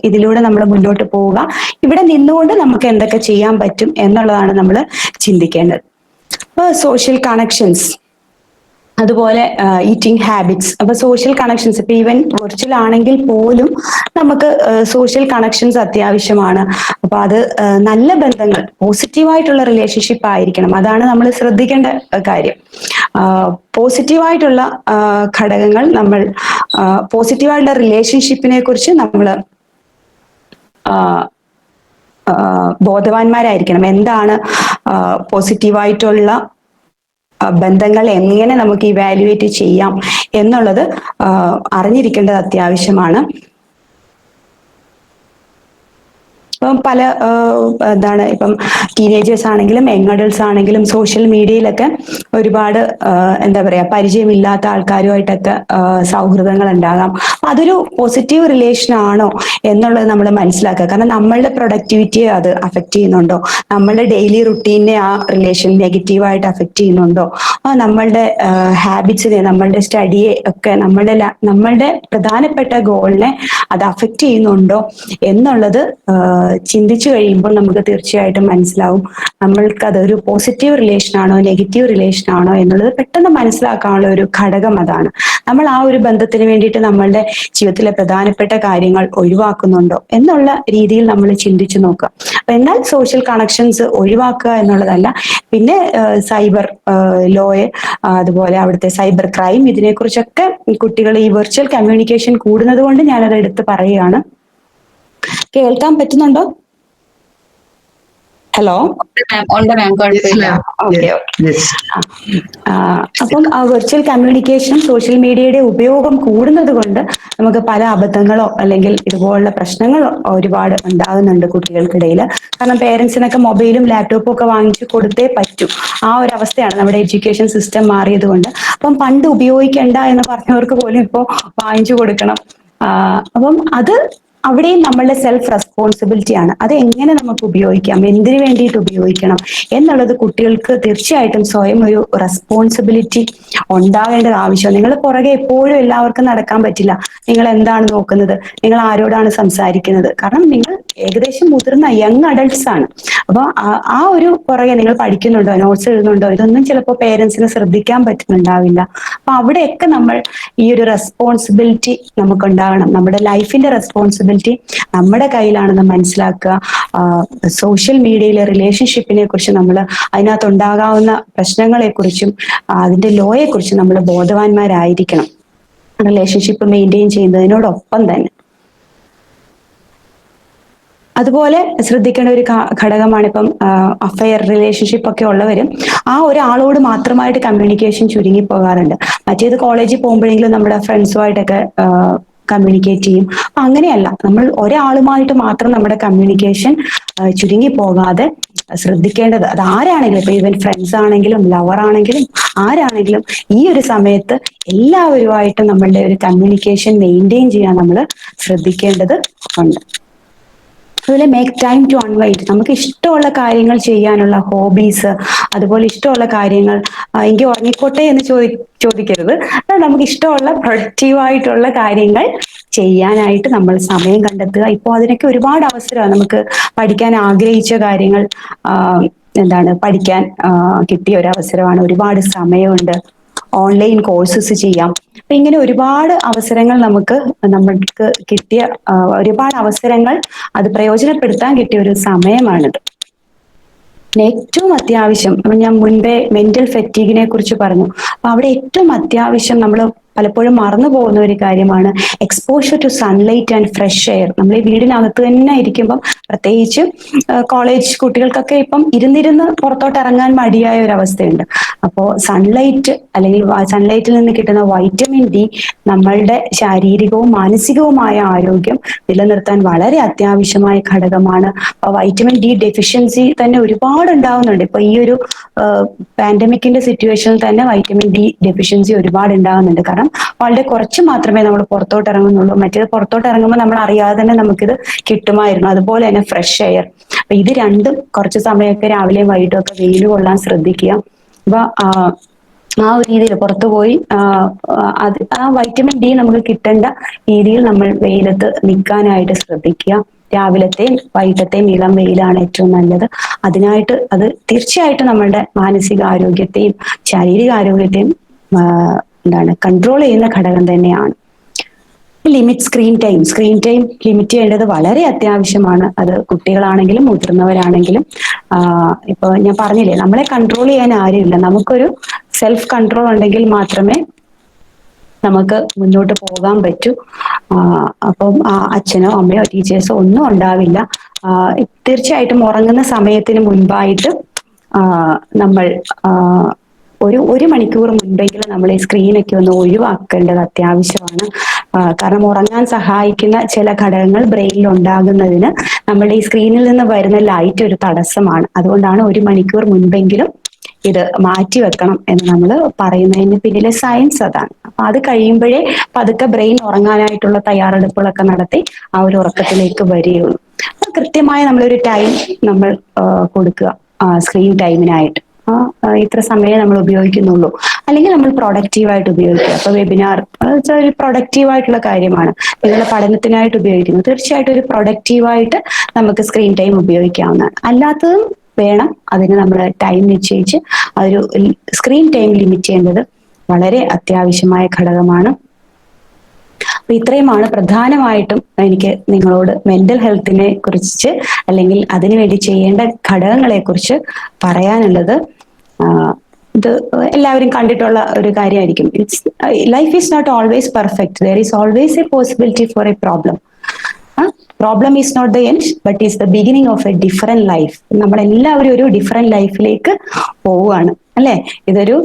ഇതിലൂടെ നമ്മൾ മുന്നോട്ട് പോവുക. ഇവിടെ നിന്നുകൊണ്ട് നമുക്ക് എന്തൊക്കെ ചെയ്യാൻ പറ്റും എന്നുള്ളതാണ് നമ്മൾ ചിന്തിക്കേണ്ടത്. സോഷ്യൽ കണക്ഷൻസ്, അതുപോലെ ഈറ്റിംഗ് ഹാബിറ്റ്സ്. അപ്പൊ സോഷ്യൽ കണക്ഷൻസ് ഇപ്പൊ ഈവൻ വെർച്വൽ ആണെങ്കിൽ പോലും നമുക്ക് സോഷ്യൽ കണക്ഷൻസ് അത്യാവശ്യമാണ്. അപ്പൊ അത് നല്ല ബന്ധങ്ങൾ, പോസിറ്റീവായിട്ടുള്ള റിലേഷൻഷിപ്പ് ആയിരിക്കണം. അതാണ് നമ്മൾ ശ്രദ്ധിക്കേണ്ട കാര്യം. പോസിറ്റീവായിട്ടുള്ള ഘടകങ്ങൾ, നമ്മൾ പോസിറ്റീവായിട്ടുള്ള റിലേഷൻഷിപ്പിനെ കുറിച്ച് നമ്മൾ ബോധവാന്മാരായിരിക്കണം. എന്താണ് പോസിറ്റീവായിട്ടുള്ള ബന്ധങ്ങൾ എങ്ങനെ നമുക്ക് ഇവാലുവേറ്റ് ചെയ്യാം എന്നുള്ളത് അറിഞ്ഞിരിക്കേണ്ടത് അത്യാവശ്യമാണ്. ഇപ്പം പല ഇപ്പം ടീനേജേഴ്സ് ആണെങ്കിലും യങ് അഡൾട്ട്സ് ആണെങ്കിലും സോഷ്യൽ മീഡിയയിലൊക്കെ ഒരുപാട് എന്താ പറയാ പരിചയമില്ലാത്ത ആൾക്കാരുമായിട്ടൊക്കെ സൗഹൃദങ്ങൾ ഉണ്ടാകാം. അതൊരു പോസിറ്റീവ് റിലേഷൻ ആണോ എന്നുള്ളത് നമ്മൾ മനസ്സിലാക്കുക. കാരണം നമ്മളുടെ പ്രൊഡക്ടിവിറ്റിയെ അത് അഫക്റ്റ് ചെയ്യുന്നുണ്ടോ? നമ്മളുടെ ഡെയിലി റുട്ടീനെ ആ റിലേഷൻ നെഗറ്റീവായിട്ട് അഫക്റ്റ് ചെയ്യുന്നുണ്ടോ? നമ്മളുടെ ഹാബിറ്റ്സിനെ, നമ്മളുടെ സ്റ്റഡിയെ ഒക്കെ, നമ്മളുടെ പ്രധാനപ്പെട്ട ഗോളിനെ അത് അഫക്റ്റ് ചെയ്യുന്നുണ്ടോ എന്നുള്ളത് ചിന്തിച്ചു കഴിയുമ്പോൾ നമുക്ക് തീർച്ചയായിട്ടും മനസ്സിലാവും നമ്മൾക്ക് അതൊരു പോസിറ്റീവ് റിലേഷൻ ആണോ നെഗറ്റീവ് റിലേഷൻ ആണോ എന്നുള്ളത് പെട്ടെന്ന് മനസ്സിലാക്കാനുള്ള ഒരു ഘടകം അതാണ്. നമ്മൾ ആ ഒരു ബന്ധത്തിന് വേണ്ടിയിട്ട് നമ്മളുടെ ജീവിതത്തിലെ പ്രധാനപ്പെട്ട കാര്യങ്ങൾ ഒഴിവാക്കുന്നുണ്ടോ എന്നുള്ള രീതിയിൽ നമ്മൾ ചിന്തിച്ചു നോക്കുക. എന്നാൽ സോഷ്യൽ കണക്ഷൻസ് ഒഴിവാക്കുക എന്നുള്ളതല്ല. പിന്നെ സൈബർ ലോയെ, അതുപോലെ അവിടുത്തെ സൈബർ ക്രൈം, ഇതിനെക്കുറിച്ചൊക്കെ കുട്ടികൾ ഈ വെർച്വൽ കമ്മ്യൂണിക്കേഷൻ കൂടുന്നത് കൊണ്ട് ഞാനത് എടുത്ത് പറയുകയാണ്. കേൾക്കാൻ പറ്റുന്നുണ്ടോ? ഹലോ. ഉണ്ട് മാം, കുഴപ്പമില്ല. ഓക്കെ. അപ്പം വെർച്വൽ കമ്മ്യൂണിക്കേഷൻ, സോഷ്യൽ മീഡിയയുടെ ഉപയോഗം കൂടുന്നത് കൊണ്ട് നമുക്ക് പല അബദ്ധങ്ങളോ അല്ലെങ്കിൽ ഇതുപോലുള്ള പ്രശ്നങ്ങളോ ഒരുപാട് ഉണ്ടാകുന്നുണ്ട് കുട്ടികൾക്കിടയിൽ. കാരണം പേരൻസിനൊക്കെ മൊബൈലും ലാപ്ടോപ്പും ഒക്കെ വാങ്ങിച്ചു കൊടുത്തേ പറ്റൂ. ആ ഒരു അവസ്ഥയാണ് നമ്മുടെ എഡ്യൂക്കേഷൻ സിസ്റ്റം മാറിയത് കൊണ്ട്. അപ്പം പണ്ട് ഉപയോഗിക്കേണ്ട എന്ന് പറഞ്ഞവർക്ക് പോലും ഇപ്പോൾ വാങ്ങിച്ചു കൊടുക്കണം. അപ്പം അത് അവിടെയും നമ്മളുടെ സെൽഫ് റെസ്പോൺസിബിലിറ്റി ആണ്. അത് എങ്ങനെ നമുക്ക് ഉപയോഗിക്കാം, എന്തിനു വേണ്ടിയിട്ട് ഉപയോഗിക്കണം എന്നുള്ളത് കുട്ടികൾക്ക് തീർച്ചയായിട്ടും സ്വയം ഒരു റെസ്പോൺസിബിലിറ്റി ഉണ്ടാവേണ്ടത് ആവശ്യമാണ്. നിങ്ങൾ പുറകെ എപ്പോഴും എല്ലാവർക്കും നടക്കാൻ പറ്റില്ല. നിങ്ങൾ എന്താണ് നോക്കുന്നത്, നിങ്ങൾ ആരോടാണ് സംസാരിക്കുന്നത്, കാരണം നിങ്ങൾ ഏകദേശം മുതിർന്ന യങ് അഡൾട്ട്സ് ആണ്. അപ്പൊ ആ ഒരു പുറകെ നിങ്ങൾ പഠിക്കുന്നുണ്ടോ, നോട്ട്സ് എഴുതുന്നുണ്ടോ, ഇതൊന്നും ചിലപ്പോൾ പേരൻസിന് ശ്രദ്ധിക്കാൻ പറ്റുന്നുണ്ടാവില്ല. അപ്പൊ അവിടെയൊക്കെ നമ്മൾ ഈ ഒരു റെസ്പോൺസിബിലിറ്റി നമുക്ക് ഉണ്ടാകണം. നമ്മുടെ ലൈഫിന്റെ റെസ്പോൺസിബിലിറ്റി നമ്മുടെ കയ്യിലാണെന്ന് മനസ്സിലാക്കുക. സോഷ്യൽ മീഡിയയിലെ റിലേഷൻഷിപ്പിനെ കുറിച്ച് നമ്മൾ അതിനകത്ത് ഉണ്ടാകാവുന്ന പ്രശ്നങ്ങളെ കുറിച്ചും അതിന്റെ ലോയെ കുറിച്ചും നമ്മൾ ബോധവാന്മാരായിരിക്കണം, റിലേഷൻഷിപ്പ് മെയിൻറ്റെയിൻ ചെയ്യുന്നതിനോടൊപ്പം തന്നെ. അതുപോലെ ശ്രദ്ധിക്കേണ്ട ഒരു ഘടകമാണ് ഇപ്പം അഫയർ റിലേഷൻഷിപ്പ് ഒക്കെ ഉള്ളവരും ആ ഒരാളോട് മാത്രമായിട്ട് കമ്മ്യൂണിക്കേഷൻ ചുരുങ്ങി പോകാറുണ്ട്. മറ്റേത് കോളേജിൽ പോകുമ്പോഴെങ്കിലും നമ്മുടെ ഫ്രണ്ട്സുമായിട്ടൊക്കെ കമ്മ്യൂണിക്കേറ്റ് ചെയ്യും. അപ്പൊ അങ്ങനെയല്ല, നമ്മൾ ഒരാളുമായിട്ട് മാത്രം നമ്മുടെ കമ്മ്യൂണിക്കേഷൻ ചുരുങ്ങി പോകാതെ ശ്രദ്ധിക്കേണ്ടത്, അത് ആരാണെങ്കിലും, ഇപ്പൊ ഈവൻ ഫ്രണ്ട്സ് ആണെങ്കിലും ലവർ ആണെങ്കിലും ആരാണെങ്കിലും ഈ ഒരു സമയത്ത് എല്ലാവരുമായിട്ടും നമ്മളുടെ ഒരു കമ്മ്യൂണിക്കേഷൻ മെയിൻറ്റെയിൻ ചെയ്യാൻ നമ്മൾ ശ്രദ്ധിക്കേണ്ടത് ഉണ്ട്. അതുപോലെ മേക്ക് ടൈം ടു അൺവൈൻഡ്, നമുക്ക് ഇഷ്ടമുള്ള കാര്യങ്ങൾ ചെയ്യാനുള്ള ഹോബീസ്, അതുപോലെ ഇഷ്ടമുള്ള കാര്യങ്ങൾ എനിക്ക് ഉറങ്ങിക്കോട്ടെ എന്ന് ചോദിക്കരുത്. നമുക്ക് ഇഷ്ടമുള്ള പ്രൊഡക്റ്റീവായിട്ടുള്ള കാര്യങ്ങൾ ചെയ്യാനായിട്ട് നമ്മൾ സമയം കണ്ടെത്തുക. ഇപ്പോൾ അതിനൊക്കെ ഒരുപാട് അവസരമാണ്. നമുക്ക് പഠിക്കാൻ ആഗ്രഹിച്ച കാര്യങ്ങൾ പഠിക്കാൻ കിട്ടിയ ഒരു അവസരമാണ്. ഒരുപാട് സമയമുണ്ട്. ഓൺലൈൻ കോഴ്സസ് ചെയ്യാം. അപ്പൊ ഇങ്ങനെ ഒരുപാട് അവസരങ്ങൾ നമ്മൾക്ക് കിട്ടിയ ഒരുപാട് അവസരങ്ങൾ അത് പ്രയോജനപ്പെടുത്താൻ കിട്ടിയ ഒരു സമയമാണിത്. ഏറ്റവും അത്യാവശ്യം, ഞാൻ മുൻപേ മെന്റൽ ഫെറ്റീഗിനെ കുറിച്ച് പറഞ്ഞു. അപ്പൊ അവിടെ ഏറ്റവും അത്യാവശ്യം നമ്മൾ പലപ്പോഴും മറന്നു പോകുന്ന ഒരു കാര്യമാണ് exposure to sunlight and fresh air. നമ്മൾ ഈ വീടിനകത്ത് തന്നെ ഇരിക്കുമ്പം, പ്രത്യേകിച്ച് കോളേജ് കുട്ടികൾക്കൊക്കെ ഇപ്പം ഇരുന്നിരുന്ന് പുറത്തോട്ട് ഇറങ്ങാൻ മടിയായ ഒരു അവസ്ഥയുണ്ട്. അപ്പോൾ സൺലൈറ്റ് അല്ലെങ്കിൽ സൺലൈറ്റിൽ നിന്ന് കിട്ടുന്ന വൈറ്റമിൻ ഡി നമ്മളുടെ ശാരീരികവും മാനസികവുമായ ആരോഗ്യം നിലനിർത്താൻ വളരെ അത്യാവശ്യമായ ഘടകമാണ്. വൈറ്റമിൻ ഡി ഡെഫിഷ്യൻസി തന്നെ ഒരുപാട് ഉണ്ടാവുന്നുണ്ട്. ഇപ്പൊ ഈ ഒരു പാൻഡമിക്കിന്റെ സിറ്റുവേഷനിൽ തന്നെ വൈറ്റമിൻ ഡി ഡെഫിഷ്യൻസി ഒരുപാട് ഉണ്ടാകുന്നുണ്ട്. കാരണം വളരെ കുറച്ച് മാത്രമേ നമ്മൾ പുറത്തോട്ട് ഇറങ്ങുന്നുള്ളൂ. മറ്റേത് പുറത്തോട്ട് ഇറങ്ങുമ്പോൾ നമ്മൾ അറിയാതെ തന്നെ നമുക്കിത് കിട്ടുമായിരുന്നു. അതുപോലെ തന്നെ ഫ്രഷ് എയർ. അപ്പൊ ഇത് രണ്ടും കുറച്ച് സമയമൊക്കെ രാവിലെയും വൈകിട്ടും ഒക്കെ വെയിൽ കൊള്ളാൻ ശ്രദ്ധിക്കുക. അപ്പൊ ആ ഒരു രീതിയിൽ പുറത്തുപോയി അത് ആ വൈറ്റമിൻ ഡി നമുക്ക് കിട്ടേണ്ട രീതിയിൽ നമ്മൾ വെയിലത്ത് നിൽക്കാനായിട്ട് ശ്രദ്ധിക്കുക. രാവിലത്തെയും വൈകിട്ടത്തെയും ഇളം വെയിലാണ് ഏറ്റവും നല്ലത്. അതിനായിട്ട് അത് തീർച്ചയായിട്ടും നമ്മളുടെ മാനസിക ആരോഗ്യത്തെയും ശാരീരിക ആരോഗ്യത്തെയും കൺട്രോൾ ചെയ്യുന്ന ഘടകം തന്നെയാണ്. ലിമിറ്റ് സ്ക്രീൻ ടൈം ലിമിറ്റ് ചെയ്യേണ്ടത് വളരെ അത്യാവശ്യമാണ്. അത് കുട്ടികളാണെങ്കിലും മുതിർന്നവരാണെങ്കിലും. ഇപ്പൊ ഞാൻ പറഞ്ഞില്ലേ, നമ്മളെ കൺട്രോൾ ചെയ്യാൻ ആരുമില്ല. നമുക്കൊരു സെൽഫ് കൺട്രോൾ ഉണ്ടെങ്കിൽ മാത്രമേ നമുക്ക് മുന്നോട്ട് പോകാൻ പറ്റൂ. അപ്പം അച്ഛനോ അമ്മയോ ടീച്ചേഴ്സോ ഒന്നും ഉണ്ടാവില്ല. തീർച്ചയായിട്ടും ഉറങ്ങുന്ന സമയത്തിന് മുൻപായിട്ട് നമ്മൾ ഒരു മണിക്കൂർ മുൻപെങ്കിലും നമ്മൾ ഈ സ്ക്രീനൊക്കെ ഒന്ന് ഒഴിവാക്കേണ്ടത് അത്യാവശ്യമാണ്. കാരണം ഉറങ്ങാൻ സഹായിക്കുന്ന ചില ഘടകങ്ങൾ ബ്രെയിനിൽ ഉണ്ടാകുന്നതിന് നമ്മുടെ ഈ സ്ക്രീനിൽ നിന്ന് വരുന്ന ലൈറ്റ് ഒരു തടസ്സമാണ്. അതുകൊണ്ടാണ് ഒരു മണിക്കൂർ മുൻപെങ്കിലും ഇത് മാറ്റി വെക്കണം എന്ന് നമ്മൾ പറയുന്നതിന് പിന്നിലെ സയൻസ് അതാണ്. അപ്പൊ അത് കഴിയുമ്പോഴേ പതുക്കെ ബ്രെയിൻ ഉറങ്ങാനായിട്ടുള്ള തയ്യാറെടുപ്പുകളൊക്കെ നടത്തി ആ ഒരു ഉറക്കത്തിലേക്ക് വരികയുള്ളൂ. അപ്പൊ കൃത്യമായ നമ്മളൊരു ടൈം നമ്മൾ കൊടുക്കുക സ്ക്രീൻ ടൈമിനായിട്ട്. ഇത്ര സമയം നമ്മൾ ഉപയോഗിക്കുന്നുള്ളൂ, അല്ലെങ്കിൽ നമ്മൾ പ്രൊഡക്റ്റീവായിട്ട് ഉപയോഗിക്കുക. അപ്പൊ വെബിനാർ ഒരു പ്രൊഡക്റ്റീവായിട്ടുള്ള കാര്യമാണ്. നിങ്ങളുടെ പഠനത്തിനായിട്ട് ഉപയോഗിക്കുന്നത് തീർച്ചയായിട്ടും ഒരു പ്രൊഡക്റ്റീവായിട്ട് നമുക്ക് സ്ക്രീൻ ടൈം ഉപയോഗിക്കാവുന്നതാണ്. അല്ലാത്തതും വേണം. അതിന് നമ്മൾ ടൈം നിശ്ചയിച്ച് ആ ഒരു സ്ക്രീൻ ടൈം ലിമിറ്റ് ചെയ്യേണ്ടത് വളരെ അത്യാവശ്യമായ ഘടകമാണ്. അപ്പൊ ഇത്രയുമാണ് പ്രധാനമായിട്ടും എനിക്ക് നിങ്ങളോട് മെന്റൽ ഹെൽത്തിനെ കുറിച്ച് അല്ലെങ്കിൽ അതിനുവേണ്ടി ചെയ്യേണ്ട ഘടകങ്ങളെ കുറിച്ച് പറയാനുള്ളത്. ഇത് എല്ലാവരും കണ്ടിട്ടുള്ള ഒരു കാര്യമായിരിക്കും. Life is not always perfect. There is always a possibility for a problem. Problem is not the end but is the beginning of a different life. നമ്മളെല്ലാവരും ഒരു ഡിഫറെന്റ് ലൈഫിലേക്ക് പോവുകയാണ്, അല്ലെ? ഇതൊരു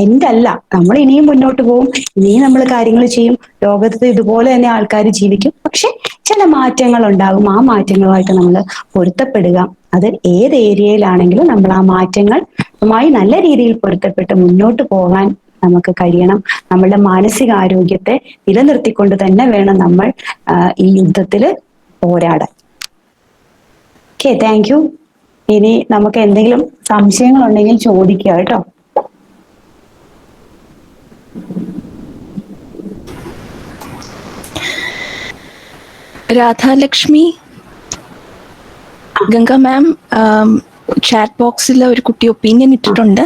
എൻഡ് അല്ല. നമ്മൾ ഇനിയും മുന്നോട്ട് പോകും, ഇനിയും നമ്മൾ കാര്യങ്ങൾ ചെയ്യും. ലോകത്ത് ഇതുപോലെ തന്നെ ആൾക്കാർ ജീവിക്കും. പക്ഷെ ചില മാറ്റങ്ങൾ ഉണ്ടാകും. ആ മാറ്റങ്ങളുമായിട്ട് നമ്മൾ പൊരുത്തപ്പെടുക. അത് ഏത് ഏരിയയിലാണെങ്കിലും നമ്മൾ ആ മാറ്റങ്ങളുമായി നല്ല രീതിയിൽ പൊരുത്തപ്പെട്ട് മുന്നോട്ട് പോകാൻ നമുക്ക് കഴിയണം. നമ്മളുടെ മാനസികാരോഗ്യത്തെ നിലനിർത്തിക്കൊണ്ട് തന്നെ വേണം നമ്മൾ ഈ യുദ്ധത്തില് പോരാടാൻ. Okay, thank you. ഇനി നമുക്ക് എന്തെങ്കിലും സംശയങ്ങൾ ഉണ്ടെങ്കിൽ ചോദിക്കുക കേട്ടോ. രാധാലക്ഷ്മി, ഗംഗ മാം ചാറ്റ് ബോക്സിൽ ഒരു കുട്ടി ഒപ്പീനിയൻ ഇട്ടിട്ടുണ്ട്.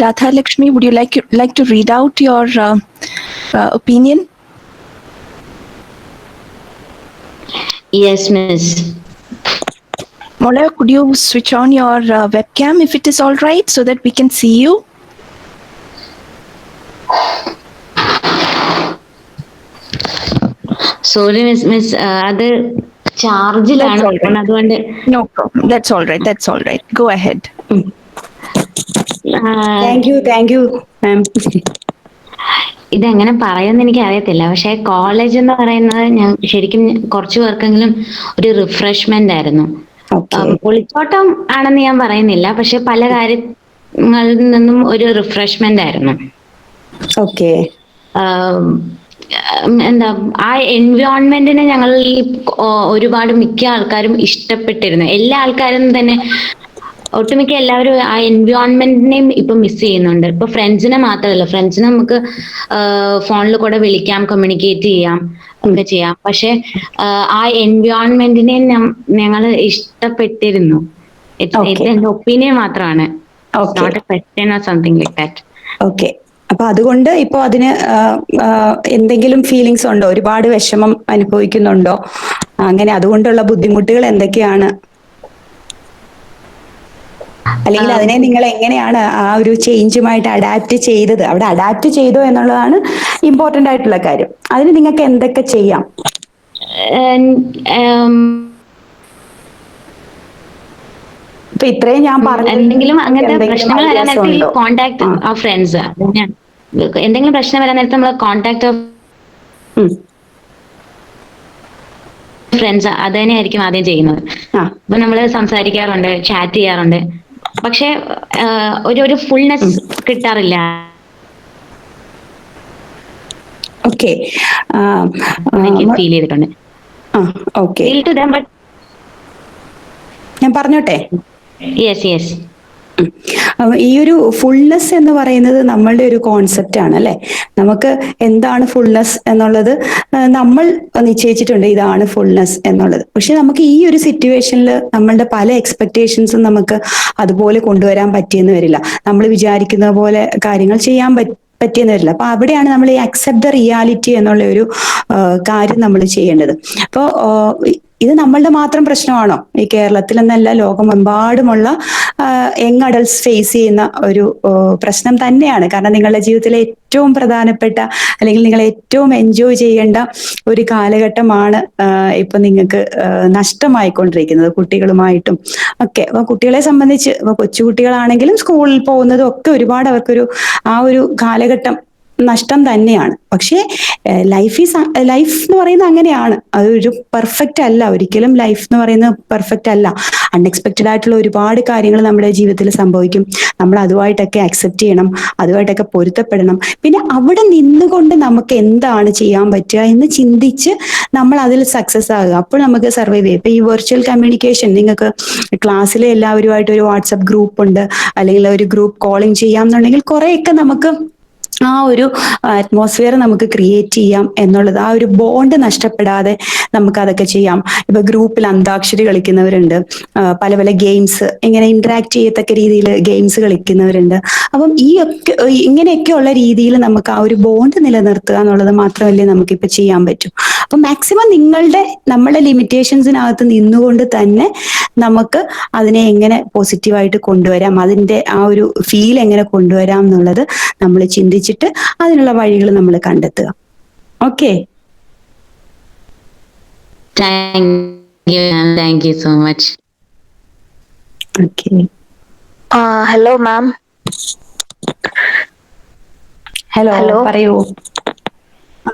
Radhalakshmi, would you like to read out your opinion? Yes, miss. Mola, could you switch on your webcam if it is all right so that we can see you? Sorry, miss. അത് ചാർജിലാണ്. അതുകൊണ്ട് No problem. That's all right. Go ahead. Thank you ma'am. ഇതെങ്ങനെ പറയുമെന്ന് എനിക്ക് അറിയത്തില്ല. പക്ഷെ college എന്ന് പറയുന്നത് ഞാൻ ശരിക്കും കുറച്ചു പേർക്കെങ്കിലും ഒരു റിഫ്രഷ്മെന്റ് ആയിരുന്നു. പൊളിച്ചോട്ടം ആണെന്ന് ഞാൻ പറയുന്നില്ല, പക്ഷെ പല കാര്യങ്ങളിൽ നിന്നും ഒരു റിഫ്രഷ്മെന്റ് ആയിരുന്നു. ഓക്കെ. എന്താ, ആ എൻവയോൺമെന്റിനെ ഞങ്ങൾ ഒരുപാട് മിക്ക ആൾക്കാരും ഇഷ്ടപ്പെട്ടിരുന്നു. എല്ലാ ആൾക്കാരും തന്നെ, ഒട്ടുമിക്ക എല്ലാവരും ആ എൻവയോൺമെന്റിനെയും ഇപ്പൊ മിസ് ചെയ്യുന്നുണ്ട്. ഇപ്പൊ ഫ്രണ്ട്സിനെ മാത്രമല്ല, ഫ്രണ്ട്സിനെ നമുക്ക് ഫോണിൽ കൂടെ വിളിക്കാം, കമ്മ്യൂണിക്കേറ്റ് ചെയ്യാം, ഒക്കെ ചെയ്യാം. പക്ഷെ ആ എൻവയോൺമെന്റിനെ ഞങ്ങൾ ഇഷ്ടപ്പെട്ടിരുന്നു. എന്റെ ഒപ്പീനിയൻ മാത്രമാണ്. Not a question or something like that. Okay. അപ്പൊ അതുകൊണ്ട് ഇപ്പൊ അതിന് എന്തെങ്കിലും ഫീലിങ്സ് ഉണ്ടോ? ഒരുപാട് വിഷമം അനുഭവിക്കുന്നുണ്ടോ? അങ്ങനെ അതുകൊണ്ടുള്ള ബുദ്ധിമുട്ടുകൾ എന്തൊക്കെയാണ്? അല്ലെങ്കിൽ അതിനെ നിങ്ങൾ എങ്ങനെയാണ് ആ ഒരു ചേഞ്ചുമായിട്ട് അഡാപ്റ്റ് ചെയ്തത്? അവിടെ അഡാപ്റ്റ് ചെയ്തോ എന്നുള്ളതാണ് ഇമ്പോർട്ടന്റ് ആയിട്ടുള്ള കാര്യം. അതിന് നിങ്ങൾക്ക് എന്തൊക്കെ ചെയ്യാം? ഇപ്പൊ ഇത്രയും ഞാൻ പറഞ്ഞു. എന്തെങ്കിലും അങ്ങനത്തെ പ്രശ്നങ്ങൾ വരാൻ നേരത്തെ കോണ്ടാക്ട് ആ ഫ്രണ്ട്സ്, എന്തെങ്കിലും പ്രശ്നം വരാൻ നേരത്തെ നമ്മൾ കോണ്ടാക്ട് ഫ്രണ്ട്സ് അത് തന്നെയായിരിക്കും ആദ്യം ചെയ്യുന്നത്. അപ്പൊ നമ്മള് സംസാരിക്കാറുണ്ട്, ചാറ്റ് ചെയ്യാറുണ്ട്. പക്ഷെ ഒരു ഫുൾനെസ് കിട്ടാറില്ല. ഓക്കെ, ഫീൽ ചെയ്തിട്ടുണ്ട്. ഞാൻ പറഞ്ഞോട്ടെ? Yes yes. ഈ ഒരു ഫുൾനെസ് എന്ന് പറയുന്നത് നമ്മളുടെ ഒരു കോൺസെപ്റ്റ് ആണ് അല്ലെ. നമുക്ക് എന്താണ് ഫുൾനെസ് എന്നുള്ളത് നമ്മൾ നിശ്ചയിച്ചിട്ടുണ്ട്, ഇതാണ് ഫുൾനെസ് എന്നുള്ളത്. പക്ഷെ നമുക്ക് ഈ ഒരു സിറ്റുവേഷനിൽ നമ്മളുടെ പല എക്സ്പെക്ടേഷൻസും നമുക്ക് അതുപോലെ കൊണ്ടുവരാൻ പറ്റിയെന്ന് വരില്ല. നമ്മൾ വിചാരിക്കുന്ന പോലെ കാര്യങ്ങൾ ചെയ്യാൻ പറ്റിയെന്ന് വരില്ല. അപ്പൊ അവിടെയാണ് നമ്മൾ ഈ അക്സെപ്റ്റ് ദ റിയാലിറ്റി എന്നുള്ള ഒരു കാര്യം നമ്മൾ ചെയ്യേണ്ടത്. അപ്പോ ഇത് നമ്മളുടെ മാത്രം പ്രശ്നമാണോ? ഈ കേരളത്തിൽ എന്നല്ല, ലോകമെമ്പാടുമുള്ള യങ് അഡൽട്സ് ഫേസ് ചെയ്യുന്ന ഒരു പ്രശ്നം തന്നെയാണ്. കാരണം നിങ്ങളുടെ ജീവിതത്തിലെ ഏറ്റവും പ്രധാനപ്പെട്ട അല്ലെങ്കിൽ നിങ്ങൾ ഏറ്റവും എൻജോയ് ചെയ്യേണ്ട ഒരു കാലഘട്ടമാണ് ഇപ്പൊ നിങ്ങൾക്ക് നഷ്ടമായിക്കൊണ്ടിരിക്കുന്നത്, കുട്ടികളുമായിട്ടും ഒക്കെ. അപ്പൊ കുട്ടികളെ സംബന്ധിച്ച് ഇപ്പൊ കൊച്ചുകുട്ടികളാണെങ്കിലും സ്കൂളിൽ പോകുന്നതും ഒക്കെ ഒരുപാട് അവർക്കൊരു ആ ഒരു കാലഘട്ടം നഷ്ടം തന്നെയാണ്. പക്ഷേ ലൈഫ് എന്ന് പറയുന്നത് അങ്ങനെയാണ്. അതൊരു പെർഫെക്റ്റ് അല്ല, ഒരിക്കലും ലൈഫ് എന്ന് പറയുന്നത് പെർഫെക്റ്റ് അല്ല. അൺഎക്സ്പെക്റ്റഡ് ആയിട്ടുള്ള ഒരുപാട് കാര്യങ്ങൾ നമ്മുടെ ജീവിതത്തിൽ സംഭവിക്കും. നമ്മൾ അതുമായിട്ടൊക്കെ അക്സെപ്റ്റ് ചെയ്യണം, അതുമായിട്ടൊക്കെ പൊരുത്തപ്പെടണം. പിന്നെ അവിടെ നിന്നുകൊണ്ട് നമുക്ക് എന്താണ് ചെയ്യാൻ പറ്റുക എന്ന് ചിന്തിച്ച് നമ്മൾ അതിൽ സക്സസ് ആകുക. അപ്പോൾ നമുക്ക് സർവൈവ് ചെയ്യും. ഇപ്പൊ ഈ വെർച്വൽ കമ്മ്യൂണിക്കേഷൻ, നിങ്ങൾക്ക് ക്ലാസ്സിലെ എല്ലാവരുമായിട്ട് ഒരു വാട്സപ്പ് ഗ്രൂപ്പ് ഉണ്ട്, അല്ലെങ്കിൽ ഒരു ഗ്രൂപ്പ് കോളിംഗ് ചെയ്യാം എന്നുണ്ടെങ്കിൽ കുറെയൊക്കെ നമുക്ക് ആ ഒരു അറ്റ്മോസ്ഫിയർ നമുക്ക് ക്രിയേറ്റ് ചെയ്യാം എന്നുള്ളത്. ആ ഒരു ബോണ്ട് നഷ്ടപ്പെടാതെ നമുക്ക് അതൊക്കെ ചെയ്യാം. ഇപ്പൊ ഗ്രൂപ്പിൽ അന്താക്ഷരി കളിക്കുന്നവരുണ്ട്, പല പല ഗെയിംസ് ഇങ്ങനെ ഇന്ററാക്ട് ചെയ്യത്തക്ക രീതിയിൽ ഗെയിംസ് കളിക്കുന്നവരുണ്ട്. അപ്പം ഇങ്ങനെയൊക്കെയുള്ള രീതിയിൽ നമുക്ക് ആ ഒരു ബോണ്ട് നിലനിർത്തുക എന്നുള്ളത് മാത്രമല്ലേ നമുക്കിപ്പോൾ ചെയ്യാൻ പറ്റൂ. അപ്പൊ മാക്സിമം നമ്മളുടെ ലിമിറ്റേഷൻസിനകത്ത് നിന്നുകൊണ്ട് തന്നെ നമുക്ക് അതിനെ എങ്ങനെ പോസിറ്റീവായിട്ട് കൊണ്ടുവരാം, അതിന്റെ ആ ഒരു ഫീൽ എങ്ങനെ കൊണ്ടുവരാം എന്നുള്ളത് നമ്മൾ ചിന്തിച്ചിട്ട് അതിനുള്ള വഴികൾ നമ്മൾ കണ്ടെത്തുക. Okay, thank you so much. Okay, hello ma'am. Hello, പറയൂ.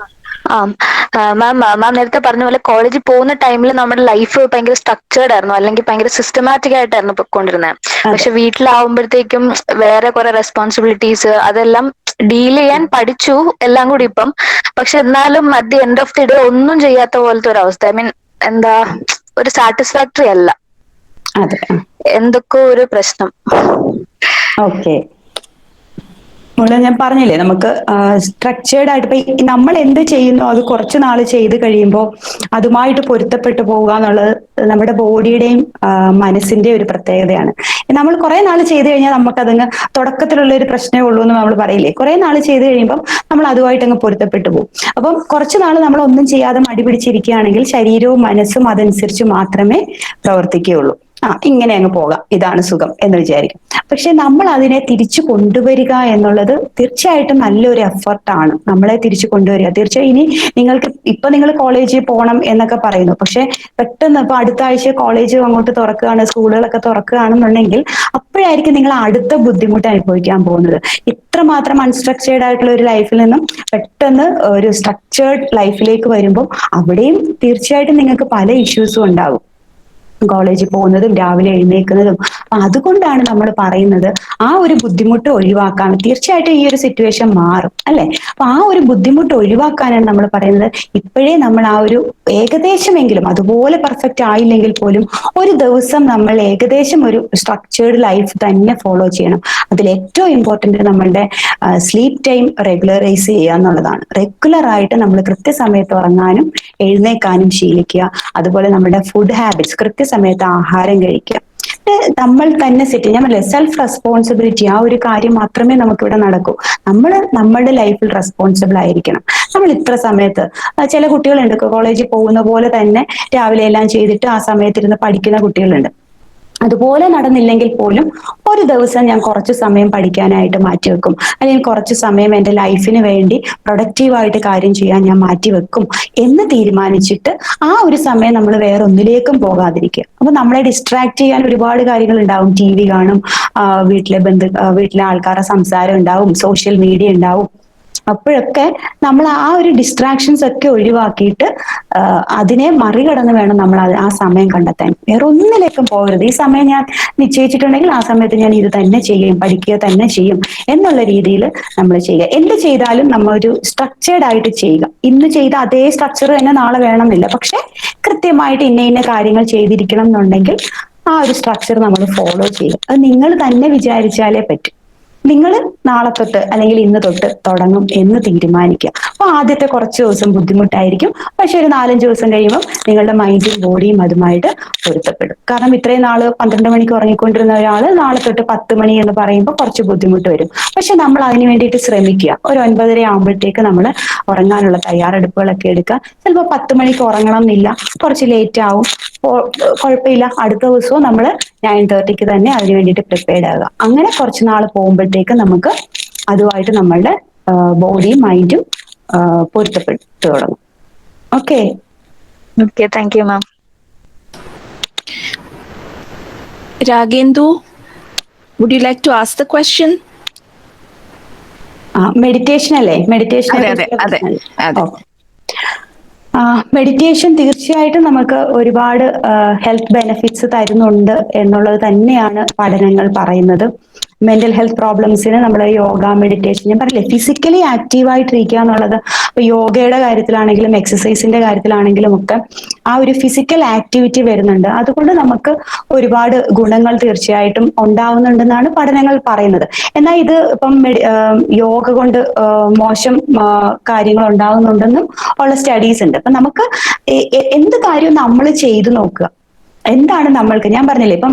മാം നേരത്തെ പറഞ്ഞ പോലെ കോളേജിൽ പോകുന്ന ടൈമിൽ നമ്മുടെ ലൈഫ് ഭയങ്കര സ്ട്രക്ചേർഡ് ആയിരുന്നു, അല്ലെങ്കിൽ ഭയങ്കര സിസ്റ്റമാറ്റിക് ആയിട്ടായിരുന്നു പൊയ്ക്കൊണ്ടിരുന്നത്. പക്ഷെ വീട്ടിലാവുമ്പോഴത്തേക്കും വേറെ കുറെ റെസ്പോൺസിബിലിറ്റീസ് അതെല്ലാം ഡീൽ ചെയ്യാൻ പഠിച്ചു എല്ലാം കൂടി ഇപ്പം. പക്ഷെ എന്നാലും at the end of the day ഒന്നും ചെയ്യാത്ത പോലത്തെ ഒരു അവസ്ഥ. ഐ മീൻ എന്താ, ഒരു സാറ്റിസ്ഫാക്ടറി അല്ല, എന്തൊക്കെ ഒരു പ്രശ്നം. ഓക്കെ, ഞാൻ പറഞ്ഞില്ലേ, നമുക്ക് സ്ട്രക്ചേർഡ് ആയിട്ട് ഇപ്പൊ നമ്മൾ എന്ത് ചെയ്യുന്നു അത് കുറച്ച് നാൾ ചെയ്ത് കഴിയുമ്പോൾ അതുമായിട്ട് പൊരുത്തപ്പെട്ടു പോവുക എന്നുള്ളത് നമ്മുടെ ബോഡിയുടെയും മനസ്സിന്റെയും ഒരു പ്രത്യേകതയാണ്. നമ്മൾ കുറെ നാൾ ചെയ്ത് കഴിഞ്ഞാൽ നമുക്കതങ്ങ് തുടക്കത്തിലുള്ള ഒരു പ്രശ്നമേ ഉള്ളൂ എന്ന് നമ്മൾ പറയില്ലേ. കുറെ നാൾ ചെയ്ത് കഴിയുമ്പോൾ നമ്മൾ അതുമായിട്ട് അങ്ങ് പൊരുത്തപ്പെട്ടു പോകും. അപ്പം കുറച്ച് നാൾ നമ്മൾ ഒന്നും ചെയ്യാതെ മടി പിടിച്ചിരിക്കുകയാണെങ്കിൽ ശരീരവും മനസ്സും അതനുസരിച്ച് മാത്രമേ പ്രവർത്തിക്കുകയുള്ളൂ. ഇങ്ങനെ അങ്ങ് പോകാം, ഇതാണ് സുഖം എന്ന് വിചാരിക്കും. പക്ഷെ നമ്മൾ അതിനെ തിരിച്ചു കൊണ്ടുവരിക എന്നുള്ളത് തീർച്ചയായിട്ടും നല്ലൊരു എഫർട്ടാണ്. നമ്മളെ തിരിച്ചു കൊണ്ടുവരിക തീർച്ചയായും. ഇനി നിങ്ങൾ കോളേജിൽ പോകണം എന്നൊക്കെ പറയുന്നു, പക്ഷെ പെട്ടെന്ന് ഇപ്പൊ അടുത്ത ആഴ്ച കോളേജ് അങ്ങോട്ട് തുറക്കുകയാണ്, സ്കൂളുകളൊക്കെ തുറക്കുകയാണെന്നുണ്ടെങ്കിൽ അപ്പോഴായിരിക്കും നിങ്ങൾ അടുത്ത ബുദ്ധിമുട്ട് അനുഭവിക്കാൻ പോകുന്നത്. ഇത്രമാത്രം അൺസ്ട്രക്ചേർഡ് ആയിട്ടുള്ള ഒരു ലൈഫിൽ നിന്നും പെട്ടെന്ന് ഒരു സ്ട്രക്ചേർഡ് ലൈഫിലേക്ക് വരുമ്പോൾ അവിടെയും തീർച്ചയായിട്ടും നിങ്ങൾക്ക് പല ഇഷ്യൂസും ഉണ്ടാകും. കോളേജിൽ പോകുന്നതും രാവിലെ എഴുന്നേൽക്കുന്നതും. അതുകൊണ്ടാണ് നമ്മൾ പറയുന്നത് ആ ഒരു ബുദ്ധിമുട്ട് ഒഴിവാക്കാൻ. തീർച്ചയായിട്ടും ഈ ഒരു സിറ്റുവേഷൻ മാറും അല്ലെ. അപ്പൊ ആ ഒരു ബുദ്ധിമുട്ട് ഒഴിവാക്കാനാണ് നമ്മൾ പറയുന്നത്. ഇപ്പോഴേ നമ്മൾ ആ ഒരു ഏകദേശമെങ്കിലും, അതുപോലെ പെർഫെക്റ്റ് ആയില്ലെങ്കിൽ പോലും ഒരു ദിവസം നമ്മൾ ഏകദേശം ഒരു സ്ട്രക്ചേർഡ് ലൈഫ് തന്നെ ഫോളോ ചെയ്യണം. അതിൽ ഏറ്റവും ഇമ്പോർട്ടന്റ് നമ്മളുടെ സ്ലീപ്പ് ടൈം റെഗുലറൈസ് ചെയ്യുക എന്നുള്ളതാണ്. റെഗുലർ ആയിട്ട് നമ്മൾ കൃത്യസമയത്ത് ഉറങ്ങാനും എഴുന്നേക്കാനും ശീലിക്കുക. അതുപോലെ നമ്മുടെ ഫുഡ് ഹാബിറ്റ്സ്, കൃത്യസമയത്ത് ആഹാരം കഴിക്കുക. നമ്മൾ തന്നെ ഞാൻ പറയില്ലേ, സെൽഫ് റെസ്പോൺസിബിലിറ്റി, ആ ഒരു കാര്യം മാത്രമേ നമുക്കിവിടെ നടക്കൂ. നമ്മൾ നമ്മളുടെ ലൈഫിൽ റെസ്പോൺസിബിൾ ആയിരിക്കണം. നമ്മൾ ഇത്ര സമയത്ത്, ചില കുട്ടികളുണ്ട് കോളേജിൽ പോകുന്ന പോലെ തന്നെ രാവിലെ എല്ലാം ചെയ്തിട്ട് ആ സമയത്തിരുന്ന് പഠിക്കുന്ന കുട്ടികളുണ്ട്. അതുപോലെ നടന്നില്ലെങ്കിൽ പോലും ഒരു ദിവസം ഞാൻ കുറച്ച് സമയം പഠിക്കാനായിട്ട് മാറ്റിവെക്കും, അല്ലെങ്കിൽ കുറച്ച് സമയം എൻ്റെ ലൈഫിന് വേണ്ടി പ്രൊഡക്റ്റീവായിട്ട് കാര്യം ചെയ്യാൻ ഞാൻ മാറ്റിവെക്കും എന്ന് തീരുമാനിച്ചിട്ട് ആ ഒരു സമയം നമ്മൾ വേറെ ഒന്നിലേക്കും പോകാതിരിക്കുക. അപ്പൊ നമ്മളെ ഡിസ്ട്രാക്ട് ചെയ്യാൻ ഒരുപാട് കാര്യങ്ങൾ ഉണ്ടാവും. ടി വി കാണും, വീട്ടിലെ ആൾക്കാരുടെ സംസാരം ഉണ്ടാവും, സോഷ്യൽ മീഡിയ ഉണ്ടാവും. അപ്പോഴൊക്കെ നമ്മൾ ആ ഒരു ഡിസ്ട്രാക്ഷൻസ് ഒക്കെ ഒഴിവാക്കിയിട്ട് അതിനെ മറികടന്ന് വേണം നമ്മൾ ആ സമയം കണ്ടെത്താൻ. വേറെ ഒന്നിലേക്കും പോകരുത്. ഈ സമയം ഞാൻ നിശ്ചയിച്ചിട്ടുണ്ടെങ്കിൽ ആ സമയത്ത് ഞാൻ ഇത് തന്നെ ചെയ്യും, പഠിക്കുക തന്നെ ചെയ്യും എന്നുള്ള രീതിയിൽ നമ്മൾ ചെയ്യുക. എന്ത് ചെയ്താലും നമ്മൾ ഒരു സ്ട്രക്ചേർഡ് ആയിട്ട് ചെയ്യുക. ഇന്ന് ചെയ്ത അതേ സ്ട്രക്ചർ തന്നെ നാളെ വേണമെന്നില്ല, പക്ഷെ കൃത്യമായിട്ട് ഇന്ന ഇന്ന കാര്യങ്ങൾ ചെയ്തിരിക്കണം എന്നുണ്ടെങ്കിൽ ആ ഒരു സ്ട്രക്ചർ നമ്മൾ ഫോളോ ചെയ്യുക. അത് നിങ്ങൾ തന്നെ വിചാരിച്ചാലേ പറ്റും. നിങ്ങൾ നാളെ തൊട്ട് അല്ലെങ്കിൽ ഇന്ന് തൊട്ട് തുടങ്ങും എന്ന് തീരുമാനിക്കുക. അപ്പൊ ആദ്യത്തെ കുറച്ച് ദിവസം ബുദ്ധിമുട്ടായിരിക്കും, പക്ഷെ ഒരു 4-5 ദിവസം കഴിയുമ്പോൾ നിങ്ങളുടെ മൈൻഡും ബോഡിയും അതുമായിട്ട് പൊരുത്തപ്പെടും. കാരണം ഇത്രയും നാള് 12 മണിക്ക് ഉറങ്ങിക്കൊണ്ടിരുന്ന ഒരാൾ നാളെ തൊട്ട് 10 മണി എന്ന് പറയുമ്പോൾ കുറച്ച് ബുദ്ധിമുട്ട് വരും. പക്ഷെ നമ്മൾ അതിന് വേണ്ടിയിട്ട് ശ്രമിക്കുക. ഒരു 9:30 ആകുമ്പോഴത്തേക്ക് നമ്മൾ ഉറങ്ങാനുള്ള തയ്യാറെടുപ്പുകളൊക്കെ എടുക്കുക. ചിലപ്പോൾ 10 മണിക്ക് ഉറങ്ങണം എന്നില്ല, കുറച്ച് ലേറ്റ് ആവും, കുഴപ്പമില്ല. അടുത്ത ദിവസവും നമ്മൾ 9:30 തന്നെ അതിന് വേണ്ടിയിട്ട് പ്രിപ്പയർഡ് ആകുക. അങ്ങനെ കുറച്ച് നാൾ പോകുമ്പോഴത്തേക്ക് നമുക്ക് അതുമായിട്ട് നമ്മളുടെ ബോഡിയും മൈൻഡും പൊരുത്തപ്പെട്ടു തുടങ്ങും. Okay. Okay, thank you, ma'am. Ragendu, would you like to ask the question? Meditation അല്ലേ? മെഡിറ്റേഷൻ അതെ. മെഡിറ്റേഷൻ തീർച്ചയായിട്ടും നമുക്ക് ഒരുപാട് ഹെൽത്ത് ബെനിഫിറ്റ്സ് തരുന്നുണ്ട് എന്നുള്ളത് തന്നെയാണ് പഠനങ്ങൾ പറയുന്നത്. മെന്റൽ ഹെൽത്ത് പ്രോബ്ലംസിന് നമ്മൾ യോഗ, മെഡിറ്റേഷൻ, ഞാൻ പറയില്ലേ, ഫിസിക്കലി ആക്റ്റീവായിട്ടിരിക്കുക എന്നുള്ളത്. ഇപ്പൊ യോഗയുടെ കാര്യത്തിലാണെങ്കിലും എക്സസൈസിന്റെ കാര്യത്തിലാണെങ്കിലും ഒക്കെ ആ ഒരു ഫിസിക്കൽ ആക്ടിവിറ്റി വരുന്നുണ്ട്. അതുകൊണ്ട് നമുക്ക് ഒരുപാട് ഗുണങ്ങൾ തീർച്ചയായിട്ടും ഉണ്ടാവുന്നുണ്ടെന്നാണ് പഠനങ്ങൾ പറയുന്നത്. എന്നാൽ ഇത് ഇപ്പം യോഗ കൊണ്ട് മോശം കാര്യങ്ങൾ ഉണ്ടാകുന്നുണ്ടെന്നും ഉള്ള സ്റ്റഡീസ് ഉണ്ട്. അപ്പൊ നമുക്ക് എന്ത് കാര്യവും നമ്മൾ ചെയ്തു നോക്കുക. എന്താണ് നമ്മൾക്ക്, ഞാൻ പറഞ്ഞില്ലേ ഇപ്പം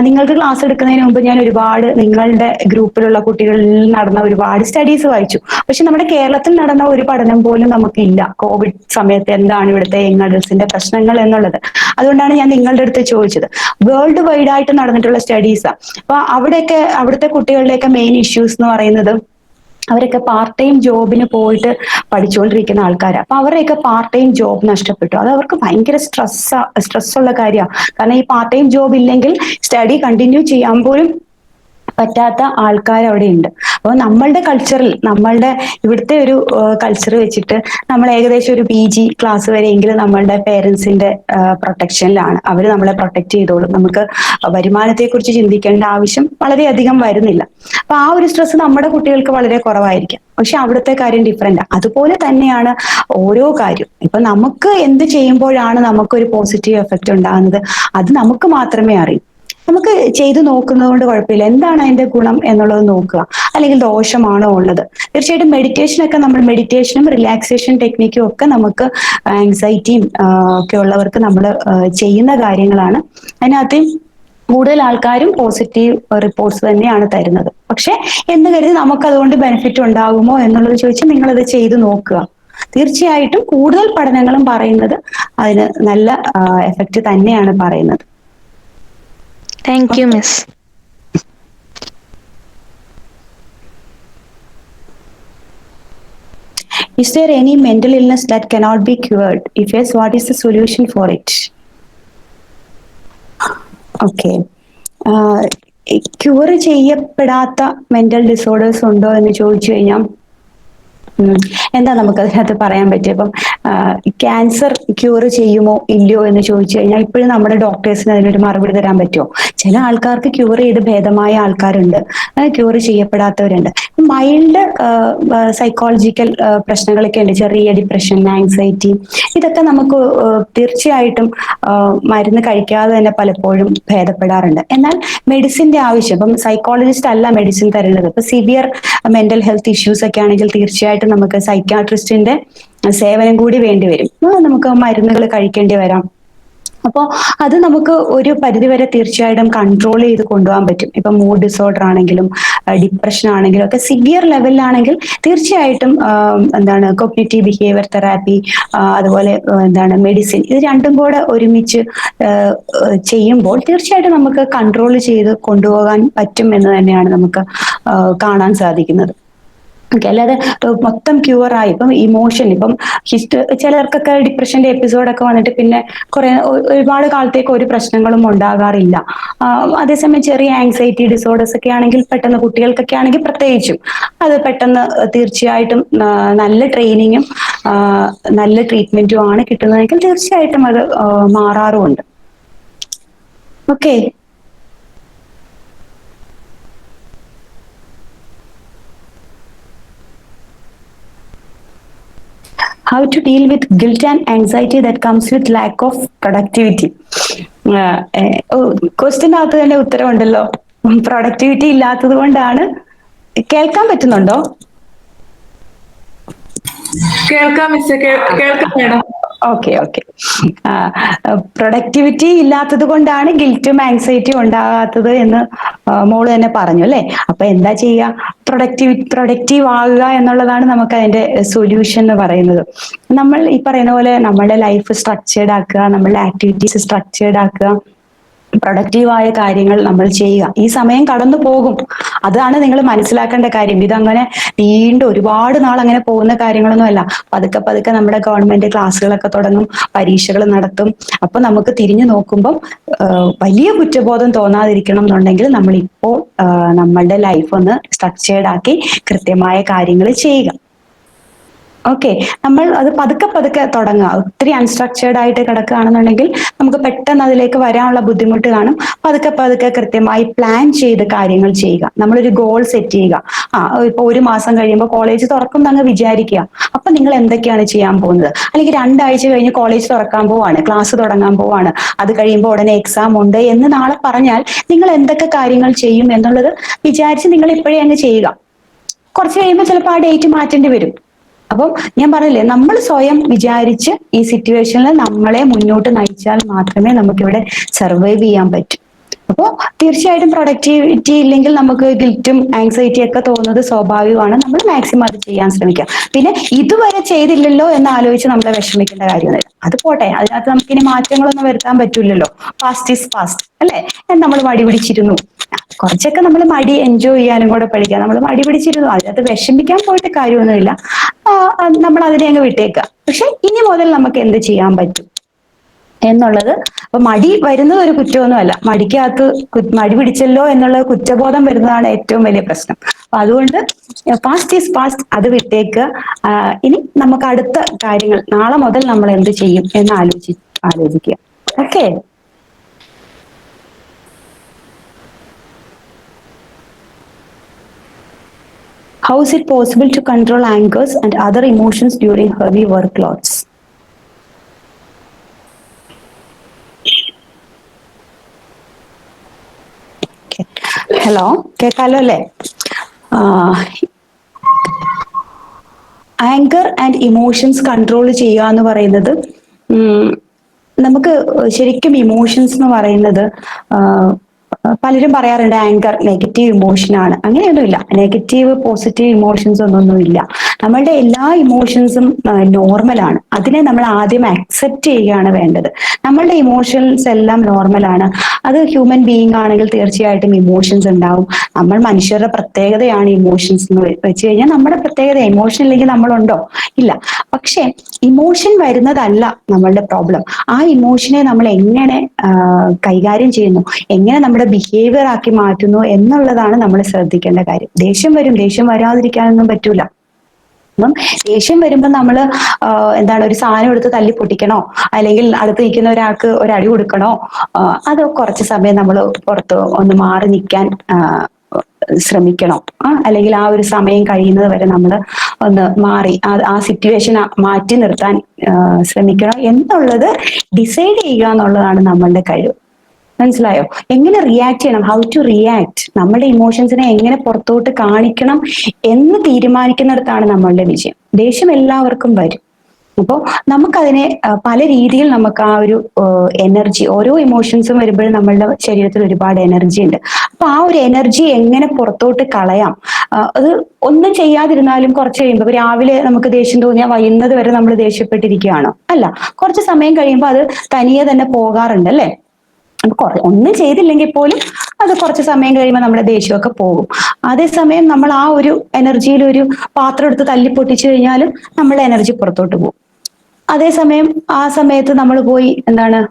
നിങ്ങൾക്ക് ക്ലാസ് എടുക്കുന്നതിന് മുമ്പ് ഞാൻ ഒരുപാട് നിങ്ങളുടെ ഗ്രൂപ്പിലുള്ള കുട്ടികളിൽ നടന്ന ഒരുപാട് സ്റ്റഡീസ് വായിച്ചു. പക്ഷെ നമ്മുടെ കേരളത്തിൽ നടന്ന ഒരു പഠനം പോലും നമുക്കില്ല കോവിഡ് സമയത്ത് എന്താണ് ഇവിടുത്തെ യങ് അഡൽസിന്റെ പ്രശ്നങ്ങൾ എന്നുള്ളത്. അതുകൊണ്ടാണ് ഞാൻ നിങ്ങളുടെ അടുത്ത് ചോദിച്ചത്. വേൾഡ് വൈഡ് ആയിട്ട് നടന്നിട്ടുള്ള സ്റ്റഡീസാണ്. അപ്പൊ അവിടുത്തെ കുട്ടികളുടെയൊക്കെ മെയിൻ ഇഷ്യൂസ് എന്ന് പറയുന്നത് അവരൊക്കെ പാർട്ട് ടൈം ജോബിന് പോയിട്ട് പഠിച്ചുകൊണ്ടിരിക്കുന്ന ആൾക്കാരാണ്. അപ്പൊ അവരുടെയൊക്കെ പാർട്ട് ടൈം ജോബ് നഷ്ടപ്പെട്ടു. അത് അവർക്ക് ഭയങ്കര സ്ട്രെസ്സുള്ള കാര്യമാണ്. കാരണം ഈ പാർട്ട് ടൈം ജോബ് ഇല്ലെങ്കിൽ സ്റ്റഡി കണ്ടിന്യൂ ചെയ്യാൻ പോലും പറ്റാത്ത ആൾക്കാർ അവിടെ ഉണ്ട്. അപ്പോൾ നമ്മളുടെ കൾച്ചറിൽ, നമ്മളുടെ ഇവിടുത്തെ ഒരു കൾച്ചർ വെച്ചിട്ട് നമ്മൾ ഏകദേശം ഒരു PG ക്ലാസ് വരെയെങ്കിലും നമ്മളുടെ പേരൻസിന്റെ പ്രൊട്ടക്ഷനിലാണ്. അവർ നമ്മളെ പ്രൊട്ടക്ട് ചെയ്തോളും. നമുക്ക് വരുമാനത്തെക്കുറിച്ച് ചിന്തിക്കേണ്ട ആവശ്യം വളരെയധികം വരുന്നില്ല. അപ്പൊ ആ ഒരു സ്ട്രെസ് നമ്മുടെ കുട്ടികൾക്ക് വളരെ കുറവായിരിക്കും. പക്ഷെ അവിടുത്തെ കാര്യം ഡിഫറെന്റ്. അതുപോലെ തന്നെയാണ് ഓരോ കാര്യം. ഇപ്പൊ നമുക്ക് എന്ത് ചെയ്യുമ്പോഴാണ് നമുക്കൊരു പോസിറ്റീവ് എഫക്റ്റ് ഉണ്ടാകുന്നത്, അത് നമുക്ക് മാത്രമേ അറിയൂ. നമുക്ക് ചെയ്തു നോക്കുന്നത് കൊണ്ട് കുഴപ്പമില്ല. എന്താണ് അതിന്റെ ഗുണം എന്നുള്ളത് നോക്കുക, അല്ലെങ്കിൽ ദോഷമാണോ ഉള്ളത്. തീർച്ചയായിട്ടും മെഡിറ്റേഷനും റിലാക്സേഷൻ ടെക്നിക്കും ഒക്കെ നമുക്ക് ആങ്സൈറ്റിയും ഒക്കെ ഉള്ളവർക്ക് നമ്മൾ ചെയ്യുന്ന കാര്യങ്ങളാണ്. അതിനകത്ത് കൂടുതൽ ആൾക്കാരും പോസിറ്റീവ് റിപ്പോർട്ട്സ് തന്നെയാണ് തരുന്നത്. പക്ഷെ എന്ന് കരുതി നമുക്ക് അതുകൊണ്ട് ബെനിഫിറ്റ് ഉണ്ടാകുമോ എന്നുള്ളത് ചോദിച്ചാൽ നിങ്ങളത് ചെയ്തു നോക്കുക. തീർച്ചയായിട്ടും കൂടുതൽ പഠനങ്ങളും പറയുന്നത് അതിന് നല്ല എഫക്റ്റ് തന്നെയാണ് പറയുന്നത്. Thank you, miss. Is there any mental illness that cannot be cured? If yes, what is the solution for it? Okay. Cure ചെയ്യപ്പെടാത്ത മെന്റൽ ഡിസോർഡേഴ്സ് ഉണ്ടോ എന്ന് ചോദിച്ചു കഴിഞ്ഞാൽ എന്താ നമുക്ക് അതിനകത്ത് പറയാൻ പറ്റുക? ഇപ്പം ക്യാൻസർ ക്യൂർ ചെയ്യുമോ ഇല്ലയോ എന്ന് ചോദിച്ചു കഴിഞ്ഞാൽ ഇപ്പോഴും നമ്മുടെ ഡോക്ടേഴ്സിന് അതിനൊരു മറുപടി തരാൻ പറ്റുമോ? ചില ആൾക്കാർക്ക് ക്യൂർ ചെയ്ത് ഭേദമായ ആൾക്കാരുണ്ട്, ക്യൂർ ചെയ്യപ്പെടാത്തവരുണ്ട്. മൈൽഡ് സൈക്കോളജിക്കൽ പ്രശ്നങ്ങളൊക്കെ ഉണ്ട്, ചെറിയ ഡിപ്രഷൻ, ആങ്സൈറ്റി, ഇതൊക്കെ നമുക്ക് തീർച്ചയായിട്ടും മരുന്ന് കഴിക്കാതെ തന്നെ പലപ്പോഴും ഭേദപ്പെടാറുണ്ട്. എന്നാൽ മെഡിസിന്റെ ആവശ്യം, ഇപ്പം സൈക്കോളജിസ്റ്റ് അല്ല മെഡിസിൻ തരുന്നത്. ഇപ്പൊ സിവിയർ മെന്റൽ ഹെൽത്ത് ഇഷ്യൂസ് ഒക്കെ ആണെങ്കിൽ തീർച്ചയായിട്ടും നമുക്ക് സൈക്യാട്രിസ്റ്റിന്റെ സേവനം കൂടി വേണ്ടി വരും. നമുക്ക് മരുന്നുകൾ കഴിക്കേണ്ടി വരാം. അപ്പോൾ അത് നമുക്ക് ഒരു പരിധിവരെ തീർച്ചയായിട്ടും കൺട്രോൾ ചെയ്ത് കൊണ്ടുപോകാൻ പറ്റും. ഇപ്പൊ മൂഡ് ഡിസോർഡർ ആണെങ്കിലും ഡിപ്രഷൻ ആണെങ്കിലും ഒക്കെ സിവിയർ ലെവലിലാണെങ്കിൽ തീർച്ചയായിട്ടും എന്താണ് കോഗ്നിറ്റീവ് ബിഹേവിയർ തെറാപ്പി, അതുപോലെ എന്താണ് മെഡിസിൻ, ഇത് രണ്ടും കൂടെ ഒരുമിച്ച് ചെയ്യുമ്പോൾ തീർച്ചയായിട്ടും നമുക്ക് കൺട്രോൾ ചെയ്ത് കൊണ്ടുപോകാൻ പറ്റും എന്ന് തന്നെയാണ് നമുക്ക് കാണാൻ സാധിക്കുന്നത്. ഓക്കെ, അല്ലാതെ മൊത്തം ക്യൂറായി ഇപ്പം ഇമോഷൻ ഇപ്പം ചിലർക്കൊക്കെ ഡിപ്രഷന്റെ എപ്പിസോഡൊക്കെ വന്നിട്ട് പിന്നെ ഒരുപാട് കാലത്തേക്ക് ഒരു പ്രശ്നങ്ങളും ഉണ്ടാകാറില്ല. അതേസമയം ചെറിയ ആങ്സൈറ്റി ഡിസോർഡേഴ്സ് ഒക്കെ ആണെങ്കിൽ പെട്ടെന്ന് കുട്ടികൾക്കൊക്കെ ആണെങ്കിൽ പ്രത്യേകിച്ചും അത് പെട്ടെന്ന് തീർച്ചയായിട്ടും നല്ല ട്രെയിനിങ്ങും നല്ല ട്രീറ്റ്മെന്റും ആണ് കിട്ടുന്നതെങ്കിൽ തീർച്ചയായിട്ടും അത് മാറാറുമുണ്ട്. Okay. How to deal with guilt and anxiety that comes with lack of productivity. ക്വസ്റ്റ്യനകത്ത് തന്നെ ഉത്തരവുണ്ടല്ലോ. പ്രൊഡക്ടിവിറ്റി ഇല്ലാത്തത് കൊണ്ടാണ്. കേൾക്കാൻ പറ്റുന്നുണ്ടോ? കേൾക്കാം മിസ്, കേൾക്കാം മേഡം. Okay okay. പ്രൊഡക്ടിവിറ്റി ഇല്ലാത്തത് കൊണ്ടാണ് ഗിൽറ്റും ആങ്സൈറ്റിയും ഉണ്ടാകാത്തത് എന്ന് മോള് തന്നെ പറഞ്ഞു അല്ലെ. അപ്പൊ എന്താ ചെയ്യുക? പ്രൊഡക്റ്റീവ് ആകുക എന്നുള്ളതാണ് നമുക്ക് അതിന്റെ സൊല്യൂഷൻ എന്ന് പറയുന്നത്. നമ്മൾ ഈ പറയുന്ന പോലെ നമ്മുടെ ലൈഫ് സ്ട്രക്ചേർഡ് ആക്കുക, നമ്മളുടെ ആക്ടിവിറ്റീസ് സ്ട്രക്ചേർഡ് ആക്കുക, പ്രൊഡക്റ്റീവായ കാര്യങ്ങൾ നമ്മൾ ചെയ്യുക. ഈ സമയം കടന്നു പോകും, അതാണ് നിങ്ങൾ മനസ്സിലാക്കേണ്ട കാര്യം. ഇതങ്ങനെ വീണ്ടും ഒരുപാട് നാൾ അങ്ങനെ പോകുന്ന കാര്യങ്ങളൊന്നും അല്ല. പതുക്കെ പതുക്കെ നമ്മുടെ ഗവൺമെന്റ് ക്ലാസ്സുകളൊക്കെ തുടങ്ങും, പരീക്ഷകൾ നടത്തും. അപ്പൊ നമുക്ക് തിരിഞ്ഞു നോക്കുമ്പോൾ വലിയ കുറ്റബോധം തോന്നാതിരിക്കണം എന്നുണ്ടെങ്കിൽ നമ്മൾ ഇപ്പോൾ നമ്മളുടെ ലൈഫ് ഒന്ന് സ്ട്രക്ചേർഡ് ആക്കി കൃത്യമായ കാര്യങ്ങൾ ചെയ്യുക. ഓക്കെ, നമ്മൾ അത് പതുക്കെ പതുക്കെ തുടങ്ങുക. ഒത്തിരി അൺസ്ട്രക്ചേർഡ് ആയിട്ട് കിടക്കുകയാണെന്നുണ്ടെങ്കിൽ നമുക്ക് പെട്ടെന്ന് അതിലേക്ക് വരാനുള്ള ബുദ്ധിമുട്ട് കാണും. പതുക്കെ പതുക്കെ കൃത്യമായി പ്ലാൻ ചെയ്ത് കാര്യങ്ങൾ ചെയ്യുക. നമ്മളൊരു ഗോൾ സെറ്റ് ചെയ്യുക. ഇപ്പൊ 1 മാസം കഴിയുമ്പോൾ കോളേജ് തുറക്കും എന്നങ്ങ് വിചാരിക്കുക. അപ്പൊ നിങ്ങൾ എന്തൊക്കെയാണ് ചെയ്യാൻ പോകുന്നത്? അല്ലെങ്കിൽ 2 ആഴ്ച കഴിഞ്ഞ് കോളേജ് തുറക്കാൻ പോവാണ്, ക്ലാസ് തുടങ്ങാൻ പോവാണ്, അത് കഴിയുമ്പോൾ ഉടനെ എക്സാം ഉണ്ട് എന്ന് നാളെ പറഞ്ഞാൽ നിങ്ങൾ എന്തൊക്കെ കാര്യങ്ങൾ ചെയ്യും എന്നുള്ളത് വിചാരിച്ച് നിങ്ങൾ ഇപ്പോഴേ അങ്ങ് ചെയ്യുക. കുറച്ച് കഴിയുമ്പോൾ ചിലപ്പോൾ ആ ഡേറ്റ് മാറ്റേണ്ടി വരും. അപ്പം ഞാൻ പറഞ്ഞില്ലേ, നമ്മൾ സ്വയം വിചാരിച്ച് ഈ സിറ്റുവേഷനിൽ നമ്മളെ മുന്നോട്ട് നയിച്ചാൽ മാത്രമേ നമുക്കിവിടെ സർവൈവ് ചെയ്യാൻ പറ്റൂ. അപ്പോൾ തീർച്ചയായിട്ടും പ്രൊഡക്ടിവിറ്റി ഇല്ലെങ്കിൽ നമുക്ക് ഗിൽറ്റും ആങ്സൈറ്റിയും ഒക്കെ തോന്നുന്നത് സ്വാഭാവികമാണ്. നമ്മൾ മാക്സിമം അത് ചെയ്യാൻ ശ്രമിക്കാം. പിന്നെ ഇതുവരെ ചെയ്തില്ലല്ലോ എന്ന് ആലോചിച്ച് നമ്മളെ വിഷമിക്കേണ്ട കാര്യമൊന്നുമില്ല. അത് പോട്ടെ, അതിനകത്ത് നമുക്ക് ഇനി മാറ്റങ്ങളൊന്നും വരുത്താൻ പറ്റില്ലല്ലോ. പാസ്റ്റ് ഈസ് പാസ്റ്റ് അല്ലെ. നമ്മൾ മടി പിടിച്ചിരുന്നു, കുറച്ചൊക്കെ നമ്മൾ മടി എൻജോയ് ചെയ്യാനും കൂടെ പഠിക്കാം. നമ്മൾ മടി പിടിച്ചിരുന്നു, അതിനകത്ത് വിഷമിക്കാൻ പോയിട്ട് കാര്യമൊന്നുമില്ല. നമ്മൾ അതിനെ അങ്ങ് വിട്ടേക്കുക. പക്ഷെ ഇനി മുതൽ നമുക്ക് എന്ത് ചെയ്യാൻ പറ്റും എന്നുള്ളത്. അപ്പൊ മടി വരുന്നത് ഒരു കുറ്റമൊന്നുമല്ല. മടിക്കകത്ത് മടി പിടിച്ചല്ലോ എന്നുള്ള കുറ്റബോധം വരുന്നതാണ് ഏറ്റവും വലിയ പ്രശ്നം. അപ്പൊ അതുകൊണ്ട് പാസ്റ്റ് ഈസ് പാസ്റ്റ്, അത് വിട്ടേക്കുക. ഇനി നമുക്ക് അടുത്ത കാര്യങ്ങൾ നാളെ മുതൽ നമ്മൾ എന്ത് ചെയ്യും എന്ന് ആലോചിക്കുക. Okay. How is it possible to control angers and other emotions during heavy workloads? Hello, കേൾക്കാലോ അല്ലേ? ആങ്കർ ആൻഡ് ഇമോഷൻസ് കൺട്രോൾ ചെയ്യുക എന്ന് പറയുന്നത്, നമുക്ക് ശരിക്കും ഇമോഷൻസ് എന്ന് പറയുന്നത് പലരും പറയാറുണ്ട് ആങ്കർ നെഗറ്റീവ് ഇമോഷൻ ആണ്. അങ്ങനെയൊന്നുമില്ല. നെഗറ്റീവ് പോസിറ്റീവ് ഇമോഷൻസ് ഒന്നൊന്നുമില്ല. നമ്മളുടെ എല്ലാ ഇമോഷൻസും നോർമലാണ്. അതിനെ നമ്മൾ ആദ്യം അക്സെപ്റ്റ് ചെയ്യുകയാണ് വേണ്ടത്. നമ്മളുടെ ഇമോഷൻസ് എല്ലാം നോർമലാണ്. അത് ഹ്യൂമൻ ബീയിങ് ആണെങ്കിൽ തീർച്ചയായിട്ടും ഇമോഷൻസ് ഉണ്ടാവും. നമ്മൾ മനുഷ്യരുടെ പ്രത്യേകതയാണ് ഇമോഷൻസ് എന്ന് വെച്ച് കഴിഞ്ഞാൽ നമ്മുടെ പ്രത്യേകത. ഇമോഷൻ ഇല്ലെങ്കിൽ നമ്മളുണ്ടോ? ഇല്ല. പക്ഷെ ഇമോഷൻ വരുന്നതല്ല നമ്മളുടെ പ്രോബ്ലം. ആ ഇമോഷനെ നമ്മൾ എങ്ങനെ കൈകാര്യം ചെയ്യുന്നു, എങ്ങനെ നമ്മുടെ ബിഹേവിയർ ആക്കി മാറ്റുന്നു എന്നുള്ളതാണ് നമ്മൾ ശ്രദ്ധിക്കേണ്ട കാര്യം. ദേഷ്യം വരും, ദേഷ്യം വരാതിരിക്കാനൊന്നും പറ്റൂല. അപ്പം ദേഷ്യം വരുമ്പോൾ നമ്മൾ എന്താണ്, ഒരു സാധനം എടുത്ത് തല്ലി പൊട്ടിക്കണോ, അല്ലെങ്കിൽ അടുത്ത് നിൽക്കുന്ന ഒരാൾക്ക് ഒരു അടി കൊടുക്കണോ? അത് കുറച്ച് സമയം നമ്മൾ പുറത്ത് ഒന്ന് മാറി നിൽക്കാൻ ശ്രമിക്കണം. അല്ലെങ്കിൽ ആ ഒരു സമയം കഴിയുന്നത് വരെ നമ്മൾ ഒന്ന് മാറി ആ സിറ്റുവേഷൻ മാറ്റി നിർത്താൻ ശ്രമിക്കണം എന്നുള്ളത് ഡിസൈഡ് ചെയ്യുക എന്നുള്ളതാണ് നമ്മളുടെ കഴിവ്. മനസ്സിലായോ? എങ്ങനെ റിയാക്ട് ചെയ്യണം, ഹൗ ടു റിയാക്ട്, നമ്മുടെ ഇമോഷൻസിനെ എങ്ങനെ പുറത്തോട്ട് കാണിക്കണം എന്ന് തീരുമാനിക്കുന്നിടത്താണ് നമ്മളുടെ വിജയം. ദേഷ്യം എല്ലാവർക്കും വരും. അപ്പോൾ നമുക്കതിനെ പല രീതിയിൽ നമുക്ക് ആ ഒരു എനർജി, ഓരോ ഇമോഷൻസും വരുമ്പോഴും നമ്മളുടെ ശരീരത്തിൽ ഒരുപാട് എനർജി ഉണ്ട്. അപ്പൊ ആ ഒരു എനർജി എങ്ങനെ പുറത്തോട്ട് കളയാം? അത് ഒന്നും ചെയ്യാതിരുന്നാലും കുറച്ച് കഴിയുമ്പോൾ, രാവിലെ നമുക്ക് ദേഷ്യം തോന്നിയാൽ വൈകുന്നത് വരെ നമ്മൾ ദേഷ്യപ്പെട്ടിരിക്കുകയാണോ? അല്ല, കുറച്ച് സമയം കഴിയുമ്പോൾ അത് തനിയെ തന്നെ പോകാറുണ്ട് അല്ലേ? ഒന്നും ചെയ്തില്ലെങ്കിൽ പോലും അത് കുറച്ച് സമയം കഴിയുമ്പോൾ നമ്മുടെ ദേഷ്യമൊക്കെ പോകും. അതേസമയം നമ്മൾ ആ ഒരു എനർജിയിൽ ഒരു പാത്രം എടുത്ത് തല്ലി പൊട്ടിച്ചു കഴിഞ്ഞാലും നമ്മുടെ എനർജി പുറത്തോട്ട് പോകും. അതേസമയം ആ സമയത്ത് നമ്മൾ പോയി എന്താണ്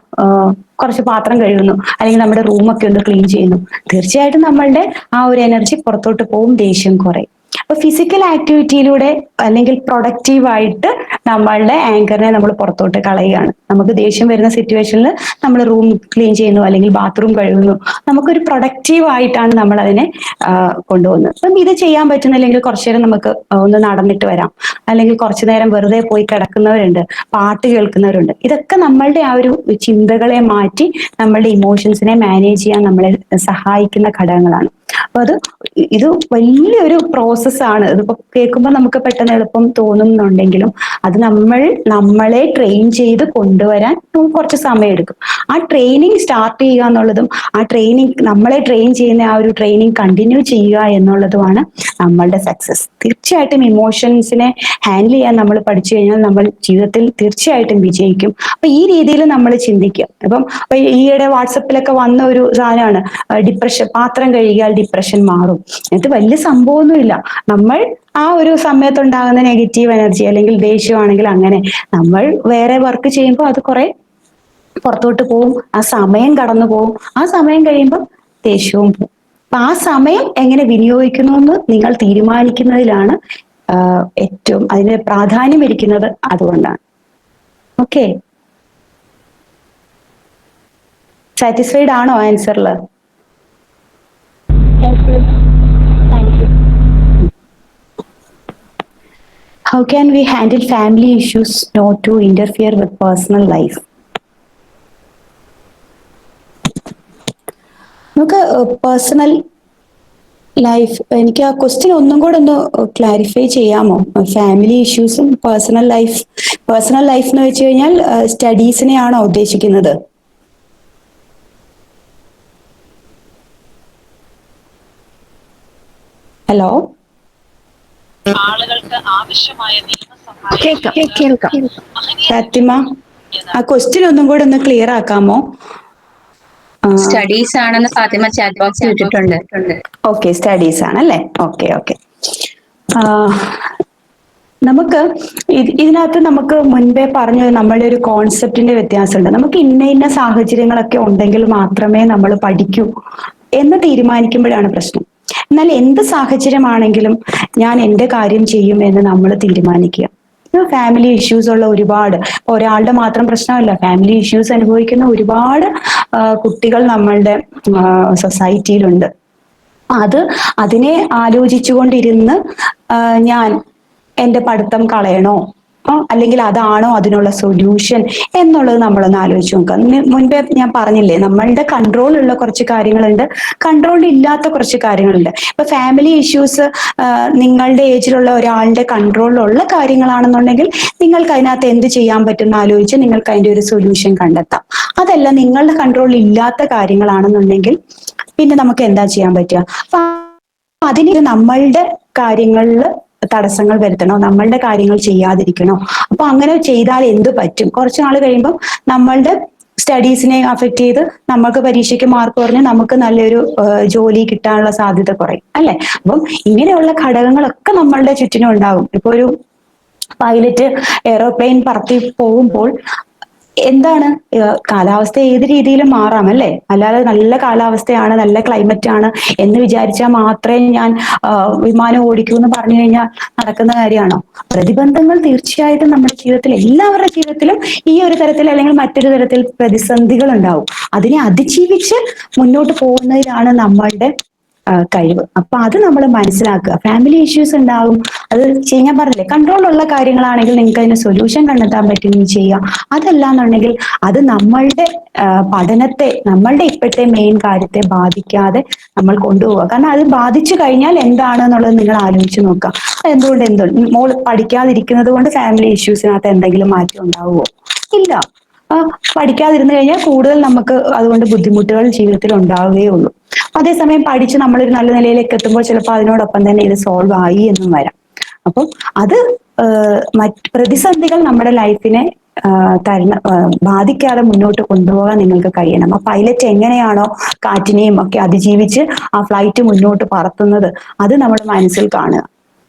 കുറച്ച് പാത്രം കഴുകുന്നു, അല്ലെങ്കിൽ നമ്മുടെ റൂമൊക്കെ ഒന്ന് ക്ലീൻ ചെയ്യുന്നു, തീർച്ചയായിട്ടും നമ്മളുടെ ആ ഒരു എനർജി പുറത്തോട്ട് പോകും, ദേഷ്യം കുറയും. അപ്പൊ ഫിസിക്കൽ ആക്ടിവിറ്റിയിലൂടെ അല്ലെങ്കിൽ പ്രൊഡക്റ്റീവായിട്ട് നമ്മളുടെ ആങ്കറിനെ നമ്മൾ പുറത്തോട്ട് കളയുകയാണ്. നമുക്ക് ദേഷ്യം വരുന്ന സിറ്റുവേഷനിൽ നമ്മൾ റൂം ക്ലീൻ ചെയ്യുന്നു അല്ലെങ്കിൽ ബാത്റൂം കഴുകുന്നു, നമുക്കൊരു പ്രൊഡക്റ്റീവ് ആയിട്ടാണ് നമ്മൾ അതിനെ കൊണ്ടുപോകുന്നത്. അപ്പം ഇത് ചെയ്യാൻ പറ്റുന്നില്ലെങ്കിൽ കുറച്ചു നേരം നമുക്ക് ഒന്ന് നടന്നിട്ട് വരാം, അല്ലെങ്കിൽ കുറച്ചു നേരം വെറുതെ പോയി കിടക്കുന്നവരുണ്ട്, പാട്ട് കേൾക്കുന്നവരുണ്ട്. ഇതൊക്കെ നമ്മളുടെ ആ ഒരു ചിന്തകളെ മാറ്റി നമ്മളുടെ ഇമോഷൻസിനെ മാനേജ് ചെയ്യാൻ നമ്മളെ സഹായിക്കുന്ന ഘടകങ്ങളാണ്. അപ്പൊ ഇത് വലിയൊരു പ്രോസസ്സാണ്. ഇതിപ്പോ കേൾക്കുമ്പോൾ നമുക്ക് പെട്ടെന്ന് എളുപ്പം തോന്നുന്നുണ്ടെങ്കിലും അത് നമ്മളെ ട്രെയിൻ ചെയ്ത് കൊണ്ടുവരാൻ നമുക്ക് കുറച്ച് സമയം എടുക്കും. ആ ട്രെയിനിങ് സ്റ്റാർട്ട് ചെയ്യുക എന്നുള്ളതും ആ ട്രെയിനിങ് നമ്മളെ ട്രെയിൻ ചെയ്യുന്ന ആ ഒരു ട്രെയിനിങ് കണ്ടിന്യൂ ചെയ്യുക എന്നുള്ളതുമാണ് നമ്മളുടെ സക്സസ്. തീർച്ചയായിട്ടും ഇമോഷൻസിനെ ഹാൻഡിൽ ചെയ്യാൻ നമ്മൾ പഠിച്ചു കഴിഞ്ഞാൽ നമ്മൾ ജീവിതത്തിൽ തീർച്ചയായിട്ടും വിജയിക്കും. അപ്പൊ ഈ രീതിയിൽ നമ്മൾ ചിന്തിക്കുക. അപ്പം ഈയിടെ വാട്സപ്പിലൊക്കെ വന്ന ഒരു സാധനമാണ് ഡിപ്രഷൻ. പാത്രം കഴുകിയാൽ ഡിപ്രഷൻ മാറും. ഇത് വലിയ സംഭവമൊന്നുമില്ല. നമ്മൾ ആ ഒരു സമയത്തുണ്ടാകുന്ന നെഗറ്റീവ് എനർജി അല്ലെങ്കിൽ ദേഷ്യമാണെങ്കിൽ അങ്ങനെ നമ്മൾ വേറെ വർക്ക് ചെയ്യുമ്പോൾ അത് കുറെ പുറത്തോട്ട് പോവും, ആ സമയം കടന്നു പോവും. ആ സമയം കഴിയുമ്പോൾ ദേഷ്യവും പോവും. അപ്പൊ ആ സമയം എങ്ങനെ വിനിയോഗിക്കുന്നു എന്ന് നിങ്ങൾ തീരുമാനിക്കുന്നതിലാണ് ഏറ്റവും അതിന് പ്രാധാന്യം ഇരിക്കുന്നത്. അതുകൊണ്ടാണ്. ഓക്കെ, സാറ്റിസ്ഫൈഡ് ആണോ ആൻസറിൽ? How can we handle family issues not to interfere with personal life? നമുക്ക് പേഴ്സണൽ ലൈഫ്, എനിക്ക് ആ ക്വസ്റ്റ്യൻ ഒന്നും കൂടെ ഒന്ന് ക്ലാരിഫൈ ചെയ്യാമോ? ഫാമിലി ഇഷ്യൂസും പേഴ്സണൽ ലൈഫ് എന്ന് വെച്ച് കഴിഞ്ഞാൽ സ്റ്റഡീസിനെയാണോ ഉദ്ദേശിക്കുന്നത്? ഹലോ, ഫാത്തിമ, ആ ക്വസ്റ്റ്യൻ ഒന്നും കൂടെ ഒന്ന് ക്ലിയർ ആക്കാമോ? സ്റ്റഡീസ് ആണെന്ന് ഫാത്തിമ ചാറ്റ് ബോക്സിൽ ഇട്ടിട്ടുണ്ട്. ഓക്കെ, സ്റ്റഡീസ് ആണല്ലേ. Okay okay. നമുക്ക് ഇതിനകത്ത് നമുക്ക് മുൻപേ പറഞ്ഞു നമ്മളുടെ ഒരു കോൺസെപ്റ്റിന്റെ വ്യത്യാസമുണ്ട്. നമുക്ക് ഇന്ന സാഹചര്യങ്ങളൊക്കെ ഉണ്ടെങ്കിൽ മാത്രമേ നമ്മൾ പഠിക്കൂ എന്ന് തീരുമാനിക്കുമ്പോഴാണ് പ്രശ്നം. എന്നാൽ എന്ത് സാഹചര്യമാണെങ്കിലും ഞാൻ എന്റെ കാര്യം ചെയ്യും എന്ന് നമ്മൾ തീരുമാനിക്കുക. ഫാമിലി ഇഷ്യൂസ് ഉള്ള ഒരുപാട്, ഒരാളുടെ മാത്രം പ്രശ്നമല്ല, ഫാമിലി ഇഷ്യൂസ് അനുഭവിക്കുന്ന ഒരുപാട് കുട്ടികൾ നമ്മളുടെ സൊസൈറ്റിയിലുണ്ട്. അതിനെ ആലോചിച്ചുകൊണ്ടിരുന്ന് ഞാൻ എന്റെ പഠിത്തം കളയണോ അല്ലെങ്കിൽ അതാണോ അതിനുള്ള സൊല്യൂഷൻ എന്നുള്ളത് നമ്മളൊന്ന് ആലോചിച്ച് നോക്കാം. മുൻപേ ഞാൻ പറഞ്ഞില്ലേ, നമ്മളുടെ കൺട്രോളിലുള്ള കുറച്ച് കാര്യങ്ങളുണ്ട്, കൺട്രോളിൽ ഇല്ലാത്ത കുറച്ച് കാര്യങ്ങളുണ്ട്. ഇപ്പൊ ഫാമിലി ഇഷ്യൂസ് നിങ്ങളുടെ ഏജിലുള്ള ഒരാളുടെ കൺട്രോളിലുള്ള കാര്യങ്ങളാണെന്നുണ്ടെങ്കിൽ നിങ്ങൾക്ക് അതിനകത്ത് എന്ത് ചെയ്യാൻ പറ്റുന്ന ആലോചിച്ച് നിങ്ങൾക്ക് അതിന്റെ ഒരു സൊല്യൂഷൻ കണ്ടെത്താം. അതല്ല, നിങ്ങളുടെ കൺട്രോളിൽ ഇല്ലാത്ത കാര്യങ്ങളാണെന്നുണ്ടെങ്കിൽ പിന്നെ നമുക്ക് എന്താ ചെയ്യാൻ പറ്റുക? അപ്പൊ അതിന് നമ്മളുടെ കാര്യങ്ങളിൽ തടസ്സങ്ങൾ വരുത്തണോ, നമ്മളുടെ കാര്യങ്ങൾ ചെയ്യാതിരിക്കണോ? അപ്പൊ അങ്ങനെ ചെയ്താൽ എന്ത് പറ്റും? കുറച്ച് നാൾ കഴിയുമ്പോൾ നമ്മളുടെ സ്റ്റഡീസിനെ അഫക്ട് ചെയ്ത് നമുക്ക് പരീക്ഷയ്ക്ക് മാർക്ക് കുറഞ്ഞ് നമുക്ക് നല്ലൊരു ജോലി കിട്ടാനുള്ള സാധ്യത കുറയും അല്ലെ? അപ്പം ഇങ്ങനെയുള്ള ഘടകങ്ങളൊക്കെ നമ്മളുടെ ചുറ്റിനും ഉണ്ടാകും. ഇപ്പൊ ഒരു പൈലറ്റ് എയ്റോപ്ലെയിൻ പറത്തി പോകുമ്പോൾ എന്താണ്, കാലാവസ്ഥ ഏത് രീതിയിലും മാറാം അല്ലെ? അല്ലാതെ നല്ല കാലാവസ്ഥയാണ്, നല്ല ക്ലൈമറ്റ് ആണ് എന്ന് വിചാരിച്ചാൽ മാത്രമേ ഞാൻ വിമാനം ഓടിക്കൂ എന്ന് പറഞ്ഞു കഴിഞ്ഞാൽ നടക്കുന്ന കാര്യമാണോ? പ്രതിബന്ധങ്ങൾ തീർച്ചയായിട്ടും നമ്മുടെ ജീവിതത്തിൽ, എല്ലാവരുടെ ജീവിതത്തിലും ഈ ഒരു തരത്തിൽ അല്ലെങ്കിൽ മറ്റൊരു തരത്തിൽ പ്രതിസന്ധികൾ ഉണ്ടാവും. അതിനെ അതിജീവിച്ച് മുന്നോട്ട് പോകുന്നതിലാണ് നമ്മളുടെ കഴിവ്. അപ്പൊ അത് നമ്മൾ മനസ്സിലാക്കുക. ഫാമിലി ഇഷ്യൂസ് ഉണ്ടാവും, അത് ഞാൻ പറഞ്ഞില്ലേ, കൺട്രോളുള്ള കാര്യങ്ങളാണെങ്കിൽ നിങ്ങൾക്ക് അതിന് സൊല്യൂഷൻ കണ്ടെത്താൻ പറ്റുകയും ചെയ്യാം. അതല്ലാന്നുണ്ടെങ്കിൽ അത് നമ്മളുടെ പഠനത്തെ, നമ്മളുടെ ഇപ്പോഴത്തെ മെയിൻ കാര്യത്തെ ബാധിക്കാതെ നമ്മൾ കൊണ്ടുപോവുക. കാരണം അത് ബാധിച്ചു കഴിഞ്ഞാൽ എന്താണ് എന്നുള്ളത് നിങ്ങൾ ആലോചിച്ച് നോക്കുക. മോൾ പഠിക്കാതിരിക്കുന്നത് കൊണ്ട് ഫാമിലി ഇഷ്യൂസിനകത്ത് എന്തെങ്കിലും മാറ്റം ഉണ്ടാവുമോ? ഇല്ല. പഠിക്കാതിരുന്നു കഴിഞ്ഞാൽ കൂടുതൽ നമുക്ക് അതുകൊണ്ട് ബുദ്ധിമുട്ടുകൾ ജീവിതത്തിൽ ഉണ്ടാവുകയേ ഉള്ളൂ. അതേസമയം പഠിച്ച് നമ്മളൊരു നല്ല നിലയിലേക്ക് എത്തുമ്പോൾ ചിലപ്പോൾ അതിനോടൊപ്പം തന്നെ ഇത് സോൾവ് ആയി എന്നും വരാം. അപ്പം അത് മറ്റ് പ്രതിസന്ധികൾ നമ്മുടെ ലൈഫിനെ ബാധിക്കാതെ മുന്നോട്ട് കൊണ്ടുപോകാൻ നിങ്ങൾക്ക് കഴിയണം. ആ പൈലറ്റ് എങ്ങനെയാണോ കാറ്റിനെയും ഒക്കെ അതിജീവിച്ച് ആ ഫ്ലൈറ്റ് മുന്നോട്ട് പറത്തുന്നത്, അത് നമ്മൾ മനസ്സിൽ കാണുക.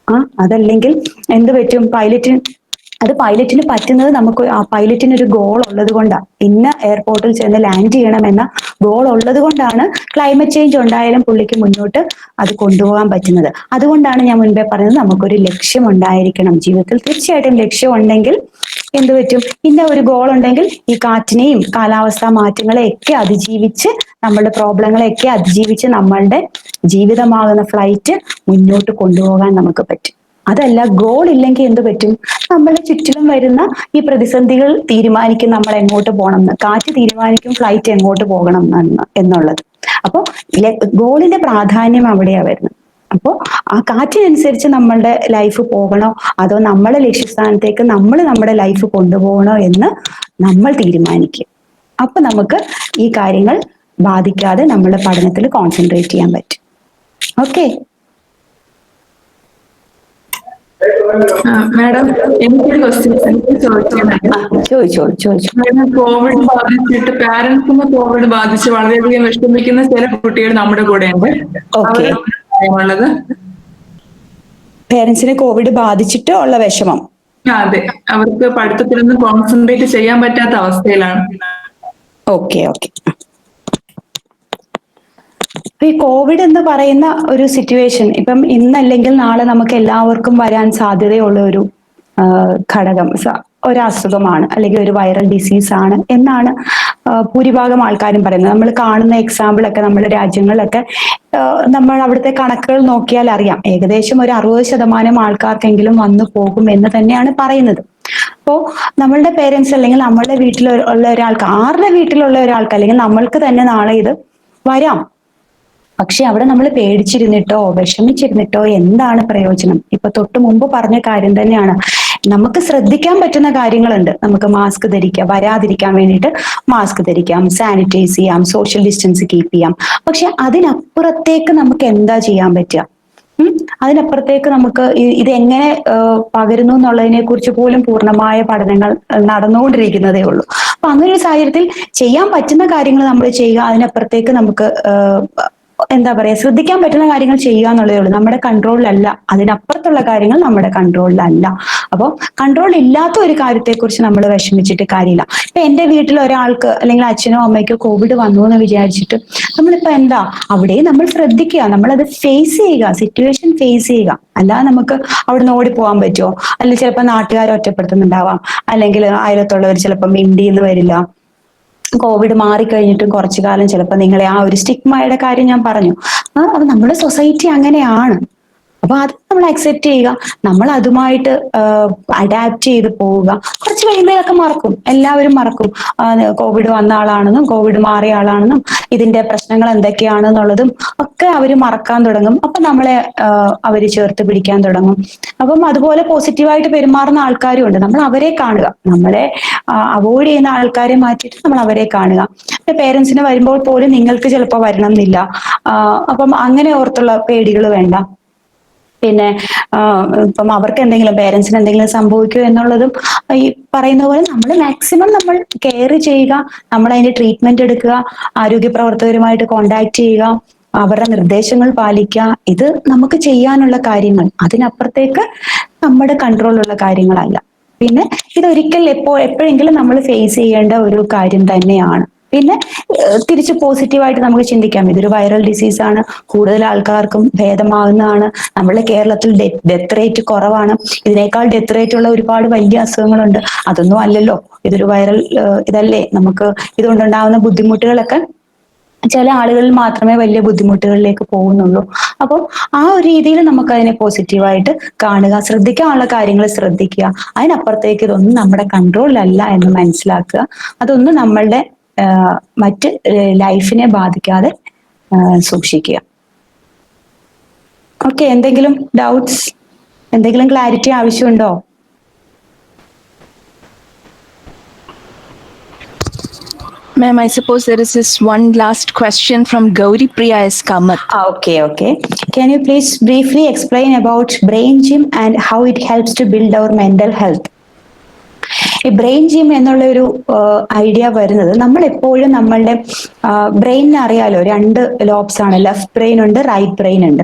അതല്ലെങ്കിൽ എന്ത് പറ്റും? പൈലറ്റിന് പറ്റുന്നത്, നമുക്ക് ആ പൈലറ്റിന് ഒരു ഗോൾ ഉള്ളത് കൊണ്ടാണ്, ഇന്ന എയർപോർട്ടിൽ ചെന്ന് ലാൻഡ് ചെയ്യണമെന്ന ഗോൾ ഉള്ളത് കൊണ്ടാണ് ക്ലൈമറ്റ് ചേഞ്ച് ഉണ്ടായാലും പുള്ളിക്ക് മുന്നോട്ട് അത് കൊണ്ടുപോകാൻ പറ്റുന്നത്. അതുകൊണ്ടാണ് ഞാൻ മുൻപേ പറഞ്ഞത്, നമുക്കൊരു ലക്ഷ്യം ഉണ്ടായിരിക്കണം ജീവിതത്തിൽ. തീർച്ചയായിട്ടും ലക്ഷ്യം ഉണ്ടെങ്കിൽ എന്ത് പറ്റും? ഇന്ന ഒരു ഗോൾ ഉണ്ടെങ്കിൽ ഈ കാറ്റിനെയും കാലാവസ്ഥാ മാറ്റങ്ങളെയൊക്കെ അതിജീവിച്ച്, നമ്മളുടെ പ്രോബ്ലങ്ങളെയൊക്കെ അതിജീവിച്ച് നമ്മളുടെ ജീവിതമാകുന്ന ഫ്ലൈറ്റ് മുന്നോട്ട് കൊണ്ടുപോകാൻ നമുക്ക് പറ്റും. അതല്ല, ഗോൾ ഇല്ലെങ്കിൽ എന്ത് പറ്റും? നമ്മുടെ ചുറ്റിലും വരുന്ന ഈ പ്രതിസന്ധികൾ തീരുമാനിക്കും നമ്മൾ എങ്ങോട്ട് പോകണം എന്ന്. കാറ്റ് തീരുമാനിക്കും ഫ്ലൈറ്റ് എങ്ങോട്ട് പോകണം എന്നുള്ളത്. അപ്പോൾ ഗോളിന്റെ പ്രാധാന്യം അവിടെയാ വരുന്നത്. അപ്പോൾ ആ കാറ്റിനനുസരിച്ച് നമ്മളുടെ ലൈഫ് പോകണോ, അതോ നമ്മളെ ലക്ഷ്യസ്ഥാനത്തേക്ക് നമ്മൾ നമ്മുടെ ലൈഫ് കൊണ്ടുപോകണോ എന്ന് നമ്മൾ തീരുമാനിക്കും. അപ്പൊ നമുക്ക് ഈ കാര്യങ്ങൾ ബാധിക്കാതെ നമ്മുടെ പഠനത്തിൽ കോൺസെൻട്രേറ്റ് ചെയ്യാൻ പറ്റും. ഓക്കെ. മാഡം, എനിക്കൊരു ക്വസ്റ്റ്യൻ ചോദിച്ചോളൂ. കോവിഡ് ബാധിച്ചിട്ട് പാരന്റ്സിന് കോവിഡ് ബാധിച്ച് വളരെയധികം വിഷമിക്കുന്ന ചില കുട്ടികൾ നമ്മുടെ കൂടെയുണ്ട്. ഓക്കെ. ഉള്ളത് പേരൻസിന് കോവിഡ് ബാധിച്ചിട്ട് ഉള്ള വിഷമം. അതെ, അവർക്ക് പഠിത്തത്തിലൊന്നും കോൺസെൻട്രേറ്റ് ചെയ്യാൻ പറ്റാത്ത അവസ്ഥയിലാണ്. ഓക്കെ. ഈ കോവിഡ് എന്ന് പറയുന്ന ഒരു സിറ്റുവേഷൻ ഇപ്പം ഇന്നല്ലെങ്കിൽ നാളെ നമുക്ക് എല്ലാവർക്കും വരാൻ സാധ്യതയുള്ള ഒരു ഘടകം, ഒരു അസുഖമാണ്, അല്ലെങ്കിൽ ഒരു വൈറൽ ഡിസീസ് ആണ് എന്നാണ് ഭൂരിഭാഗം ആൾക്കാരും പറയുന്നത്. നമ്മൾ കാണുന്ന എക്സാമ്പിൾ ഒക്കെ നമ്മുടെ രാജ്യങ്ങളിലൊക്കെ നമ്മൾ അവിടുത്തെ കണക്കുകൾ നോക്കിയാൽ അറിയാം, ഏകദേശം ഒരു 60% ആൾക്കാർക്കെങ്കിലും വന്നു പോകും എന്ന് തന്നെയാണ് പറയുന്നത്. അപ്പോ നമ്മളുടെ പേരൻസ് അല്ലെങ്കിൽ നമ്മളുടെ വീട്ടിൽ ഉള്ള ഒരാൾക്ക്, ആരുടെ വീട്ടിലുള്ള ഒരാൾക്ക്, അല്ലെങ്കിൽ നമ്മൾക്ക് തന്നെ നാളെ ഇത് വരാം. പക്ഷെ അവിടെ നമ്മൾ പേടിച്ചിരുന്നിട്ടോ വിഷമിച്ചിരുന്നിട്ടോ എന്താണ് പ്രയോജനം? ഇപ്പൊ തൊട്ട് മുമ്പ് പറഞ്ഞ കാര്യം തന്നെയാണ്. നമുക്ക് ശ്രദ്ധിക്കാൻ പറ്റുന്ന കാര്യങ്ങളുണ്ട്. നമുക്ക് മാസ്ക് ധരിക്കാം, വരാതിരിക്കാൻ വേണ്ടിയിട്ട് മാസ്ക് ധരിക്കാം, സാനിറ്റൈസ് ചെയ്യാം, സോഷ്യൽ ഡിസ്റ്റൻസ് കീപ്പ് ചെയ്യാം. പക്ഷെ അതിനപ്പുറത്തേക്ക് നമുക്ക് എന്താ ചെയ്യാൻ പറ്റുക? അതിനപ്പുറത്തേക്ക് നമുക്ക് ഇത് എങ്ങനെ പകരുന്നു എന്നുള്ളതിനെ കുറിച്ച് പോലും പൂർണ്ണമായ പഠനങ്ങൾ നടന്നുകൊണ്ടിരിക്കുന്നതേ ഉള്ളൂ. അപ്പൊ അങ്ങനെ ഒരു സാഹചര്യത്തിൽ ചെയ്യാൻ പറ്റുന്ന കാര്യങ്ങൾ നമ്മൾ ചെയ്യുക. അതിനപ്പുറത്തേക്ക് നമുക്ക് എന്താ പറയാ, ശ്രദ്ധിക്കാൻ പറ്റുന്ന കാര്യങ്ങൾ ചെയ്യുക എന്നുള്ളതേ ഉള്ളൂ. നമ്മുടെ കൺട്രോളിലല്ല, അതിനപ്പുറത്തുള്ള കാര്യങ്ങൾ നമ്മുടെ കൺട്രോളിലല്ല. അപ്പോൾ കൺട്രോൾ ഇല്ലാത്ത ഒരു കാര്യത്തെക്കുറിച്ച് നമ്മൾ വിഷമിച്ചിട്ട് കാര്യമില്ല. ഇപ്പൊ എന്റെ വീട്ടിൽ ഒരാൾക്ക് അല്ലെങ്കിൽ അച്ഛനോ അമ്മയ്ക്കോ കോവിഡ് വന്നു എന്ന് വിചാരിച്ചിട്ട് നമ്മളിപ്പോ എന്താ, അവിടെ നമ്മൾ ശ്രദ്ധിക്കുക, നമ്മളത് ഫേസ് ചെയ്യുക, സിറ്റുവേഷൻ ഫേസ് ചെയ്യുക. അല്ലാതെ നമുക്ക് അവിടുന്ന് ഓടിപ്പോകാൻ പറ്റുമോ? അല്ലെങ്കിൽ ചിലപ്പോൾ നാട്ടുകാരെ ഒറ്റപ്പെടുത്തുന്നുണ്ടാവാം, അല്ലെങ്കിൽ അയലത്തുള്ളവർ ചിലപ്പോൾ മിണ്ടിയെന്ന് വരില്ല. കോവിഡ് മാറിക്കഴിഞ്ഞിട്ടും കുറച്ചു കാലം ചിലപ്പോൾ നിങ്ങളെ ആ ഒരു സ്റ്റിഗ്മയുടെ കാര്യം ഞാൻ പറഞ്ഞു. അത് നമ്മുടെ സൊസൈറ്റി അങ്ങനെയാണ്. അപ്പൊ അത് നമ്മൾ അക്സെപ്റ്റ് ചെയ്യുക, നമ്മൾ അതുമായിട്ട് അഡാപ്റ്റ് ചെയ്ത് പോവുക. കുറച്ച് കഴിയുമ്പോഴൊക്കെ മറക്കും, എല്ലാവരും മറക്കും. കോവിഡ് വന്ന ആളാണെന്നും കോവിഡ് മാറിയ ആളാണെന്നും ഇതിന്റെ പ്രശ്നങ്ങൾ എന്തൊക്കെയാണെന്നുള്ളതും ഒക്കെ അവർ മറക്കാൻ തുടങ്ങും. അപ്പൊ നമ്മളെ അവര് ചേർത്ത് പിടിക്കാൻ തുടങ്ങും. അപ്പം അതുപോലെ പോസിറ്റീവായിട്ട് പെരുമാറുന്ന ആൾക്കാരും ഉണ്ട്. നമ്മൾ അവരെ കാണുക, നമ്മളെ അവോയ്ഡ് ചെയ്യുന്ന ആൾക്കാരെ മാറ്റിയിട്ട് നമ്മൾ അവരെ കാണുക. പേരൻസിന് വരുമ്പോൾ പോലും നിങ്ങൾക്ക് ചിലപ്പോൾ വരണം എന്നില്ല. അപ്പം അങ്ങനെ ഓർത്തുള്ള പേടികൾ വേണ്ട. പിന്നെ ഇപ്പം അവർക്ക് എന്തെങ്കിലും, പേരൻസിന് എന്തെങ്കിലും സംഭവിക്കുമോ എന്നുള്ളതും ഈ പറയുന്ന പോലെ നമ്മൾ മാക്സിമം നമ്മൾ കെയർ ചെയ്യുക, നമ്മൾ അതിന്റെ ട്രീറ്റ്മെന്റ് എടുക്കുക, ആരോഗ്യ പ്രവർത്തകരുമായിട്ട് കോണ്ടാക്ട് ചെയ്യുക, അവരുടെ നിർദ്ദേശങ്ങൾ പാലിക്കുക. ഇത് നമുക്ക് ചെയ്യാനുള്ള കാര്യങ്ങൾ. അതിനപ്പുറത്തേക്ക് നമ്മുടെ കൺട്രോളുള്ള കാര്യങ്ങളല്ല. പിന്നെ ഇതൊരിക്കൽ എപ്പോഴെങ്കിലും നമ്മൾ ഫേസ് ചെയ്യേണ്ട ഒരു കാര്യം തന്നെയാണ്. പിന്നെ തിരിച്ച് പോസിറ്റീവായിട്ട് നമുക്ക് ചിന്തിക്കാം, ഇതൊരു വൈറൽ ഡിസീസ് ആണ്, കൂടുതൽ ആൾക്കാർക്കും ഭേദമാകുന്നതാണ്, നമ്മുടെ കേരളത്തിൽ ഡെത്ത് റേറ്റ് കുറവാണ്, ഇതിനേക്കാൾ ഡെത്ത് റേറ്റ് ഉള്ള ഒരുപാട് വലിയ അസുഖങ്ങളുണ്ട്, അതൊന്നും അല്ലല്ലോ, ഇതൊരു വൈറൽ ഇതല്ലേ, നമുക്ക് ഇതുകൊണ്ടുണ്ടാകുന്ന ബുദ്ധിമുട്ടുകളൊക്കെ ചില ആളുകളിൽ മാത്രമേ വലിയ ബുദ്ധിമുട്ടുകളിലേക്ക് പോകുന്നുള്ളൂ. അപ്പോൾ ആ ഒരു രീതിയിൽ നമുക്ക് അതിനെ പോസിറ്റീവായിട്ട് കാണുക, ശ്രദ്ധിക്കാനുള്ള കാര്യങ്ങൾ ശ്രദ്ധിക്കുക, അതിനപ്പുറത്തേക്ക് ഇതൊന്നും നമ്മുടെ കൺട്രോളിലല്ല എന്ന് മനസ്സിലാക്കുക. അതൊന്നും നമ്മളുടെ മറ്റ് ലൈഫിനെ ബാധിക്കാതെ സൂക്ഷിക്കുക. ഓക്കെ, എന്തെങ്കിലും ഡൗട്ട്സ്, എന്തെങ്കിലും ക്ലാരിറ്റി ആവശ്യമുണ്ടോ? Ma'am, I suppose there is this one last question from Gauri Priya has come up. Okay. Can you please briefly explain about brain gym and how it helps to build our mental health? ഈ brain gym എന്നുള്ള ഒരു idea വരുന്നത്, നമ്മൾ എപ്പോഴും നമ്മളുടെ ബ്രെയിനിനെ അറിയാലോ, 2 lobes ആണ്, left brain ഉണ്ട്, റൈറ്റ് ബ്രെയിൻ ഉണ്ട്.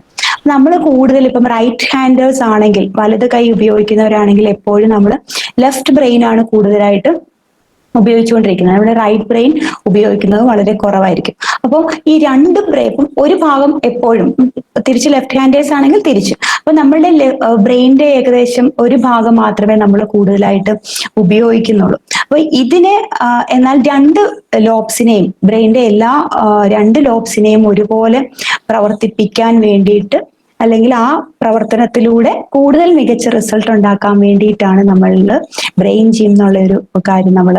നമ്മൾ കൂടുതൽ ഇപ്പം റൈറ്റ് ഹാൻഡേഴ്സ് ആണെങ്കിൽ, വലത് കൈ ഉപയോഗിക്കുന്നവരാണെങ്കിൽ എപ്പോഴും നമ്മൾ ലെഫ്റ്റ് ബ്രെയിൻ ആണ് കൂടുതലായിട്ട് ഉപയോഗിച്ചുകൊണ്ടിരിക്കുന്നത്. നമ്മുടെ റൈറ്റ് ബ്രെയിൻ ഉപയോഗിക്കുന്നത് വളരെ കുറവായിരിക്കും. അപ്പോൾ ഈ 2 ബ്രെയിനും ഒരു ഭാഗം എപ്പോഴും തിരിച്ച് ലെഫ്റ്റ് ഹാൻഡേഴ്സ് ആണെങ്കിൽ തിരിച്ച്, അപ്പൊ നമ്മളുടെ ബ്രെയിനിന്റെ ഏകദേശം ഒരു ഭാഗം മാത്രമേ നമ്മൾ കൂടുതലായിട്ട് ഉപയോഗിക്കുന്നുള്ളൂ. അപ്പൊ ഇതിനെ എന്നാൽ 2 ലോബ്സിനെയും, ബ്രെയിനിന്റെ എല്ലാ 2 ലോബ്സിനെയും ഒരുപോലെ പ്രവർത്തിപ്പിക്കാൻ വേണ്ടിയിട്ട്, അല്ലെങ്കിൽ ആ പ്രവർത്തനത്തിലൂടെ കൂടുതൽ മികച്ച റിസൾട്ട് ഉണ്ടാക്കാൻ വേണ്ടിയിട്ടാണ് നമ്മളിൽ ബ്രെയിൻ ജിം എന്നുള്ള ഒരു കാര്യം നമ്മൾ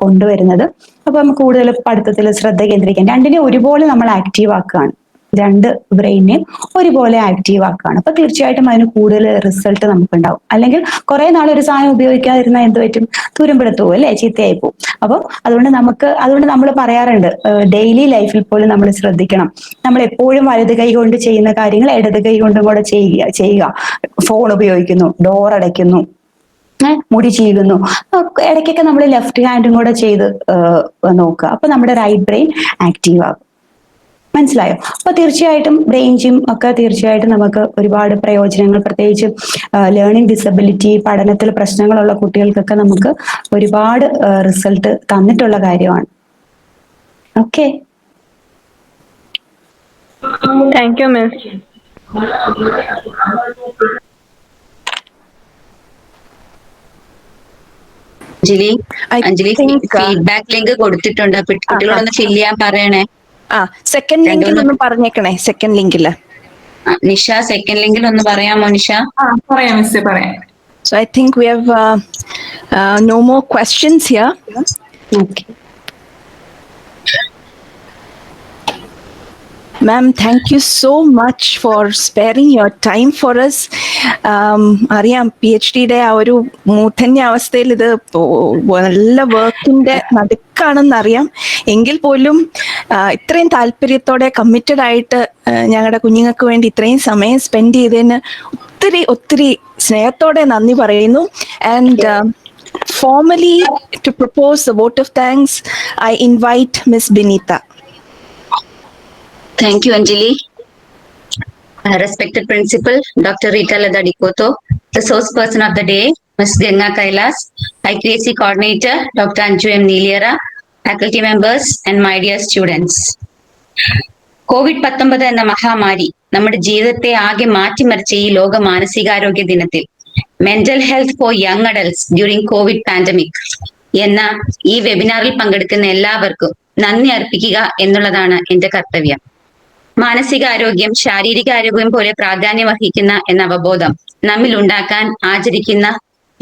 കൊണ്ടുവരുന്നത്. അപ്പൊ നമുക്ക് കൂടുതൽ പഠിത്തത്തിൽ ശ്രദ്ധ കേന്ദ്രീകരിക്കാൻ, 2നെ ഒരുപോലെ നമ്മൾ ആക്റ്റീവ് ആക്കുകയാണ്, 2 ബ്രെയിനെ ഒരുപോലെ ആക്റ്റീവ് ആക്കുകയാണ്. അപ്പൊ തീർച്ചയായിട്ടും അതിന് കൂടുതൽ റിസൾട്ട് നമുക്ക് ഉണ്ടാവും. അല്ലെങ്കിൽ കുറെ നാൾ ഒരു സാധനം ഉപയോഗിക്കാതിരുന്നാൽ എന്ത് പറ്റും? തുരുമ്പെടുത്തു പോകും, അല്ലെ, ചീത്തയായി പോകും. അപ്പോൾ അതുകൊണ്ട് നമ്മൾ പറയാറുണ്ട്, ഡെയിലി ലൈഫിൽ പോലും നമ്മൾ ശ്രദ്ധിക്കണം, നമ്മൾ എപ്പോഴും വലത് കൈ കൊണ്ട് ചെയ്യുന്ന കാര്യങ്ങൾ ഇടത് കൈ കൊണ്ടും കൂടെ ചെയ്യുക. ഫോൺ ഉപയോഗിക്കുന്നു, ഡോർ അടയ്ക്കുന്നു, മുടി ചീകുന്നു, ഇടയ്ക്കൊക്കെ നമ്മൾ ലെഫ്റ്റ് ഹാൻഡും കൂടെ ചെയ്ത് നോക്കുക. അപ്പൊ നമ്മുടെ റൈറ്റ് ബ്രെയിൻ ആക്റ്റീവ് ആകും. മനസ്സിലായോ? അപ്പൊ തീർച്ചയായിട്ടും ബ്രെയിൻ ജിം ഒക്കെ തീർച്ചയായിട്ടും നമുക്ക് ഒരുപാട് പ്രയോജനങ്ങൾ, പ്രത്യേകിച്ച് ലേണിംഗ് ഡിസബിലിറ്റി, പഠനത്തിൽ പ്രശ്നങ്ങളുള്ള കുട്ടികൾക്കൊക്കെ നമുക്ക് ഒരുപാട് റിസൾട്ട് തന്നിട്ടുള്ള കാര്യമാണ്. Okay, thank you miss. Anjali feedback link കൊടുത്തിട്ടുണ്ട്, കുട്ടികളോടൊന്ന് ഫിൽ ചെയ്യാൻ പറയണേ. സെക്കൻഡ് ലിങ്കിൽ ഒന്ന് പറഞ്ഞേക്കണേ, സെക്കൻഡ് ലിങ്കില്. നിഷ, സെക്കൻഡ് ലിങ്കിൽ ഒന്ന് പറയാമോ നിഷ? പറയാം മിസ്, പറയാം. So I think we have no more questions here. Okay. Ma'am, thank you so much for sparing your time for us. അറിയാം, PhD-യുടെ ആ ഒരു മൂർധന്യ അവസ്ഥയിൽ ഇത് നല്ല വർക്കിന്റെ നടുക്കാണെന്ന് അറിയാം. എങ്കിൽ പോലും ഇത്രയും താല്പര്യത്തോടെ കമ്മിറ്റഡ് ആയിട്ട് ഞങ്ങളുടെ കുഞ്ഞുങ്ങൾക്ക് വേണ്ടി ഇത്രയും സമയം സ്പെൻഡ് ചെയ്തതിന് ഒത്തിരി സ്നേഹത്തോടെ നന്ദി പറയുന്നു. And formally to propose the vote of thanks, I invite Ms. Binita. Thank you, Anjali. Respected Principal, Dr. Rita Lada Dikoto, the source person of the day, Ms. Ganga Kailas, IQAC Coordinator, Dr. Anju M. Niliyara, faculty members, and my dear students. COVID-19 എന്ന മഹാമാരി നമ്മുടെ ജീവിതത്തെ ആകെ മാറ്റിമറിച്ച ഈ ലോക മാനസികാരോഗ്യ ദിനത്തിൽ mental health four young adults during Covid pandemic എന്ന ഈ വെബിനാറിൽ പങ്കെടുക്കുന്ന എല്ലാവർക്കും നന്ദി അർപ്പിക്കുക എന്നുള്ളതാണ് എന്റെ കർത്തവ്യം. മാനസികാരോഗ്യം ശാരീരികാരോഗ്യം പോലെ പ്രാധാന്യം അർഹിക്കുന്ന എന്ന അവബോധം നമ്മിൽ ഉണ്ടാക്കാൻ ആചരിക്കുന്ന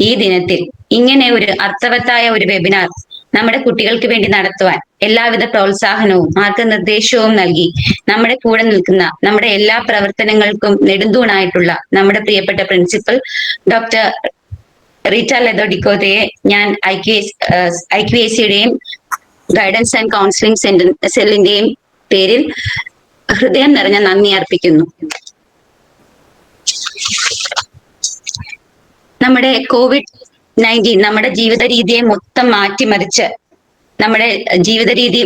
ഈ ദിനത്തിൽ ഇങ്ങനെ ഒരു അർത്ഥവത്തായ ഒരു വെബിനാർ നമ്മുടെ കുട്ടികൾക്ക് വേണ്ടി നടത്തുവാൻ എല്ലാവിധ പ്രോത്സാഹനവും മാർഗനിർദ്ദേശവും നൽകി നമ്മുടെ കൂടെ നിൽക്കുന്ന നമ്മുടെ എല്ലാ പ്രവർത്തനങ്ങൾക്കും നെടുന്തൂണായിട്ടുള്ള നമ്മുടെ പ്രിയപ്പെട്ട പ്രിൻസിപ്പൽ ഡോക്ടർ റീറ്റ ലത ഡിക്കോത്തയെ ഞാൻ IQAC-യുടെയും ഗൈഡൻസ് ആൻഡ് കൗൺസിലിംഗ് സെല്ലിന്റെയും പേരിൽ ഹൃദയം നിറഞ്ഞ നന്ദി അർപ്പിക്കുന്നു. നമ്മുടെ COVID-19 നമ്മുടെ ജീവിത രീതിയെ മൊത്തം മാറ്റിമറിച്ച് നമ്മുടെ ജീവിത രീതി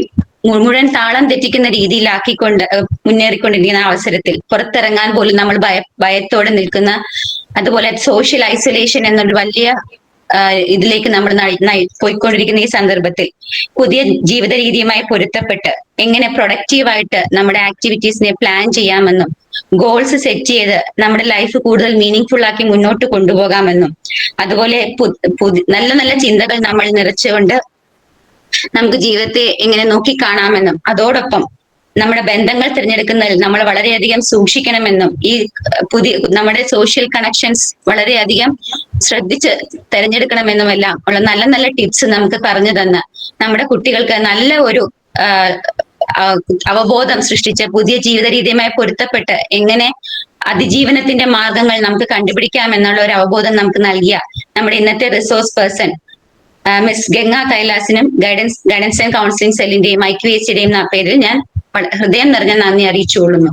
മുഴുവൻ താളം തെറ്റിക്കുന്ന രീതിയിലാക്കിക്കൊണ്ട് മുന്നേറിക്കൊണ്ടിരിക്കുന്ന അവസരത്തിൽ പുറത്തിറങ്ങാൻ പോലും നമ്മൾ ഭയത്തോടെ നിൽക്കുന്ന, അതുപോലെ സോഷ്യൽ ഐസൊലേഷൻ എന്നൊരു വലിയ ഇതിലേക്ക് നമ്മൾ പോയിക്കൊണ്ടിരിക്കുന്ന ഈ സന്ദർഭത്തിൽ പുതിയ ജീവിത രീതിയുമായി പൊരുത്തപ്പെട്ട് എങ്ങനെ പ്രൊഡക്റ്റീവായിട്ട് നമ്മുടെ ആക്ടിവിറ്റീസിനെ പ്ലാൻ ചെയ്യാമെന്നും ഗോൾസ് സെറ്റ് ചെയ്ത് നമ്മുടെ ലൈഫ് കൂടുതൽ മീനിങ് ഫുൾ ആക്കി മുന്നോട്ട് കൊണ്ടുപോകാമെന്നും അതുപോലെ നല്ല നല്ല ചിന്തകൾ നമ്മൾ നിറച്ചുകൊണ്ട് നമുക്ക് ജീവിതത്തെ എങ്ങനെ നോക്കിക്കാണാമെന്നും അതോടൊപ്പം നമ്മുടെ ബന്ധങ്ങൾ തിരഞ്ഞെടുക്കുന്നതിൽ നമ്മൾ വളരെയധികം സൂക്ഷിക്കണമെന്നും ഈ പുതിയ നമ്മുടെ സോഷ്യൽ കണക്ഷൻസ് വളരെയധികം ശ്രദ്ധിച്ച് തിരഞ്ഞെടുക്കണമെന്നുമെല്ലാം ഉള്ള നല്ല നല്ല ടിപ്സ് നമുക്ക് പറഞ്ഞു തന്ന് നമ്മുടെ കുട്ടികൾക്ക് നല്ല ഒരു അവബോധം സൃഷ്ടിച്ച് പുതിയ ജീവിത രീതിയുമായി പൊരുത്തപ്പെട്ട് എങ്ങനെ അതിജീവനത്തിന്റെ മാർഗങ്ങൾ നമുക്ക് കണ്ടുപിടിക്കാം എന്നുള്ള ഒരു അവബോധം നമുക്ക് നൽകിയ നമ്മുടെ ഇന്നത്തെ റിസോഴ്സ് പേഴ്സൺ മിസ് ഗംഗ കൈലാസിനും ഗൈഡൻസ് ആൻഡ് കൗൺസിലിംഗ് സെല്ലിന്റെയും IQACയുടെയും പേരിൽ ഞാൻ ഹൃദയം നിറഞ്ഞ നന്ദി അറിയിച്ചുകൊള്ളുന്നു.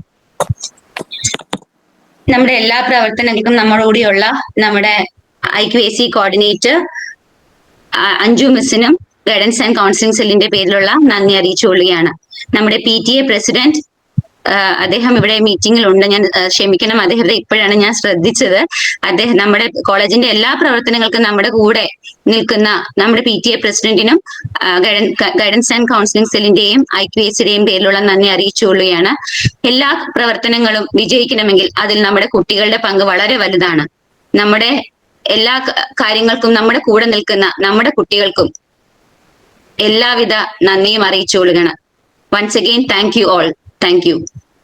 നമ്മുടെ എല്ലാ പ്രവർത്തനങ്ങൾക്കും നമ്മളോടെയുള്ള നമ്മുടെ IQAC കോർഡിനേറ്റർ അഞ്ജു മിസ്സിനും ഗൈഡൻസ് ആൻഡ് കൗൺസിലിംഗ് സെല്ലിന്റെ പേരിലുള്ള നന്ദി അറിയിച്ചുകൊള്ളുകയാണ്. നമ്മുടെ PTA പ്രസിഡന്റ് അദ്ദേഹം ഇവിടെ മീറ്റിംഗിലുണ്ട്, ഞാൻ ക്ഷമിക്കണം, അദ്ദേഹത്തെ ഇപ്പോഴാണ് ഞാൻ ശ്രദ്ധിച്ചത്. അദ്ദേഹം നമ്മുടെ കോളേജിന്റെ എല്ലാ പ്രവർത്തനങ്ങൾക്കും നമ്മുടെ കൂടെ നിൽക്കുന്ന നമ്മുടെ PTA പ്രസിഡന്റിനും ഗൈഡൻസ് ആൻഡ് കൗൺസിലിംഗ് സെല്ലിന്റെയും IQACയുടെയും പേരിലുള്ള നന്ദി അറിയിച്ചുകൊള്ളുകയാണ്. എല്ലാ പ്രവർത്തനങ്ങളും വിജയിക്കണമെങ്കിൽ അതിൽ നമ്മുടെ കുട്ടികളുടെ പങ്ക് വളരെ വലുതാണ്. നമ്മുടെ എല്ലാ കാര്യങ്ങൾക്കും നമ്മുടെ കൂടെ നിൽക്കുന്ന നമ്മുടെ കുട്ടികൾക്കും എല്ലാവിധ നന്ദിയും അറിയിച്ചുകൊള്ളുകയാണ്. Once again, thank you all. Thank you.